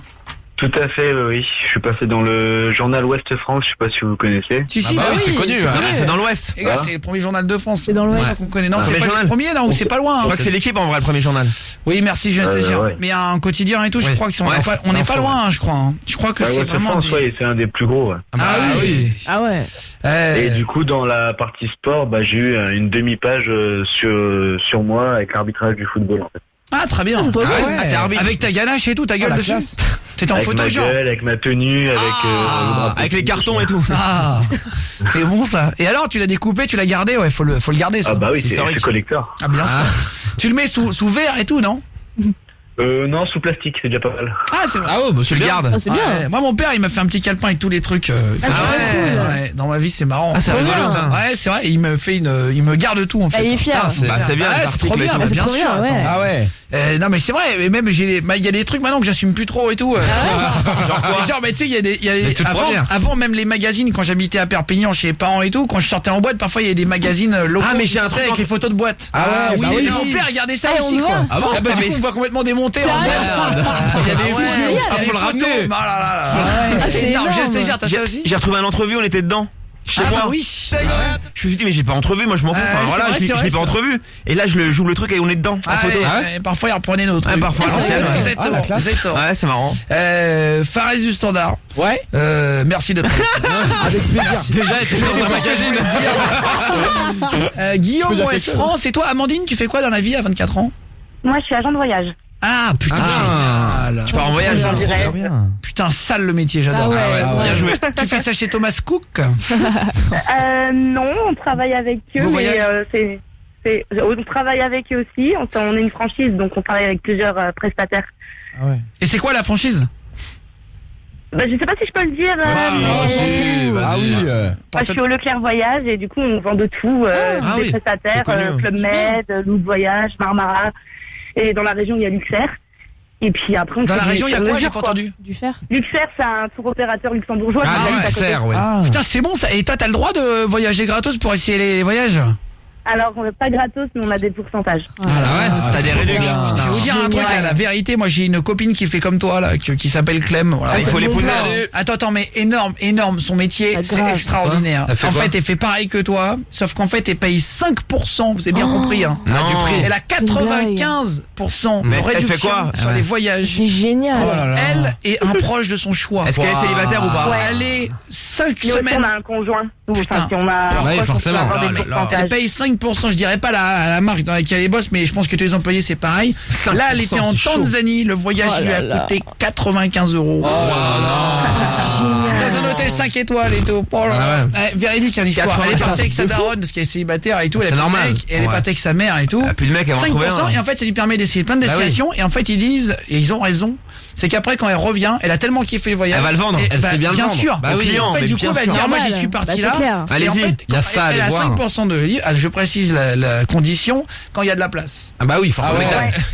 Tout à fait, oui. Je suis passé dans le journal Ouest France, je sais pas si vous connaissez. Si, oui, c'est connu. C'est dans l'Ouest. Les gars, c'est le premier journal de France. C'est dans l'Ouest. On connaît. Non, c'est pas le premier, non, c'est pas loin. Je crois que c'est l'équipe en vrai, le premier journal. Oui, merci, je sais. Mais un quotidien et tout, je crois qu'on n'est pas loin, je crois. Je crois que c'est vraiment. C'est un des plus gros. Ah oui. Ah ouais. Et du coup, dans la partie sport, j'ai eu une demi-page sur moi avec l'arbitrage du football, en fait. Ah, très bien. Avec ta ganache et tout, ta gueule dessus. T'étais en photo genre. Avec ma tenue, avec les cartons et tout. Ah, c'est bon ça. Et alors, tu l'as découpé, tu l'as gardé, ouais, faut le garder ça. Ah bah oui, c'est collector. Ah bien sûr. Tu le mets sous verre et tout, non? Non, sous plastique, c'est déjà pas mal. Ah, c'est vrai. Ah ouais, tu le gardes. C'est bien. Moi, mon père, il m'a fait un petit calepin avec tous les trucs. Ouais. Dans ma vie, c'est marrant. Ah, c'est rigolo ça. Ouais, c'est vrai. Il me garde tout en fait. Elle est fière. C'est bien. C'est trop bien. C'est trop bien. Ah ouais. Non mais c'est vrai, mais même il y a des trucs maintenant que j'assume plus trop et tout. Genre mais tu sais il y a avant même les magazines quand j'habitais à Perpignan chez les parents et tout, quand je sortais en boîte, parfois il y a des magazines locaux. Ah mais j'ai un truc avec les photos de boîte. Ah ouais, oui. Mon père regardait ça aussi quoi. Ah bon, du coup on voit complètement démonter. Il y a des faut le ramener. C'est énorme. T'as ça aussi? J'ai retrouvé un entrevue, on était dedans. Chez moi. Oui. Je me suis dit mais j'ai pas entrevue, moi je m'en fous. Enfin voilà, je l'ai pas entrevue. Et là j'ouvre le truc et on est dedans. Parfois il reprenait notre. Parfois l'ancienne. Exactement. Ouais, c'est marrant. Fares du Standard. Ouais. Merci de. Avec plaisir. Déjà, c'est dans un magazine. Guillaume, Ouest France. Et toi, Amandine, tu fais quoi dans la vie à 24 ans? Moi, je suis agent de voyage. Ah putain, génial. Tu pars en voyage. Putain, sale le métier, j'adore. Bien joué. Tu fais ça chez Thomas Cook? Non, on travaille avec eux, Vos mais voyages on travaille avec eux aussi. On est une franchise, donc on travaille avec plusieurs prestataires. Et c'est quoi la franchise? Je sais pas si je peux le dire. Je suis au Leclerc Voyage et du coup on vend de tout, des prestataires, Club Med, Loop Voyage, Marmara, et dans la région il y a Luxair. Et puis après dans la région il y a quoi? J'ai pas entendu. Luxair, c'est un tour opérateur luxembourgeois. Luxair, putain, c'est bon ça. Et toi t'as le droit de voyager gratos pour essayer les voyages? Alors, on n'a pas gratos, mais on a des pourcentages. T'as des réductions. Je vais vous dire un truc, là, la vérité, moi j'ai une copine qui fait comme toi, là, qui s'appelle Clem. Voilà. Il faut l'épouser. Attends, mais énorme, son métier, c'est extraordinaire. En fait, elle fait pareil que toi, sauf qu'en fait, elle paye 5%, vous avez bien compris, hein. Du prix. Elle a 95% de réduction sur les voyages. C'est génial. Elle est un proche de son choix. Est-ce qu'elle est célibataire ou pas? Elle est 5 Mais semaines. on a un conjoint. Putain. Si on a forcément. Elle paye 5%, je dirais pas la marque dans laquelle elle bosse, mais je pense que tous les employés c'est pareil. Là, elle était en Tanzanie, le voyage lui a coûté 95 €. Dans un hôtel 5 étoiles et tout. Véridique, l'histoire. Elle est partie avec sa daronne parce qu'elle est célibataire et tout. Elle a plus de mec, elle est partie avec sa mère et tout. Puis le mec, elle va en trouver 5%, et en fait, ça lui permet d'essayer plein de destinations. Et en fait, ils disent, et ils ont raison, c'est qu'après, quand elle revient, elle a tellement kiffé le voyage. Elle va le vendre. Elle sait bien le vendre. Bien sûr. En fait, du coup, elle va dire, moi, j'y suis parti là. Et en fait, elle a 5% de livre. Je précise la condition, quand il y a de la place. Ah bah oui, forcément.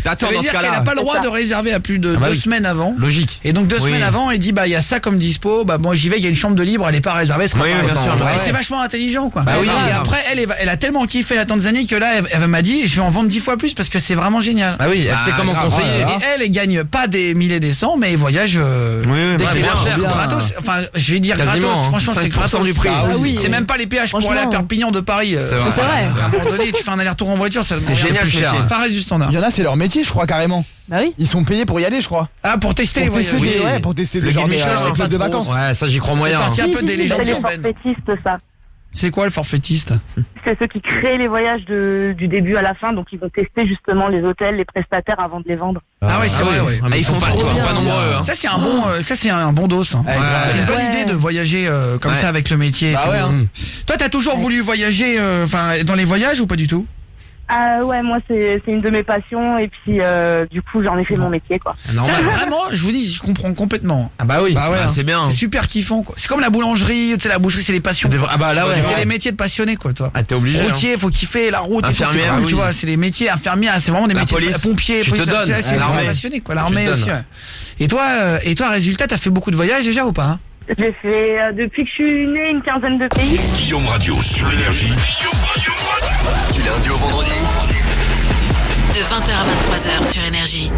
Ça veut dire qu'elle n'a pas le droit de réserver à plus de 2 semaines avant. Logique. Et donc 2 semaines avant, elle dit, bah, il y a ça comme dispo, bah, moi, j'y vais, il y a une chambre de libre, elle n'est pas réservée, ce sera pas réservé. Et c'est vachement intelligent, quoi. Et après, elle a tellement kiffé la Tanzanie que là, elle m'a dit, je vais en vendre 10 fois plus parce que c'est vraiment génial. Ah oui, elle sait comment conseiller. Et elle gagne pas des milliers des cents, mais elle voyage, gratos. Enfin, je vais dire gratos, franchement, c'est gratos du prix. C'est même pas les péages pour aller à Perpignan de Paris. C'est vrai. À un moment donné, tu fais un aller-retour en voiture, ça c'est génial, cher. Ça reste du standard. Il y en a, c'est leur métier, je crois, carrément. Bah oui. Ils sont payés pour y aller, je crois. Ah, pour tester, pour tester des gens de clubs de vacances. Ouais, ça j'y crois moyen. C'est un peu des légendes urbaines. Forfaitistes, ça. C'est quoi le forfaitiste? C'est ceux qui créent les voyages du début à la fin, donc ils vont tester justement les hôtels, les prestataires avant de les vendre. Ah ouais, c'est vrai, ouais. Mais ils sont pas nombreux. Ça c'est un bon dos. C'est une bonne idée de voyager comme ça avec le métier. Toi, t'as toujours voulu voyager, dans les voyages ou pas du tout? Ouais, moi c'est une de mes passions et puis du coup j'en ai fait mon métier, quoi. Ça, vraiment, je vous dis, je comprends complètement. Ah bah oui, c'est bien. C'est super kiffant, quoi. C'est comme la boulangerie, tu sais, la boucherie, c'est les passions. Ah bah là, c'est les métiers de passionnés, quoi, toi. Ah, t'es obligé. Routier, faut kiffer la route. Infirmière, et tout, tu vois, c'est les métiers infirmières, c'est vraiment des métiers de pompiers, c'est l'armée passionnés, quoi. L'armée aussi. Et toi, résultat, t'as fait beaucoup de voyages déjà ou pas? J'ai fait depuis que je suis née une quinzaine de pays. Guillaume Radio sur Énergie. Du lundi au vendredi. De 20h à 23h sur Énergie.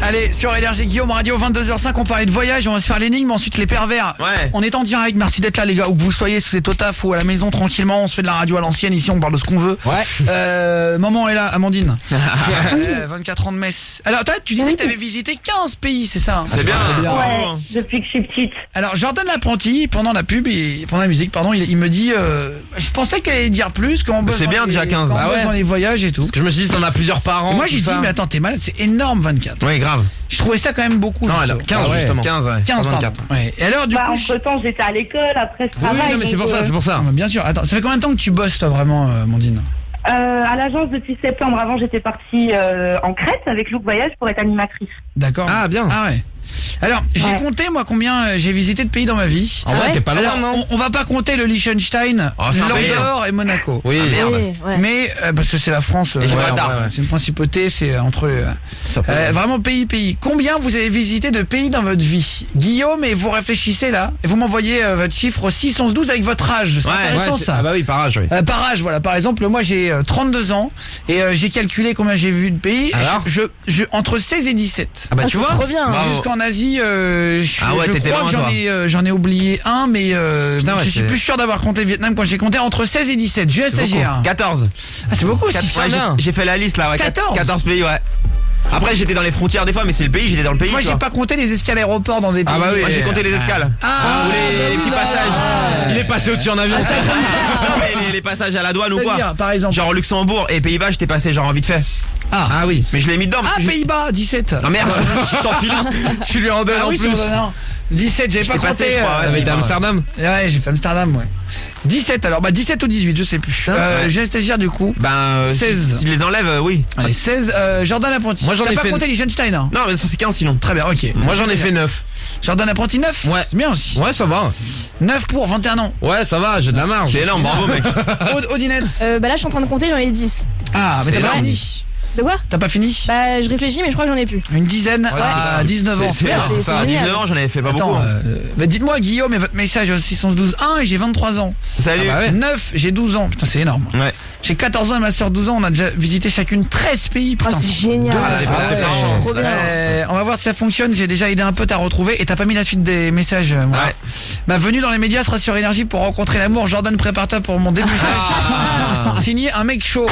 Allez, sur Énergie, Guillaume Radio, 22h05, on parlait de voyage, on va se faire l'énigme, ensuite les pervers. On est en direct, merci d'être là les gars, où que vous soyez, si vous êtes au taf ou à la maison tranquillement, on se fait de la radio à l'ancienne, ici on parle de ce qu'on veut. Maman est là, Amandine. 24 ans de Metz. Alors toi, tu disais que tu avais visité 15 pays, c'est ça? C'est bien. Ouais, depuis que je suis petite. Alors Jordan l'apprenti, pendant la pub, pendant la musique, pardon, il me dit, je pensais qu'elle allait dire plus, qu'on bosse. C'est bien déjà 15. On bosse dans les voyages et tout. Parce que je me suis dit, t'en as plusieurs par an. Et moi j'ai dit, mais attends, t'es malade, c'est énorme 24. Ouais, grave. Je trouvais ça quand même beaucoup. Non, elle a 15 justement. 15, ouais. 15, 24. Ouais. Et alors, du coup. Entre temps, j'étais à l'école, après je travaille. Oui, non, mais c'est pour ça, Bien sûr. Attends, ça fait combien de temps que tu bosses, toi, vraiment, Mandine? À l'agence depuis septembre. Avant, j'étais partie en Crète avec Loop Voyage pour être animatrice. D'accord. Ah, bien. Ah ouais. Alors, j'ai compté, moi, combien j'ai visité de pays dans ma vie. En vrai, t'es pas loin, non? On va pas compter le Liechtenstein, l'Andorre et Monaco. Oui, mais, parce que c'est la France, c'est une principauté, c'est entre, vraiment pays. Combien vous avez visité de pays dans votre vie? Guillaume, et vous réfléchissez là, et vous m'envoyez votre chiffre 6, 11, 12 avec votre âge. C'est intéressant, ça. Ah bah oui, par âge, oui. Par âge, voilà. Par exemple, moi, j'ai 32 ans, et j'ai calculé combien j'ai vu de pays. Alors entre 16 et 17. Ah bah tu vois. Trop bien. Jusqu'en Asie, je crois que j'en ai oublié un, mais je suis plus sûr d'avoir compté le Vietnam quand j'ai compté entre 16 et 17. Je suis stagiaire. 14. Ah, c'est beaucoup. J'ai fait la liste là. 14 pays, ouais. Après j'étais dans les frontières des fois, mais c'est le pays, j'étais dans le pays. Moi j'ai pas compté les escales aéroports dans des pays. Ah bah oui, moi j'ai compté les escales. Les petits passages. Il est passé au-dessus en avion. Les passages à la douane ou quoi? Par exemple. Genre Luxembourg et Pays-Bas, j'étais passé genre en vite fait. Ah oui. Mais je l'ai mis dedans. Ah, Pays-Bas, 17. Ah merde, je t'en file. Je lui en donne Ah en oui, plus. c'est en 17, j'avais pas t'ai passé, compté. je crois, Avec Amsterdam. Ouais, j'ai fait Amsterdam, ouais. 17 alors, 17 ou 18, je sais plus. J'ai stagiaire du coup. 16. Si tu les enlèves, oui. Allez, 16, Jordan Apprenti. Moi, j'en ai T'as pas fait- compté Liechtenstein, hein? Non, mais c'est 15 sinon. Très bien, ok. Moi j'en ai fait 9. Jordan Apprenti 9? Ouais. C'est bien aussi. Ouais, ça va. 9 pour 21 ans. Ouais, ça va, j'ai de la marge. C'est énorme, bravo mec. Odinette. Bah là, je suis en train de compter, j'en ai 10. Ah, mais C'est t'as pas énorme. fini. De quoi? T'as pas fini? Bah, je réfléchis, mais je crois que j'en ai plus. Une dizaine à 19 ans. C'est Merde. c'est ça, à génial. 19 ans, j'en avais fait pas Attends, beaucoup. bah dites-moi Guillaume et votre message au 612 1 et j'ai 23 ans. Salut. Ah bah ouais. 9, j'ai 12 ans. Putain, c'est énorme. Ouais. J'ai 14 ans et ma soeur 12 ans. On a déjà visité chacune 13 pays. Ah, Putain. c'est génial. Trop bien. On va voir si ça fonctionne. J'ai déjà aidé un pote à retrouver. Et t'as pas mis la suite des messages, moi. Ouais. Ma venue dans les médias sera sur Énergie pour rencontrer l'amour. Jordan, prépare-toi pour mon débutage. Signé un mec chaud.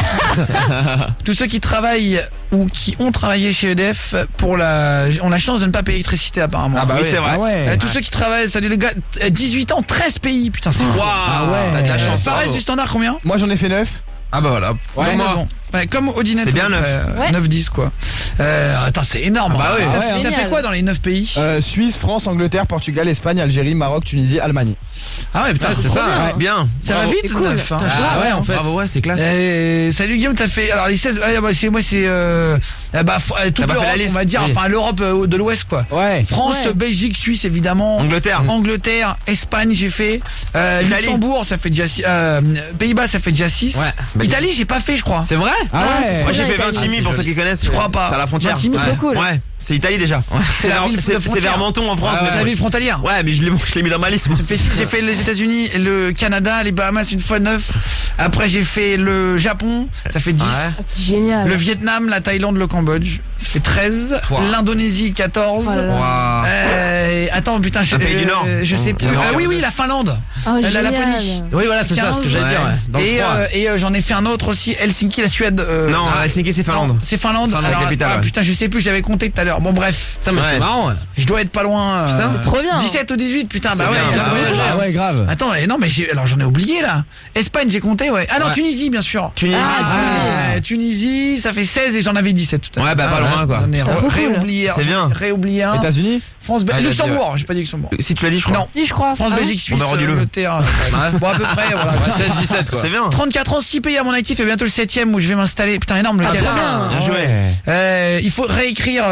Tous ceux qui travaillent ou qui ont travaillé chez EDF ont la chance de ne pas payer l'électricité apparemment. Ah bah Oui, oui. c'est vrai. Tous ceux qui travaillent, salut les gars, 18 ans, 13 pays. Putain, c'est fou. Waouh. T'as de la chance. Fares bravo. du standard combien? Moi j'en ai fait 9. Ah bah voilà. Ouais, Comme moi. avant. Ouais, comme Odinette. C'est bien 9. Ouais. 9-10 quoi. Attends, c'est énorme. Ah bah oui. T'as C'est t'as fait génial. quoi dans les 9 pays? Suisse, France, Angleterre, Portugal, Espagne, Algérie, Maroc, Tunisie, Allemagne. Ah ouais, putain, Ah, c'est ça. Ouais, bien. ça va Bravo. vite, C'est cool. 9. Hein. Ah ouais, en fait. Bravo, ouais, c'est classe. Salut Guillaume, t'as fait alors les 16 chez moi c'est toute T'as pas fait l'Europe, la liste. on va dire, Oui. enfin l'Europe de l'Ouest quoi. Ouais. France, Ouais. Belgique, Suisse évidemment. Angleterre, Espagne, j'ai fait Italie. Luxembourg, ça fait déjà 6 Pays-Bas, ça fait déjà 6. Ouais. Italie, j'ai pas fait je crois. C'est vrai? Ah ouais. Moi j'ai fait Italie. Ventimille pour ceux qui connaissent. Je crois pas. C'est à la frontière. Ventimille, trop cool. Ouais, c'est Italie déjà. C'est la ville de C'est frontière. vers Menton en France. Ah mais C'est la ville frontalière. Ouais, mais je l'ai mis dans ma liste. Moi. J'ai fait les États-Unis, le Canada, les Bahamas une fois 9. Après j'ai fait le Japon, ça fait 10. Ah, c'est génial. Le Vietnam, la Thaïlande, le Cambodge, ça fait 13. Wow. L'Indonésie 14. Oh là là. Waouh. Attends putain, Un pays du Nord. je sais plus. Nord. Oui, la Finlande. Oh, La génial. Laponie. Oui, voilà, c'est ça ce que j'allais dire. Ouais. Dans le froid. Et j'en ai fait un autre aussi, Helsinki, la Suède. Non, Helsinki c'est Finlande. Non, c'est Finlande. Finlande, Alors, la capitale, ouais. putain, je sais plus, j'avais compté tout à l'heure. Bon bref, Putain, mais Ouais. c'est marrant. Ouais. je dois être pas loin. Putain, Trop bien. 17 ou 18, putain, bah C'est ouais. bien, c'est bah bon. ouais. Ah ouais, grave. Attends, non mais alors j'en ai oublié là. Espagne, j'ai compté, ouais. Ah non, Ouais. Tunisie bien sûr. Tunisie. Tunisie, ça fait 16 et j'en avais 17 tout à l'heure. Ouais, bah pas loin quoi. J'en ai Trop cool. réoublié. C'est bien. Réoublié un. États-Unis. France, Ah, il a dit, Luxembourg, j'ai pas dit Luxembourg. Si tu l'as dit, je crois. Non. Si, je crois. France, Ah ouais. Belgique, Suisse, Bon, bah, redis-le. Angleterre. Bon, à peu près, voilà. 16-17 quoi. C'est bien. 34 ans, 6 pays à mon actif et bientôt le 7ème où je vais m'installer. Putain, énorme le Ah, gars. trop bien. Bien joué. Il faut réécrire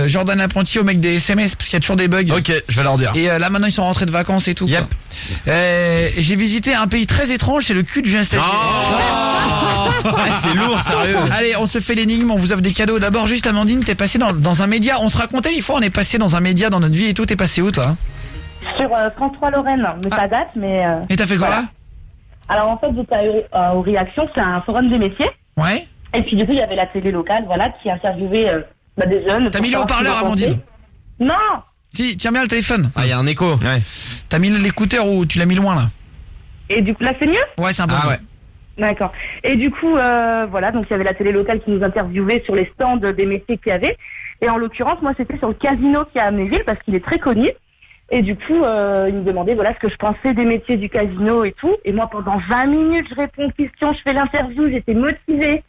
Jordan Apprenti au mec des SMS parce qu'il y a toujours des bugs. Ok, je vais leur dire. Et là maintenant ils sont rentrés de vacances et tout. Yep. Quoi. J'ai visité un pays très étrange, c'est le cul du stagiaire. C'est lourd, sérieux. Allez, on se fait l'énigme, on vous offre des cadeaux. D'abord juste Amandine, t'es passé dans un média. On se racontait une fois, on est passé dans un média dans notre vie et tout. T'es passé où toi? Sur France 3 Lorraine, mais pas date, mais... Et t'as fait quoi voilà. Alors en fait, j'étais aux réactions, c'est un forum des métiers. Ouais. Et puis du coup, il y avait la télé locale, voilà, qui interviewait des jeunes. T'as mis le haut-parleur, Amandine? Non. Si, tiens bien le téléphone. Ah, il y a un écho. Ouais. T'as mis l'écouteur ou tu l'as mis loin là? Et du coup, là, c'est mieux? Ouais, c'est un bon. Ah ouais. D'accord. Et du coup, voilà, donc il y avait la télé locale qui nous interviewait sur les stands des métiers qu'il y avait. Et en l'occurrence, moi, c'était sur le casino qui est à Amnéville parce qu'il est très connu. Et du coup, il me demandait, voilà, ce que je pensais des métiers du casino et tout. Et moi, pendant 20 minutes, je réponds aux questions, je fais l'interview, j'étais motivée.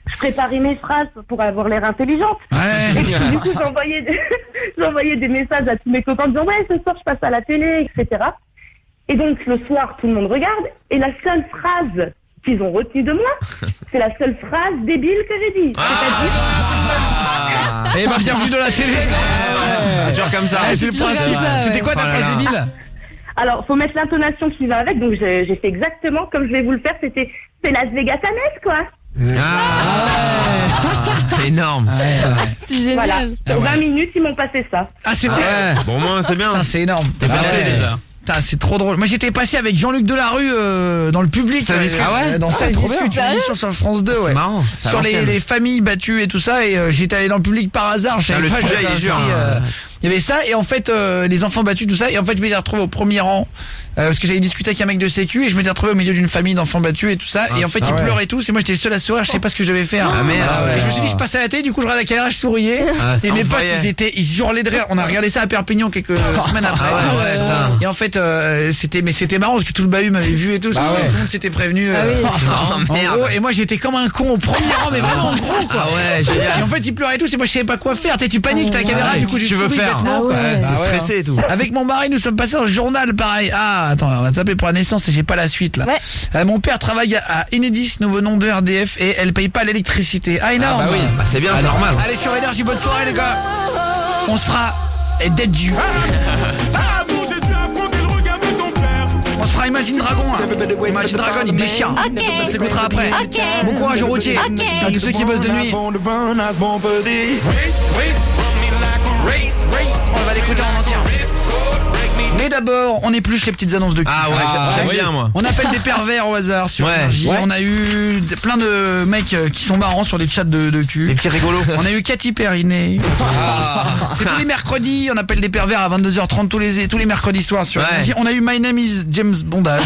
Je préparais mes phrases pour avoir l'air intelligente. Ouais. Et puis, du coup, j'envoyais des messages à tous mes copains en disant, ouais, ce soir, je passe à la télé, etc. Et donc, le soir, tout le monde regarde. Et la seule phrase qu'ils ont retenue de moi, c'est la seule phrase débile que j'ai dit. Eh ben bienvenue de la télé. C'est toujours comme ça. C'est le toujours principe. comme ça, ouais. C'était quoi ta Oh là phrase là. débile? Alors, faut mettre l'intonation qui va avec, donc j'ai fait exactement comme je vais vous le faire, c'est Las Vegas à Metz, quoi. C'est énorme. C'est génial. Voilà. Ah En ouais. 20 minutes, ils m'ont passé ça. Ah c'est vrai. Ouais. Bon, moi, c'est bien. Putain, c'est énorme. T'es passé ouais. déjà. Putain, c'est trop drôle. Moi j'étais passé avec Jean-Luc Delarue dans le public. Ça discute. Ah ouais. Dans ça trop discute, bien. une émission sur France 2, ouais. C'est marrant. C'est à Sur l'ancienne. les familles battues et tout ça, et j'étais allé dans le public par hasard. Je savais le pas que sujet, j'étais il est dur, inscrit, hein. il y avait ça et en fait les enfants battus tout ça et en fait je me les retrouvé au premier rang parce que j'avais discuté avec un mec de sécu et je m'étais retrouvé au milieu d'une famille d'enfants battus et tout ça. Et en fait, ils pleuraient tous et moi j'étais le seul à sourire, je sais pas ce que je devais faire. Ah merde. Et je me suis dit, je passais à la télé, du coup je regardais la caméra, je souriais. Et mes potes, ils hurlaient de rire. On a regardé ça à Perpignan quelques semaines après. Et en fait, c'était marrant parce que tout le bahut m'avait vu et tout. Tout le monde s'était prévenu. En gros, et moi j'étais comme un con au premier rang, mais vraiment gros quoi. Et en fait, ils pleuraient tous et moi je savais pas quoi faire. Tu paniques, t'as la caméra, du coup j'ai souri bêtement. T'es stressé et tout. Avec mon mari, nous sommes passés en journal, pareil. Ah, attends, on va taper pour la naissance et j'ai pas la suite là. Mon père travaille à Enedis, nouveau nom de RDF, et elle paye pas l'électricité. Ah, énorme. Ah bah oui, c'est bien, c'est normal. Allez sur Énergie, bonne soirée les gars. On se fera d'être dû. On se fera Imagine Dragon. Imagine Dragon, il déchire. On s'écoutera après. Bon courage aux routiers. À tous ceux qui bossent de nuit. On va l'écouter en entier. Mais d'abord, on épluche les petites annonces de cul. Ah ouais, j'aime bien moi. On appelle des pervers au hasard sur Énergie. On a eu plein de mecs qui sont marrants sur les chats de cul. Les petits rigolos. On a eu Cathy Perrinet. C'est tous les mercredis, on appelle des pervers à 22h30 tous les mercredis soirs sur Énergie. On a eu My Name is James Bondage.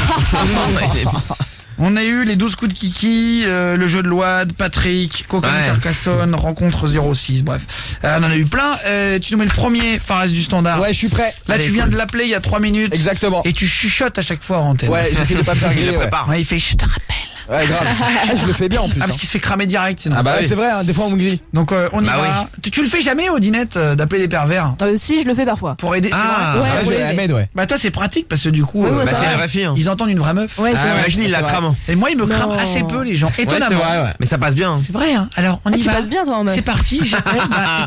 On a eu les 12 coups de Kiki, le jeu de Load, Patrick, Coca de Carcassonne, Rencontre 06, bref. On en a eu plein. Tu nous mets le premier, Fares du Standard. Ouais, je suis prêt. Là, tu viens de l'appeler il y a 3 minutes. Exactement. Et tu chuchotes à chaque fois en antenne. Ouais, j'essaie de pas me faire griller. Il fait, je te rappelle. Ouais, grave. Je le fais bien en plus. Parce qu'il se fait cramer direct sinon. Ah bah c'est vrai, hein, des fois on me grille. Donc on y va. Tu le fais jamais, Odinette, d'appeler des pervers? Si, je le fais parfois. Pour aider. Je l'aide, Bah toi c'est pratique parce que du coup, c'est la vraie fille. ils entendent une vraie meuf. Ouais, c'est vrai. Imagine, il la crame. Et moi, ils me crament assez peu les gens. Étonnamment. Mais ça passe bien. C'est vrai, hein. Alors on y va. Tu passes bien toi en meuf. C'est parti.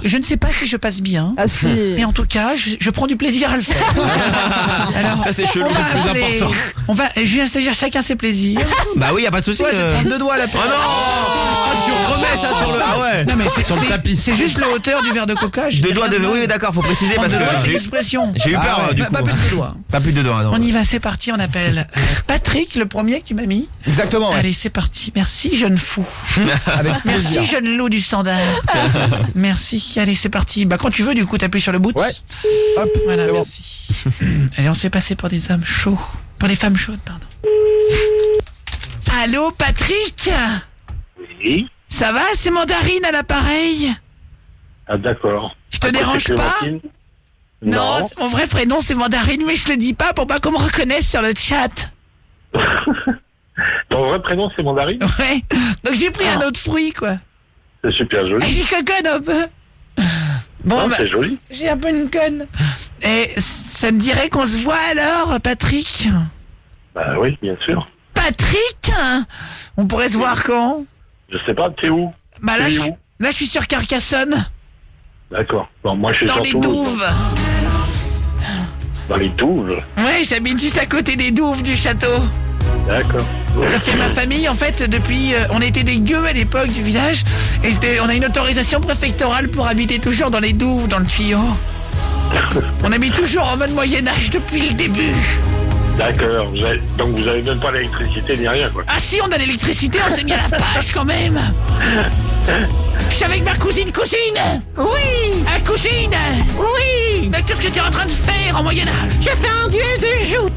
Je ne sais pas si je passe bien. Ah si. Mais en tout cas, je prends du plaisir à le faire. Alors, ça c'est chelou, c'est plus important. On va, Julien Stagiaire, chacun ses plaisirs. Bah oui, y a pas de souci. Ouais, c'est prendre 2 doigts à la Oh non, tu remets ça sur le. Ah ouais. Non mais c'est juste la hauteur du verre de coca. 2 doigts de. Oui, d'accord, faut préciser parce que c'est l'expression. J'ai eu peur du coup. Pas plus de 2 doigts. Pas plus de 2 doigts. Non. On y va, c'est parti. On appelle Patrick, le premier que tu m'as mis. Exactement. Ouais. Allez, c'est parti. Merci, jeune fou. Avec plaisir. Merci, jeune loup du standard. Merci. Allez, c'est parti. Bah quand tu veux, du coup, t'appuies sur le bout. Ouais. Hop. Voilà, merci. Allez, on se fait passer pour des hommes chauds, pour des femmes chaudes, pardon. Allô, Patrick? Oui. Ça va, c'est Mandarine à l'appareil? Ah d'accord. Je te dérange pas? Non, mon vrai prénom c'est Mandarine, mais je le dis pas pour pas qu'on me reconnaisse sur le chat. Ton vrai prénom c'est Mandarine? Ouais, donc j'ai pris un autre fruit quoi. C'est super joli. J'y coconne un peu. Bon, c'est joli. J'ai un peu une conne. Et ça me dirait qu'on se voit alors, Patrick? Bah oui, bien sûr. Patrick? On pourrait se voir quand? Je sais pas, t'es où? Bah là, je suis sur Carcassonne. D'accord. Bon, moi je suis dans sur les Toulouse. douves. Dans les douves? Ouais, j'habite juste à côté des douves du château. D'accord. Ça fait ma famille en fait depuis on était des gueux à l'époque du village et on a une autorisation préfectorale pour habiter toujours dans les douves, dans le tuyau. On habite toujours en mode Moyen-Âge depuis le début. D'accord, donc vous avez même pas l'électricité ni rien quoi. Ah si, on a l'électricité, on s'est mis à la page quand même. Je suis avec ma cousine. Oui. Cousine. Oui. Mais qu'est-ce que tu es en train de faire en Moyen-Âge? Je fais un duel de joute.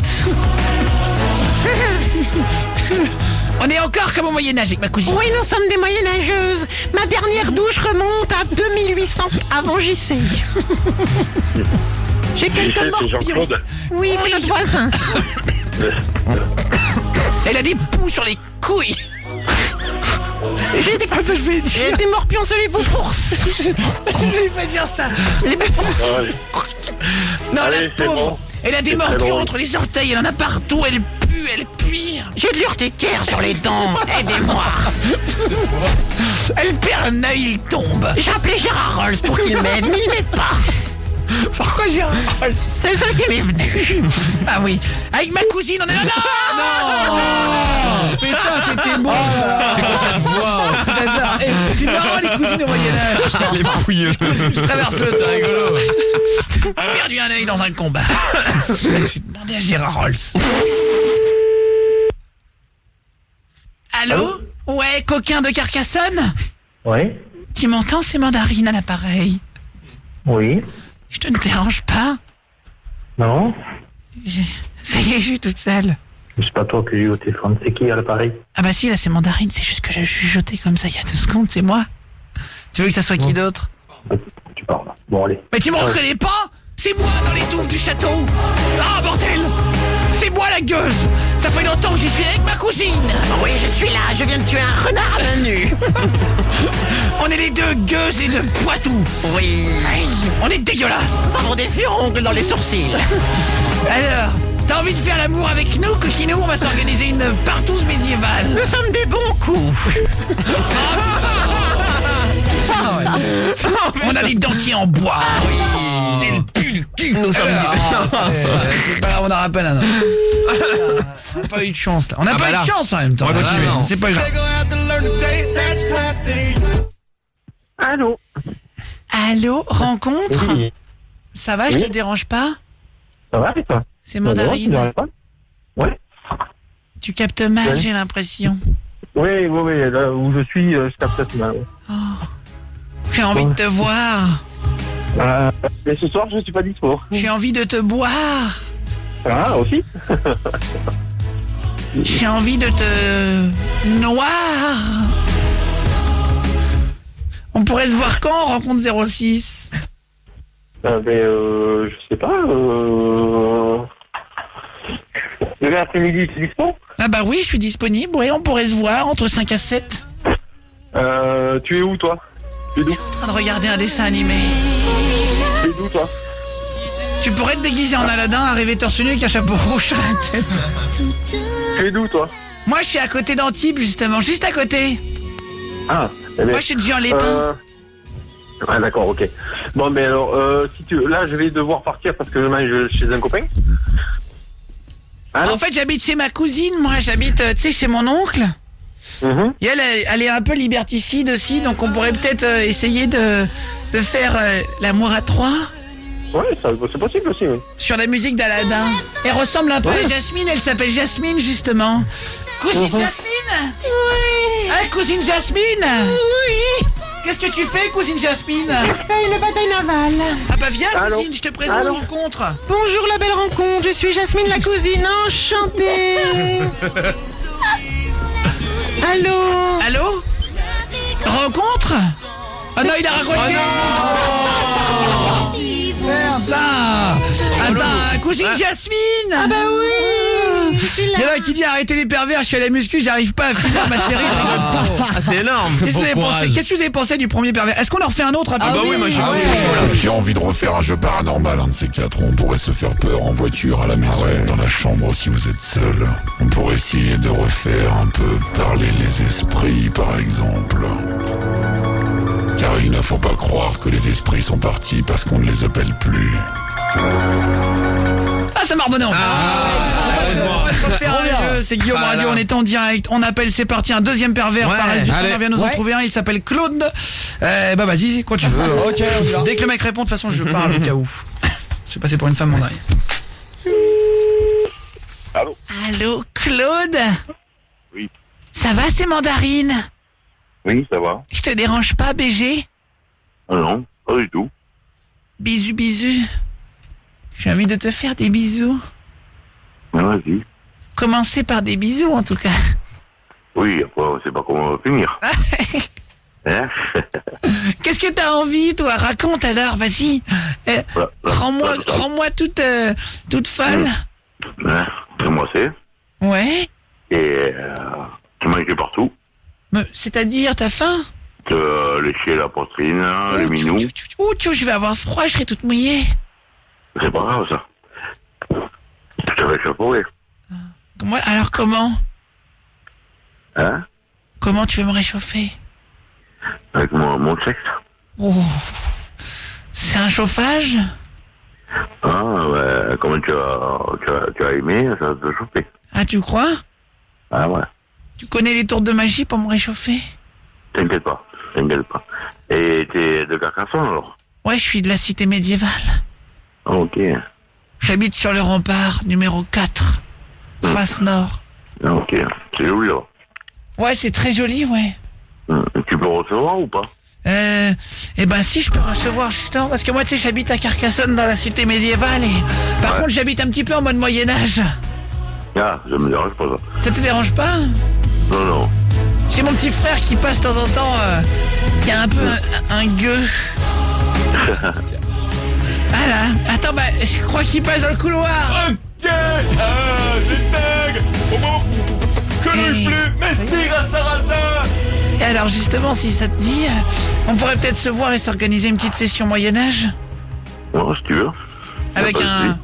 On est encore comme au Moyen-Âge avec ma cousine. Oui, nous sommes des moyenâgeuses. Ma dernière douche remonte à 2800 avant JC. J'ai quelques morpions. Jean-Claude. Oui, notre voisin. Elle a des poux sur les couilles. J'ai des morpions sur les bourses. Je vais pas dire ça. Les non, allez, la pauvre. Bon. Elle a des morpions entre les orteils, elle en a partout, elle pue. J'ai de l'urticaire sur les dents. Aidez-moi. Elle perd un œil, il tombe. J'ai appelé Gérard Rolls pour qu'il m'aide, mais il m'aide pas. Pourquoi Gérard Rolls? C'est le seul qui m'est venu. Ah oui. Avec ma cousine, on est là. Non. Putain, c'était beau ça. C'est quoi cette voix? J'adore. C'est marrant les cousines au Moyen-Âge. Les pouilleux. Je traverse le temps. Rigolo. J'ai perdu un œil dans un combat. J'ai demandé à Gérard Rolls. Allô? Ouais, coquin de Carcassonne? Oui. Tu m'entends, c'est Mandarine à l'appareil. Oui. Je te ne dérange pas? Non. Ça y est, je suis toute seule. C'est pas toi que j'ai eu au téléphone, c'est qui à l'appareil? Ah bah si, là c'est Mandarine, c'est juste que j'ai chuchoté comme ça il y a 2 secondes, c'est moi. Tu veux que ça soit qui d'autre? Tu parles. Bon, allez. Mais tu me reconnais pas? C'est moi dans les touffes du château. Ah bordel! C'est moi la gueuse. Ça fait longtemps que j'y suis avec ma cousine. Oui, je suis là, je viens de tuer un renard à main nue. On est les deux gueuses et de Poitou. Oui. On est dégueulasses. Nous avons des furoncles dans les sourcils. Alors, t'as envie de faire l'amour avec nous, Coquinou? On va s'organiser une partouze médiévale. Nous sommes des bons coups. Ah ouais. On a les dentiers en bois. Et le cul du cul. Nous sommes c'est pas grave, on en rappelle un autre. On n'a pas eu de chance là. On n'a pas eu de chance en même temps. On va continuer. C'est pas grave. Allô? Allô, rencontre? Oui. Ça va, je te dérange pas? Ça va, et toi? C'est Mandarine. Ouais. Tu captes mal, Ouais. j'ai l'impression. Oui, là où je suis, je capte ça mal. Oh. J'ai envie de te voir. Mais ce soir, je suis pas dispo. J'ai envie de te boire. Ah, aussi? J'ai envie de te noir. On pourrait se voir quand on rencontre 06? Je sais pas. Le l'après-midi, tu es dispo? Ah bah oui, je suis disponible. Oui, on pourrait se voir entre 5 à 7. Tu es où, toi? Tu es d'où? Je suis en train de regarder un dessin animé. Tu es d'où, toi? Tu pourrais te déguiser en Aladdin, arriver torse nu avec un chapeau rouge sur la tête. Tu es d'où, toi? Moi, je suis à côté d'Antibes, justement, juste à côté. Ah, eh bien, Moi, je suis de Jean-Lépin. Ah, d'accord, ok. Bon, mais alors, si tu... là, je vais devoir partir parce que je mange chez un copain. En fait, j'habite chez ma cousine, moi. J'habite, tu sais, chez mon oncle. Et elle est un peu liberticide aussi, donc on pourrait peut-être essayer de faire l'amour à 3. Ouais, c'est possible aussi, oui. Sur la musique d'Aladin. Elle ressemble un peu à Jasmine, elle s'appelle Jasmine, justement. Cousine Jasmine? Oui. Ah, cousine Jasmine? Oui. Qu'est-ce que tu fais, cousine Jasmine? Je fais une bataille navale. Ah bah viens, cousine, je te présente une rencontre. Bonjour la belle rencontre, je suis Jasmine la cousine, enchantée. Allô? Allô? Rencontre? Ah non, il a raccroché. Merde là. Attends, cousine Jasmine. Ah bah oui, je suis là. Il y en a qui dit arrêtez les pervers, je suis à la muscu, j'arrive pas à finir ma série. Ah, c'est énorme. Qu'est-ce que vous avez pensé du premier pervers? Est-ce qu'on en refait un autre après? Ah bah oui, moi j'ai J'ai envie de refaire un jeu paranormal, un de ces 4. On pourrait se faire peur en voiture, à la maison, dans la chambre si vous êtes seul. On pourrait essayer de refaire un peu parler les esprits, par exemple. Car il ne faut pas croire que les esprits sont partis parce qu'on ne les appelle plus. Ah, ça marre bonhomme. On va se refaire un jeu, c'est Guillaume Radio, on est en direct, on appelle, c'est parti, un deuxième pervers, Fares du Standard vient nous en trouver un, il s'appelle Claude. Bah vas-y, quand tu veux. Ok, on y va. Dès que le mec répond, de toute façon je parle au cas où. C'est passé pour une femme Mandarine. Allô? Allô, Claude? Oui. Ça va, c'est Mandarine? Oui, ça va. Je te dérange pas, BG? Ah non, pas du tout. Bisous, bisous. J'ai envie de te faire des bisous. Vas-y. Commencer par des bisous, en tout cas. Oui, après, on sait pas comment on va finir. Hein? Qu'est-ce que t'as envie, toi? Raconte alors, vas-y. Rends-moi toute folle. Ouais, moi c'est. Ouais. Et tu manges partout. C'est-à-dire, t'as faim? Te lécher la poitrine, le minou. Ouh, je vais avoir froid, je serai toute mouillée. C'est pas grave, ça. Je vais échapper. Alors comment? Hein? Comment tu veux me réchauffer? Avec mon sexe. Oh. C'est un chauffage? Ah, ouais, comme tu as aimé, ça va te chauffer. Ah, tu crois? Ah ouais. Tu connais les tours de magie pour me réchauffer? T'inquiète pas. Et t'es de Carcassonne, alors? Ouais, je suis de la cité médiévale. Ok. J'habite sur le rempart, numéro 4, face nord. Ok, c'est joli, là. Ouais, c'est très joli, ouais. Tu peux recevoir ou pas? Eh ben si je peux recevoir justement, parce que moi tu sais j'habite à Carcassonne dans la cité médiévale et par contre j'habite un petit peu en mode Moyen-Âge. Ah, ça me dérange pas ça. Ça te dérange pas? Non, non. J'ai mon petit frère qui passe de temps en temps, qui a un peu un gueux. Voilà. Attends, bah je crois qu'il passe dans le couloir. Ok, c'est dingue. Que plus, mais à Sarrazin. Et alors justement, si ça te dit, on pourrait peut-être se voir et s'organiser une petite session Moyen-Âge. Non, si tu veux. Avec un...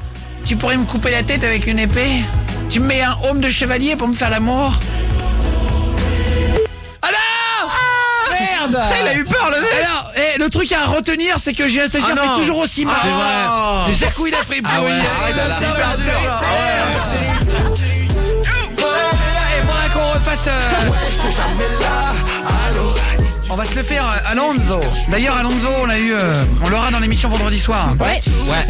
Tu pourrais me couper la tête avec une épée? Tu me mets un aume de chevalier pour me faire l'amour? Ah non! Merde! Il a eu peur le mec. Alors, le truc à retenir, c'est que j'ai un stagiaire fait toujours aussi mal. C'est vrai. Jacouille la fripe. Ah ouais, Et faudra qu'on refasse... On va se le faire, Alonso. D'ailleurs, Alonso, on l'aura dans l'émission vendredi soir. Ouais.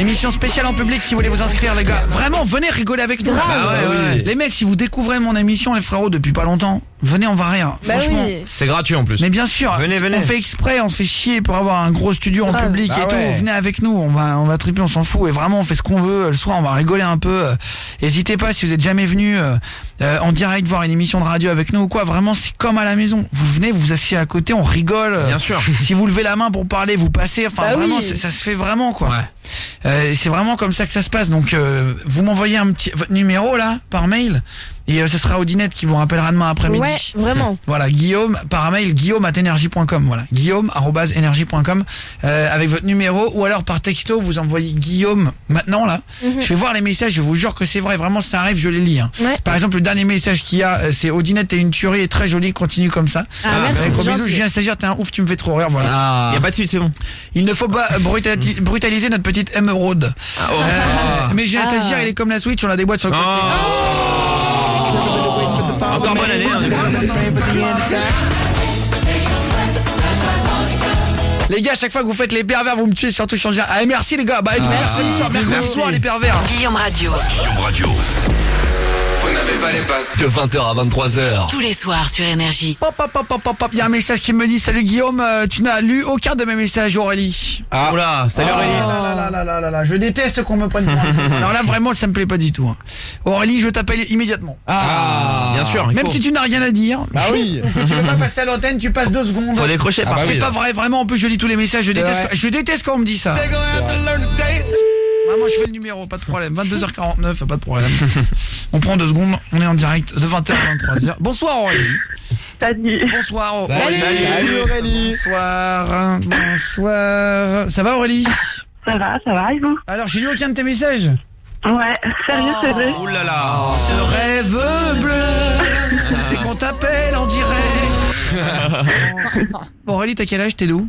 Émission spéciale en public si vous voulez vous inscrire, les gars. Vraiment, venez rigoler avec nous. ouais. Les mecs, si vous découvrez mon émission, les frérots, depuis pas longtemps, venez, on va rire. Bah Franchement. oui. C'est gratuit en plus. Mais bien sûr, Venez. on fait exprès, on se fait chier pour avoir un gros studio en public et tout. Venez avec nous, on va triper, on s'en fout. Et vraiment, on fait ce qu'on veut. Le soir, on va rigoler un peu. N'hésitez pas, si vous êtes jamais venu en direct voir une émission de radio avec nous ou quoi. Vraiment, c'est comme à la maison. Vous venez, vous vous asseyez à côté, on rigole. Bien sûr. Si vous levez la main pour parler, vous passez. Enfin, Bah vraiment, oui. ça se fait vraiment, quoi. Ouais. C'est vraiment comme ça que ça se passe. Donc, vous m'envoyez votre numéro là par mail. Et ce sera Audinette qui vous rappellera demain après-midi. Ouais, vraiment. Voilà, Guillaume, par mail, guillaume@energie.com. Voilà, guillaume@energie.com avec votre numéro, ou alors par texto, vous envoyez Guillaume maintenant là. Je vais voir les messages, je vous jure que c'est vrai, vraiment ça arrive, je les lis. Hein. Ouais. Par exemple, le dernier message qu'il y a, c'est Audinette, t'es une tuerie et très jolie, continue comme ça. Merci, Gros c'est bisous, gentil. Julien Stagiaire, t'es un ouf, tu me fais trop rire, voilà. Y a pas de suite, c'est bon. Il ne faut pas brutaliser notre petite émeraude. Mais Julien Stagiaire, il est comme la Switch, on a des boîtes sur le côté. Encore bonne année. Les gars, à chaque fois que vous faites les pervers, vous me tuez, surtout changer. Ah, merci les gars. Bah, mercredi soir, les pervers. Guillaume Radio. Vous n'avez pas les passes de 20h à 23h. Tous les soirs sur Énergie. Pop. Il y a un message qui me dit: salut Guillaume, tu n'as lu aucun de mes messages, Aurélie. Oula, salut Aurélie. Là. Je déteste qu'on me prenne pour un con. Alors là, vraiment, ça me plaît pas du tout. Hein. Aurélie, je t'appelle immédiatement. Bien sûr. Même si tu n'as rien à dire. Bah oui. Tu veux pas passer à l'antenne, tu passes 2 secondes. Faut décrocher par C'est pas vrai, vraiment. En plus, je lis tous les messages. Je déteste quand on me dit ça. Vraiment, je fais le numéro, pas de problème. 22h49, pas de problème. On prend 2 secondes, on est en direct de 20h à 23h. Bonsoir Aurélie. Salut. Bonsoir Aurélie. Salut Aurélie. Bonsoir. Ça va Aurélie? Ça va, et vous? Alors, j'ai lu aucun de tes messages. Ouais, sérieux, c'est vrai. Ouh là là. Ce rêve bleu, c'est qu'on t'appelle en direct. Bon, Aurélie, t'as quel âge? T'es d'où?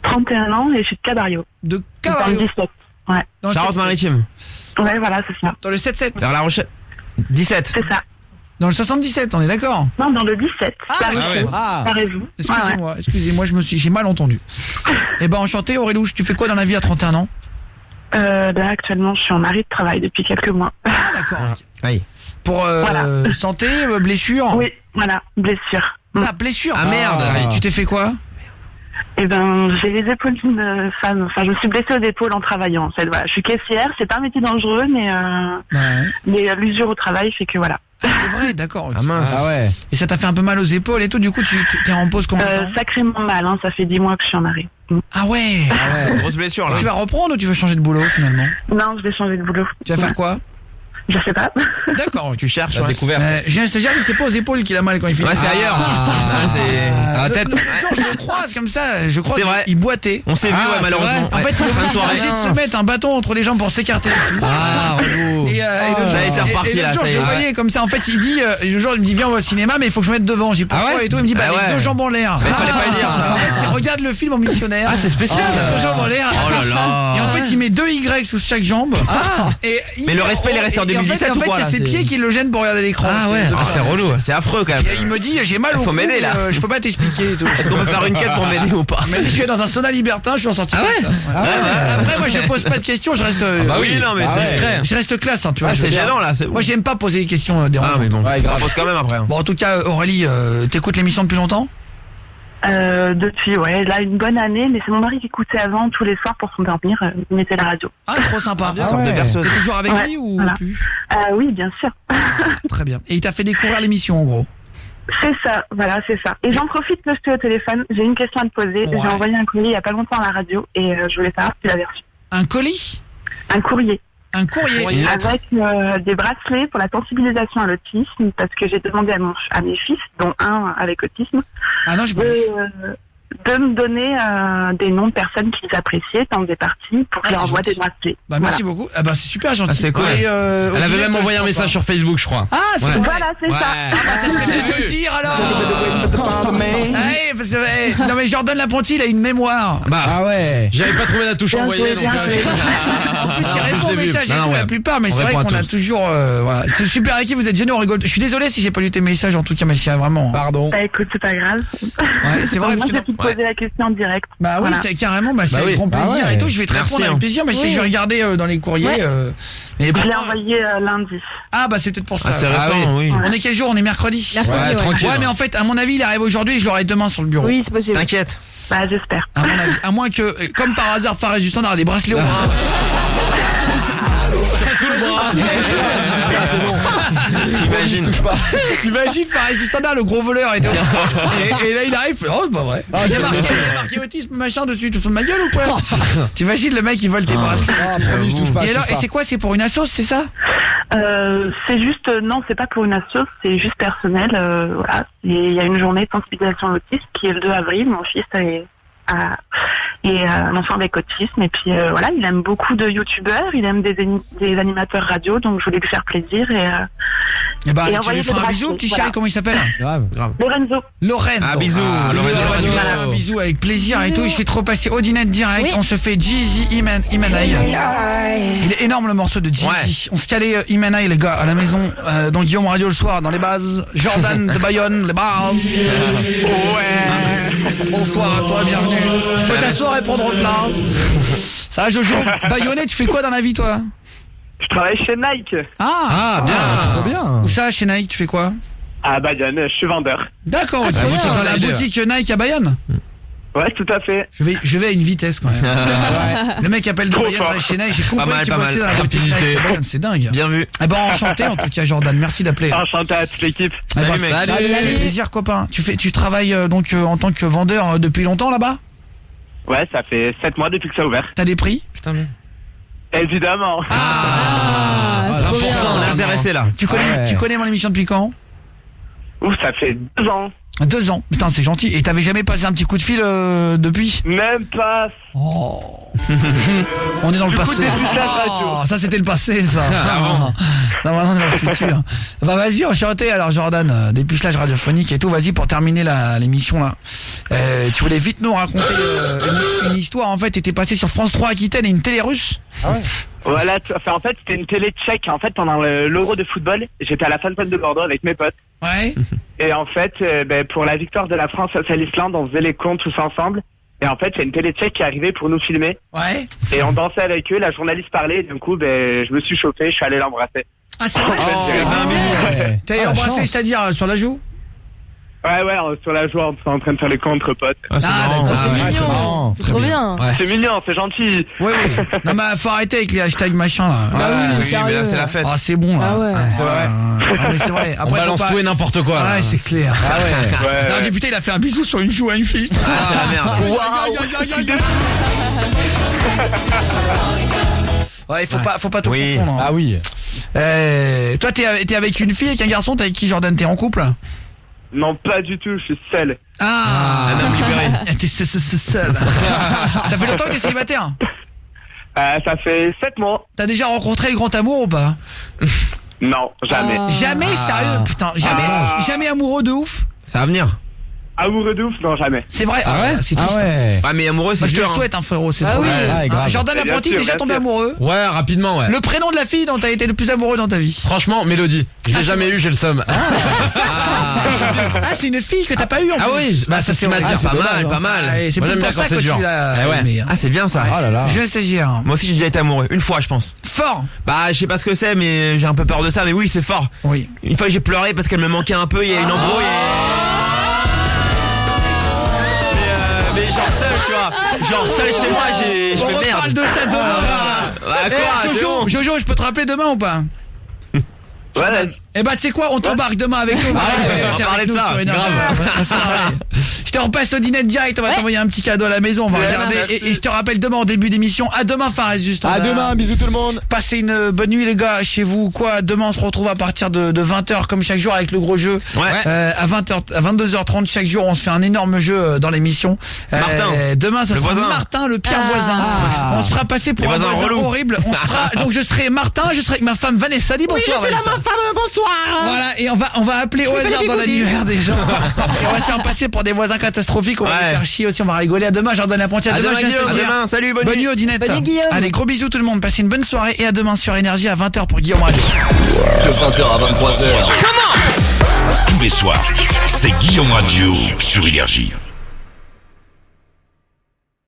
31 ans et je suis de Cadario. De Cadario. 17. Ouais. Dans le Charente-Maritime. Ouais, voilà, c'est ça. Dans le 7-7. Vers La Rochelle. 17. C'est ça. Dans le 77, on est d'accord? Non, dans le 17. Parez-vous. Excusez-moi, j'ai mal entendu. Eh ben, enchanté Aurélouche, tu fais quoi dans la vie à 31 ans? Là, actuellement, je suis en arrêt de travail depuis quelques mois. Ah, d'accord. Oui. Pour santé, blessure? Oui, voilà, blessure. Ah, blessure? Ah merde. Tu t'es fait quoi? Eh ben, j'ai les épaules d'une femme. Enfin, je me suis blessée aux épaules en travaillant. En fait, voilà. Je suis caissière, c'est pas un métier dangereux, mais l'usure au travail fait que voilà. Ah, c'est vrai, d'accord. Ah mince. Ah ouais. Et ça t'a fait un peu mal aux épaules et tout, du coup, tu t'es en pause combien de temps? Sacrément mal, hein. Ça fait 10 mois que je suis en arrêt. Ah ouais. C'est une grosse blessure là. Tu vas reprendre ou tu veux changer de boulot finalement? Non, je vais changer de boulot. Tu vas faire quoi? Je sais pas. D'accord, Tu cherches. La découverte. j'ai un stagiaire, il sait pas aux épaules qu'il a mal quand il fait. Ouais, c'est ailleurs. À la tête. L'autre jour, je le croise comme ça, je crois C'est vrai. qu'il boitait. On s'est vu, ouais, malheureusement. En fait, il fin de est soirée. obligé de se mettre un bâton entre les jambes pour s'écarter. Ah, relou. Et l'autre Ça y est, c'est jour, reparti, là, je ça y le est. voyais comme ça. En fait, il dit, le jour, il me dit, viens, on va au cinéma, mais il faut que je me mette devant. J'ai dit, pourquoi? Ah ouais et tout. Il me dit, bah, Ah avec ouais. 2 jambes en l'air. Mais fallait pas le dire, ça. En fait, il regarde le film en missionnaire. Ah, c'est spécial. 2 jambes en l'air. Oh là là. Et en fait, il met 2 Y sous chaque jambe. Mais le respect, il est resté en 2017 en ou fait, quoi, là, c'est ses c'est- pieds qui le gênent pour regarder l'écran. Ah ouais, c'est relou. C'est affreux quand même. Et il me dit, j'ai mal au Faut cou, m'aider, là. je peux pas t'expliquer et tout. Est-ce qu'on peut faire une quête pour m'aider ou pas? Mais je suis dans un sauna libertin, je suis en sortie Ah comme ouais. ça. Après, moi, je pose pas de questions, je reste. Bah oui, non, mais c'est discret. Je reste classe, hein, tu vois. Ah, je c'est veux dire. gênant là. Moi, j'aime pas poser des questions Ah, dérangeantes. mais bon. Ouais, grave. On pose quand même après. Bon, en tout cas, Aurélie, t'écoutes l'émission depuis longtemps? Depuis, là, une bonne année, mais c'est mon mari qui écoutait avant tous les soirs pour s'endormir, il mettait la radio. Ah, trop sympa. T'es T'es toujours avec lui ou plus? Oui, bien sûr. Très bien. Et il t'a fait découvrir l'émission en gros? C'est ça, voilà, c'est ça. Et j'en profite de jeter au téléphone, j'ai une question à te poser. J'ai envoyé un courrier il y a pas longtemps à la radio et je voulais savoir si tu l'avais reçu. Un colis? Un courrier. Un courrier avec des bracelets pour la sensibilisation à l'autisme, parce que j'ai demandé à mes fils, dont un avec autisme, de me donner des noms de personnes qu'ils appréciaient dans des parties pour que je leur envoie des bracelets. Bah, merci beaucoup. Ah bah c'est super gentil. C'est cool. Et, elle avait même envoyé un message sur Facebook, je crois. Ah, c'est vrai. Voilà, c'est ça. Ah bah ça serait bien de le dire alors. Non mais Jordan L'Apprenti, il a une mémoire. Bah ouais. J'avais pas trouvé la touche envoyée donc. En plus il répond aux messages et tout la plupart, mais c'est vrai qu'on a toujours voilà. C'est super équipe, vous êtes géniaux, on rigole. Je suis désolé si j'ai pas lu tes messages en tout cas, mais c'est vraiment. Pardon. Bah écoute, c'est pas grave. Ouais, c'est vrai. Moi je vais te poser la question en direct. Bah oui, c'est carrément, c'est avec grand plaisir et tout. Je vais te répondre avec plaisir, mais je vais regarder dans les courriers. Je l'ai envoyé lundi. Ah bah c'est peut-être pour ça. Ah, c'est récent, oui. On est quel jour? On est mercredi. Mercredi, tranquille. Ouais, mais en fait, à mon avis, il arrive aujourd'hui et je l'aurai demain sur le bureau. Oui, c'est possible. T'inquiète. Bah j'espère. À mon avis, à moins que, comme par hasard, Fares du Standard a des bracelets au bras. Tout le bras. C'est bon. Imagine. Touche pas. Imagine Fares du Standard, le gros voleur et tout. Et là il arrive, oh c'est pas vrai. Il y a marqué autisme machin dessus, tu te fous de ma gueule ou quoi? T'imagines le mec il vole tes bracelets. Ah, promis, je touche pas. Et alors, et c'est quoi? C'est pour une assos, c'est ça? C'est juste, non, c'est pas pour une asso, c'est juste personnel. Voilà. Il y a une journée de sensibilisation à l'autisme qui est le 2 avril. Mon fils est un enfant avec autisme. Et puis voilà, il aime beaucoup de youtubeurs, il aime des animateurs radio, donc je voulais lui faire plaisir et bah, tu lui feras un bisou, petit chéri, comment il s'appelle? Grave. Lorenzo. Lorraine. Ah, bisous. Un bisou avec plaisir et tout. Je vais te repasser Audinette direct. Oui. On se fait Jeezy Imanay. Il est énorme le morceau de Jeezy. Ouais. On se calait Imanay les gars à la maison dans Guillaume Radio le soir dans les bases. Jordan de Bayonne les bases. Bonsoir à toi, bienvenue. Tu peux t'asseoir et prendre place. Ça va Jojo? Bayonnais, tu fais quoi dans la vie toi? Je travaille chez Nike. Ah bien. Trop bien. Où ça chez Nike, tu fais quoi? À Bayonne, je suis vendeur. D'accord, tu es dans la boutique Nike à Bayonne? Ouais, tout à fait. Je vais à une vitesse quand même. Le mec appelle de Bayonne, travaille chez Nike, j'ai compris que tu bossais dans la boutique Nike à Bayonne, c'est dingue. Bien vu. Eh ben enchanté en tout cas Jordan, merci d'appeler. Enchanté à toute l'équipe. Eh ben, Salut, mec. salut. Plaisir copain. Tu travailles donc en tant que vendeur depuis longtemps là-bas? Ouais, ça fait 7 mois depuis que ça a ouvert. T'as des prix? Putain mais. Ah, c'est trop bien. On est intéressé là. Tu connais mon émission depuis quand? Ouf, ça fait 2 ans. 2 ans. Putain, c'est gentil. Et t'avais jamais passé un petit coup de fil depuis? Même pas. Oh. On est dans le passé. Oh, ça c'était le passé ça. Non, maintenant on est dans le futur. Bah vas-y, enchanté alors Jordan, dépucelage radiophonique et tout. Vas-y pour terminer l'émission là. Tu voulais vite nous raconter une histoire. En fait, t'étais passé sur France 3 Aquitaine et une télé russe. Ah ouais. Voilà, en fait, c'était une télé tchèque. En fait, pendant l'Euro de football, j'étais à la Fontaine de Bordeaux avec mes potes. Ouais. Et en fait, pour la victoire de la France face à l'Islande, on faisait les comptes tous ensemble. Et en fait, il y a une télé tchèque qui est arrivée pour nous filmer. Ouais. Et on dansait avec eux, la journaliste parlait, et du coup, je me suis chauffé, je suis allé l'embrasser. Ah c'est vrai. T'as embrassé, c'est-à-dire sur la joue? Ouais, sur la joie, on est en train de faire les comptes entre potes. Ah d'accord, c'est mignon. C'est trop bien. Ouais. C'est mignon, c'est gentil. Oui. Non mais faut arrêter avec les hashtags machin là. Bah oui, mais sérieux. là c'est la fête. Ah c'est bon là. Ah ouais. C'est vrai. Ah, mais c'est vrai. Après, On balance tout et n'importe quoi. Ouais, c'est clair. Ah ouais. Non, putain, il a fait un bisou sur une joue à une fille. Ah merde. Ouais, faut pas tout confondre. Ah oui. Toi, t'es avec une fille, avec un garçon, t'es avec qui, Jordan? T'es en couple? Non, pas du tout, je suis seul. Un homme libéré. T'es seul. Ça fait longtemps que t'es célibataire? Ça fait 7 mois. T'as déjà rencontré le grand amour ou pas? Non, jamais. Jamais, sérieux? Putain, jamais amoureux de ouf? Ça va venir. Amoureux de ouf, non, jamais. C'est vrai? Ah ouais? C'est triste. Ouais, mais amoureux, c'est Moi, je te le dur. souhaite, frérot, c'est Ah trop oui. bien. Ouais, grave. Jordan Bien L'Apprenti, sûr, déjà bien tombé sûr. amoureux? Ouais, rapidement, ouais. Le prénom de la fille dont t'as été le plus amoureux dans ta vie? Franchement, Mélodie. Je l'ai jamais eu, j'ai le seum. Ah, c'est une fille que t'as pas eu en plus. Ah oui, bah ça c'est mal dire. Pas mal, pas mal. Ouais, c'est Moi, peut-être j'aime pour bien ça quand que c'est dur. tu l'as Eh ouais. aimé. Ah, c'est bien ça. Oh là là. Je stagiaire. Moi aussi j'ai déjà été amoureux. Une fois, je pense. Fort. Bah, je sais pas ce que c'est, mais j'ai un peu peur de ça. Mais oui, c'est fort. Oui. Une fois, j'ai pleuré parce qu'elle me manquait un peu. Il y a une embrouille. genre seul, tu vois. Genre seul chez moi, je On me merde. reparle de ça demain. Bah quoi, c'est bon. Jojo, je peux te rappeler demain ou pas? Ouais. Eh bah tu sais quoi, on t'embarque demain avec nous. on va parler de ça. Je te repasse au dîner direct, on va t'envoyer un petit cadeau à la maison, on va regarder. Et je te rappelle demain en début d'émission. À demain Fares, juste. À demain, bisous tout le monde. Passez une bonne nuit les gars, chez vous. Quoi, demain on se retrouve à partir de 20h comme chaque jour avec le gros jeu. À 22h30 chaque jour, on se fait un énorme jeu dans l'émission. Martin. Demain ça Le sera voisin. Martin, le pire voisin. On se fera passer pour Les un voisins voisin relous. horrible. On sera donc je serai Martin, je serai avec ma femme Vanessa. Dis bonsoir Vanessa. ma femme, bonsoir. Voilà, et on va appeler au fais hasard des dans bigoudis. l'annuaire des gens. Et on va se faire passer pour des voisins catastrophiques. On va les faire chier aussi, on va rigoler. À demain, Jordan Lapontier. À demain, je viens Guillaume. À stagiaire. demain, salut, bonne Bonne nuit. nuit au Dinette. Bonne nuit, Guillaume. Allez, gros bisous tout le monde. Passez une bonne soirée et à demain sur Énergie à 20h pour Guillaume Radio. De 20h à 23h. Tous les soirs, c'est Guillaume Radio sur Énergie.